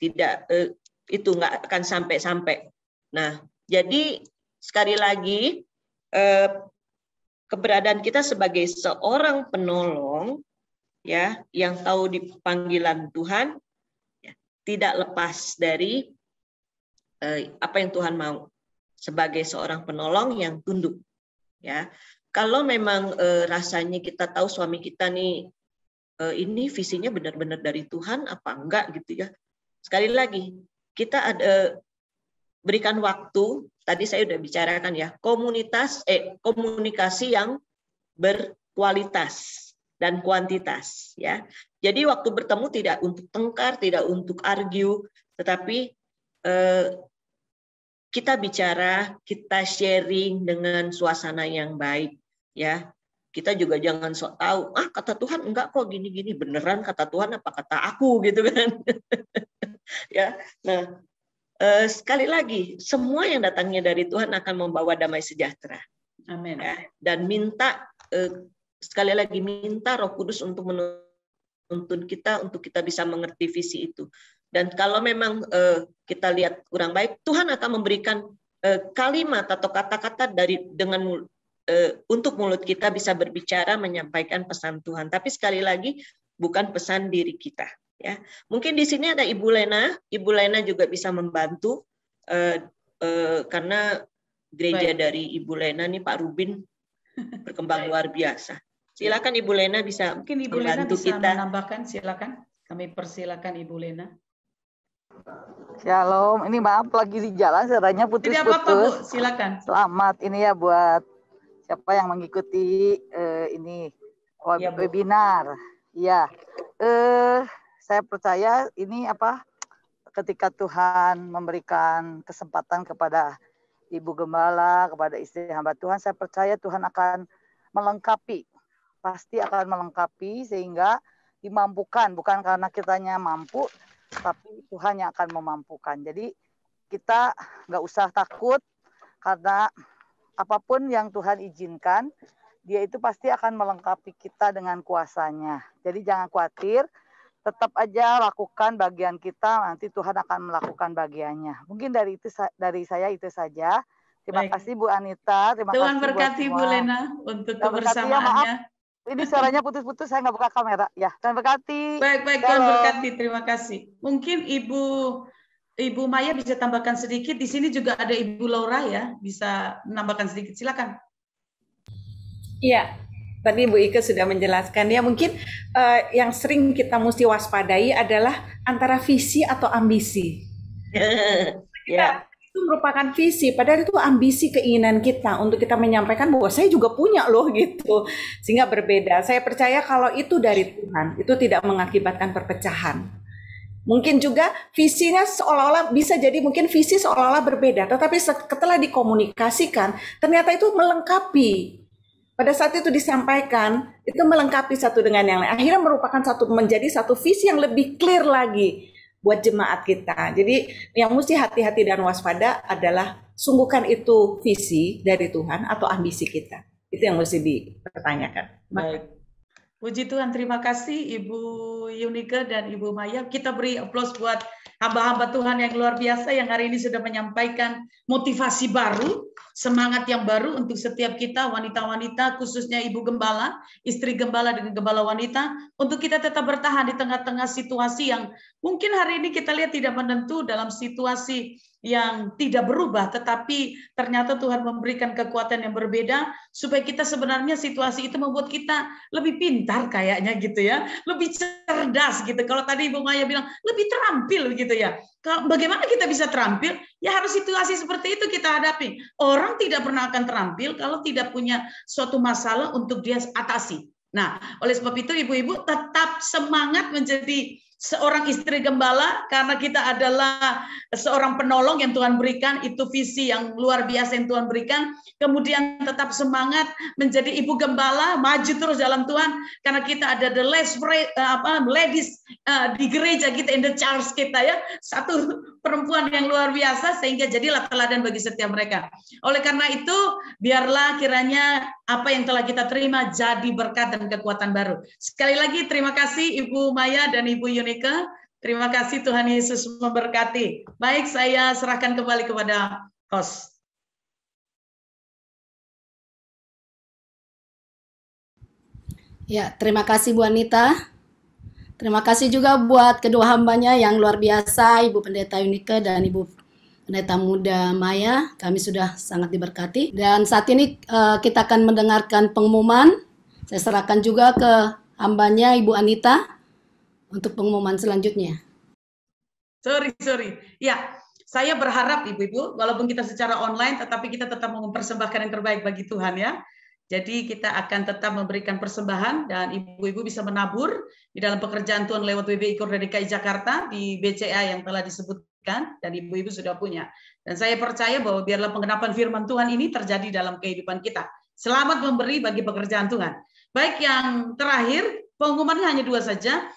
itu nggak akan sampai. Nah, jadi sekali lagi keberadaan kita sebagai seorang penolong. Ya, yang tahu di panggilan Tuhan ya, tidak lepas dari apa yang Tuhan mau sebagai seorang penolong yang tunduk. Ya, kalau memang rasanya kita tahu suami kita nih ini visinya benar-benar dari Tuhan apa enggak gitu ya. Sekali lagi kita berikan waktu. Tadi saya sudah bicarakan ya, komunikasi yang berkualitas dan kuantitas ya. Jadi waktu bertemu tidak untuk tengkar, tidak untuk argue, tetapi kita bicara, kita sharing dengan suasana yang baik ya. Kita juga jangan sok tahu, kata Tuhan enggak kok gini-gini, beneran kata Tuhan apa kata aku gitu kan. Ya. Nah, sekali lagi semua yang datangnya dari Tuhan akan membawa damai sejahtera. Amin. Ya. Dan minta sekali lagi minta Roh Kudus untuk menuntun kita untuk kita bisa mengerti visi itu. Dan kalau memang kita lihat kurang baik, Tuhan akan memberikan kalimat atau kata-kata untuk mulut kita bisa berbicara menyampaikan pesan Tuhan. Tapi sekali lagi bukan pesan diri kita. Ya, mungkin di sini ada Ibu Lena. Ibu Lena juga bisa membantu karena gereja dari Ibu Lena nih Pak Rubin berkembang luar biasa. Silakan Ibu Lena bisa Mungkin Ibu Lena membantu bisa kita. menambahkan, silakan. Kami persilakan Ibu Lena. Shalom, ini maaf lagi di jalan, suaranya Tidak apa-apa Bu, putus-putus. silakan. Selamat ini ya buat siapa yang mengikuti ini Ya, Bu. webinar. Ya, saya percaya ini ketika Tuhan memberikan kesempatan kepada Ibu Gembala, kepada istri hamba Tuhan, saya percaya Tuhan akan melengkapi, pasti akan melengkapi sehingga dimampukan, bukan karena kitanya mampu, tapi Tuhan yang akan memampukan. Jadi kita nggak usah takut karena apapun yang Tuhan izinkan, Dia itu pasti akan melengkapi kita dengan kuasanya. Jadi jangan khawatir, tetap aja lakukan bagian kita, nanti Tuhan akan melakukan bagiannya. Mungkin dari saya itu saja. Terima kasih Bu Anita, terima Tuhan kasih berkati buat Bu semua. Lena untuk Tuhan berkati, ya, maaf. kebersamaannya. Ini suaranya putus-putus, saya nggak buka kamera. Ya, Tuhan berkati. Baik, Tuhan berkati, terima kasih. Mungkin Ibu Maya bisa tambahkan sedikit. Di sini juga ada Ibu Laura ya, bisa menambahkan sedikit. Silakan. Iya, tadi Bu Ike sudah menjelaskan ya, mungkin yang sering kita mesti waspadai adalah antara visi atau ambisi. Ya. Itu merupakan visi, padahal itu ambisi keinginan kita untuk kita menyampaikan bahwa saya juga punya loh gitu, sehingga berbeda. Saya percaya kalau itu dari Tuhan, itu tidak mengakibatkan perpecahan. Mungkin juga visinya seolah-olah bisa jadi mungkin visi seolah-olah berbeda, tetapi setelah dikomunikasikan ternyata itu melengkapi. Pada saat itu disampaikan, itu melengkapi satu dengan yang lain. Akhirnya merupakan menjadi satu visi yang lebih clear lagi buat jemaat kita. Jadi yang mesti hati-hati dan waspada adalah sungguhkan itu visi dari Tuhan atau ambisi kita. Itu yang mesti dipertanyakan. Baik. Puji Tuhan, terima kasih Ibu Yunike dan Ibu Maya. Kita beri aplaus buat hamba-hamba Tuhan yang luar biasa yang hari ini sudah menyampaikan motivasi baru, semangat yang baru untuk setiap kita, wanita-wanita, khususnya Ibu Gembala, istri Gembala dengan Gembala wanita, untuk kita tetap bertahan di tengah-tengah situasi yang mungkin hari ini kita lihat tidak menentu, dalam situasi yang tidak berubah, tetapi ternyata Tuhan memberikan kekuatan yang berbeda, supaya kita sebenarnya situasi itu membuat kita lebih pintar kayaknya gitu ya, lebih cerdas gitu. Kalau tadi Ibu Maya bilang, lebih terampil gitu ya. Bagaimana kita bisa terampil? Ya harus situasi seperti itu kita hadapi. Orang tidak pernah akan terampil kalau tidak punya suatu masalah untuk dia atasi. Nah, oleh sebab itu ibu-ibu tetap semangat menjadi seorang istri gembala, karena kita adalah seorang penolong yang Tuhan berikan, itu visi yang luar biasa yang Tuhan berikan. Kemudian tetap semangat menjadi ibu gembala, maju terus dalam Tuhan, karena kita ada the ladies di gereja kita, in the church kita ya, satu perempuan yang luar biasa, sehingga jadilah teladan bagi setiap mereka. Oleh karena itu, biarlah kiranya apa yang telah kita terima jadi berkat dan kekuatan baru. Sekali lagi terima kasih Ibu Maya dan Ibu Yunike. Terima kasih, Tuhan Yesus memberkati. Baik, saya serahkan kembali kepada host. Ya, terima kasih Bu Anita. Terima kasih juga buat kedua hambanya yang luar biasa, Ibu Pendeta Yunike dan Ibu Pendeta Muda Maya. Kami sudah sangat diberkati. Dan saat ini kita akan mendengarkan pengumuman. Saya serahkan juga ke hambanya Ibu Anita untuk pengumuman selanjutnya. Sorry. Ya, saya berharap ibu-ibu, walaupun kita secara online, tetapi kita tetap mempersembahkan yang terbaik bagi Tuhan ya. Jadi kita akan tetap memberikan persembahan dan ibu-ibu bisa menabur di dalam pekerjaan Tuhan lewat WBI Korda DKI Jakarta di BCA yang telah disebutkan dan ibu-ibu sudah punya. Dan saya percaya bahwa biarlah pengenapan firman Tuhan ini terjadi dalam kehidupan kita. Selamat memberi bagi pekerjaan Tuhan. Baik, yang terakhir, pengumumannya hanya 2 saja.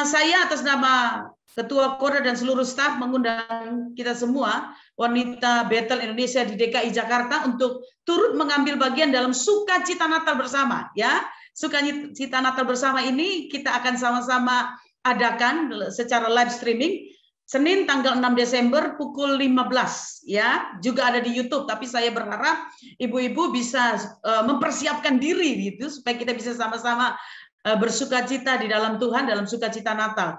Saya atas nama Ketua Korda dan seluruh staf mengundang kita semua, wanita Bethel Indonesia di DKI Jakarta, untuk turut mengambil bagian dalam sukacita Natal bersama. Ya, sukacita Natal bersama ini kita akan sama-sama adakan secara live streaming Senin tanggal 6 Desember pukul 15 ya, juga ada di YouTube. Tapi saya berharap ibu-ibu bisa mempersiapkan diri gitu supaya kita bisa sama-sama bersukacita di dalam Tuhan dalam sukacita Natal.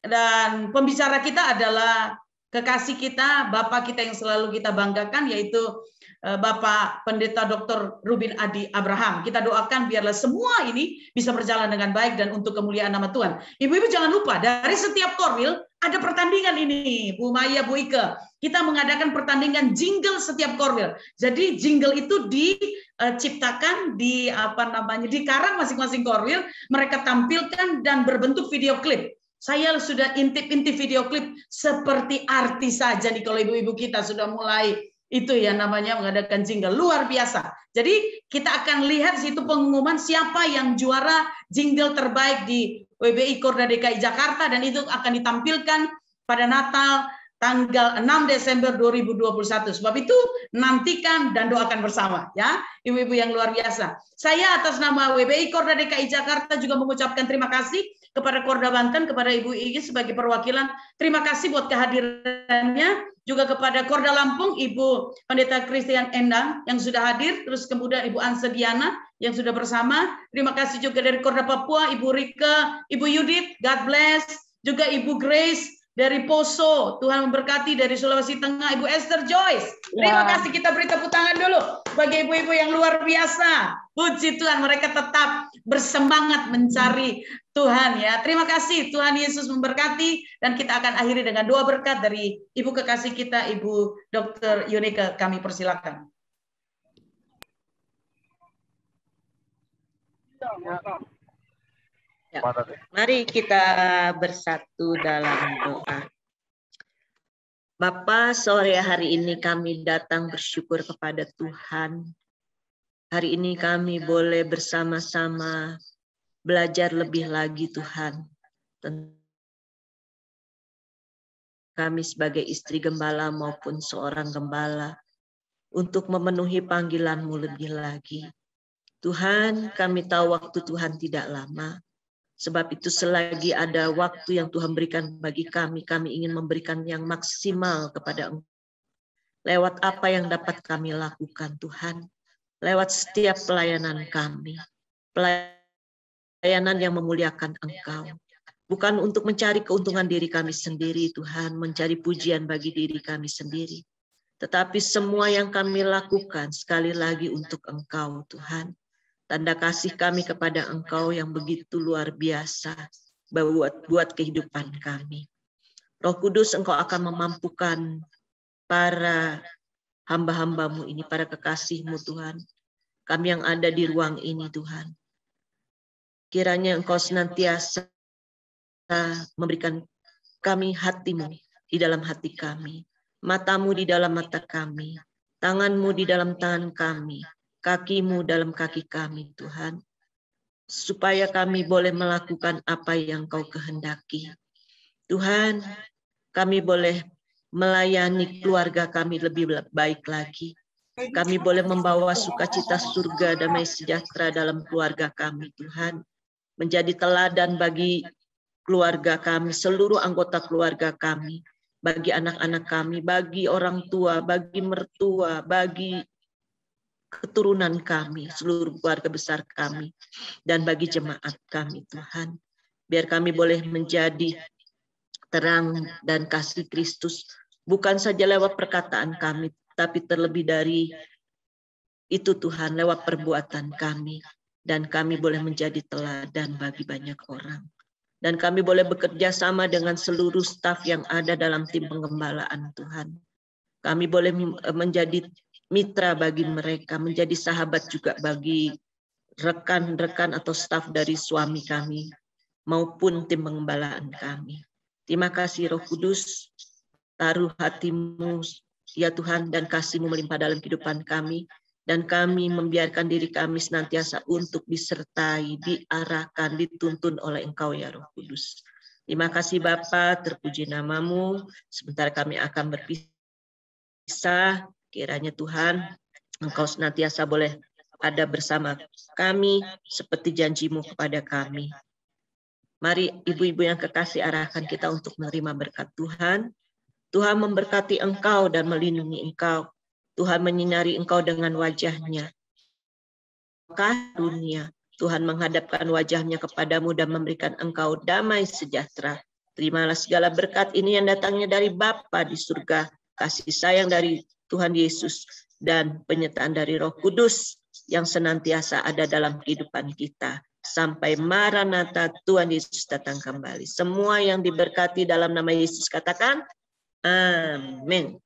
Dan pembicara kita adalah kekasih kita, Bapak kita yang selalu kita banggakan, yaitu Bapak Pendeta Dr. Rubin Adi Abraham. Kita doakan biarlah semua ini bisa berjalan dengan baik dan untuk kemuliaan nama Tuhan. Ibu-ibu jangan lupa, dari setiap korwil ada pertandingan ini, Bu Maya, Bu Ike. Kita mengadakan pertandingan jingle setiap korwil. Jadi jingle itu diciptakan, dikarang masing-masing korwil, mereka tampilkan dan berbentuk video klip. Saya sudah intip-intip video klip seperti artis saja nih kalau ibu-ibu kita sudah mulai itu ya namanya mengadakan jingle, luar biasa. Jadi kita akan lihat situ pengumuman siapa yang juara jingle terbaik di WBI Korda DKI Jakarta, dan itu akan ditampilkan pada Natal tanggal 6 Desember 2021. Sebab itu nantikan dan doakan bersama ya, ibu-ibu yang luar biasa. Saya atas nama WBI Korda DKI Jakarta juga mengucapkan terima kasih kepada Korda Banten, kepada Ibu Igi sebagai perwakilan. Terima kasih buat kehadirannya. Juga kepada Korda Lampung, Ibu Pendeta Christian Endang yang sudah hadir. Terus kemudian Ibu Anse Diana yang sudah bersama. Terima kasih juga dari Korda Papua, Ibu Rika, Ibu Yudit, God bless. Juga Ibu Grace dari Poso, Tuhan memberkati. Dari Sulawesi Tengah, Ibu Esther Joyce. Terima kasih, kita beri tepuk tangan dulu bagi ibu-ibu yang luar biasa. Puji Tuhan, mereka tetap bersemangat mencari Tuhan ya. Terima kasih, Tuhan Yesus memberkati, dan kita akan akhiri dengan doa berkat dari Ibu kekasih kita, Ibu Dr. Yunike. Kami persilakan. Ya. Mari kita bersatu dalam doa. Bapa, sore hari ini kami datang bersyukur kepada Tuhan. Hari ini kami boleh bersama-sama belajar lebih lagi Tuhan. Kami sebagai istri gembala maupun seorang gembala untuk memenuhi panggilan-Mu lebih lagi. Tuhan, kami tahu waktu Tuhan tidak lama. Sebab itu selagi ada waktu yang Tuhan berikan bagi kami, kami ingin memberikan yang maksimal kepada Engkau. Lewat apa yang dapat kami lakukan Tuhan. Lewat setiap pelayanan kami. Pelayanan yang memuliakan Engkau. Bukan untuk mencari keuntungan diri kami sendiri Tuhan, mencari pujian bagi diri kami sendiri. Tetapi semua yang kami lakukan sekali lagi untuk Engkau Tuhan. Tanda kasih kami kepada Engkau yang begitu luar biasa buat kehidupan kami. Roh Kudus, Engkau akan memampukan para hamba-hamba-Mu ini, para kekasih-Mu Tuhan. Kami yang ada di ruang ini Tuhan. Kiranya Engkau senantiasa memberikan kami hati-Mu di dalam hati kami. Mata-Mu di dalam mata kami. Tangan-Mu di dalam tangan kami. Kaki-Mu dalam kaki kami, Tuhan. Supaya kami boleh melakukan apa yang Kau kehendaki. Tuhan, kami boleh melayani keluarga kami lebih baik lagi. Kami boleh membawa sukacita surga, damai sejahtera dalam keluarga kami, Tuhan. Menjadi teladan bagi keluarga kami, seluruh anggota keluarga kami. Bagi anak-anak kami, bagi orang tua, bagi mertua, bagi keturunan kami, seluruh keluarga besar kami, dan bagi jemaat kami, Tuhan. Biar kami boleh menjadi terang dan kasih Kristus, bukan saja lewat perkataan kami, tapi terlebih dari itu Tuhan, lewat perbuatan kami, dan kami boleh menjadi teladan bagi banyak orang. Dan kami boleh bekerja sama dengan seluruh staf yang ada dalam tim penggembalaan Tuhan. Kami boleh menjadi mitra bagi mereka, menjadi sahabat juga bagi rekan-rekan atau staf dari suami kami, maupun tim pengembalaan kami. Terima kasih Roh Kudus, taruh hati-Mu ya Tuhan, dan kasih-Mu melimpah dalam kehidupan kami, dan kami membiarkan diri kami senantiasa untuk disertai, diarahkan, dituntun oleh Engkau ya Roh Kudus. Terima kasih Bapa, terpuji nama-Mu. Sebentar kami akan berpisah. Kiranya Tuhan, Engkau senantiasa boleh ada bersama kami seperti janji-Mu kepada kami. Mari ibu-ibu yang kekasih arahkan kita untuk menerima berkat Tuhan. Tuhan memberkati engkau dan melindungi engkau. Tuhan menyinari engkau dengan wajah-Nya. Karunia, Tuhan menghadapkan wajah-Nya kepadamu dan memberikan engkau damai sejahtera. Terimalah segala berkat ini yang datangnya dari Bapa di surga, kasih sayang dari Tuhan Yesus, dan penyertaan dari Roh Kudus yang senantiasa ada dalam kehidupan kita. Sampai Maranatha, Tuhan Yesus datang kembali. Semua yang diberkati dalam nama Yesus katakan, amin.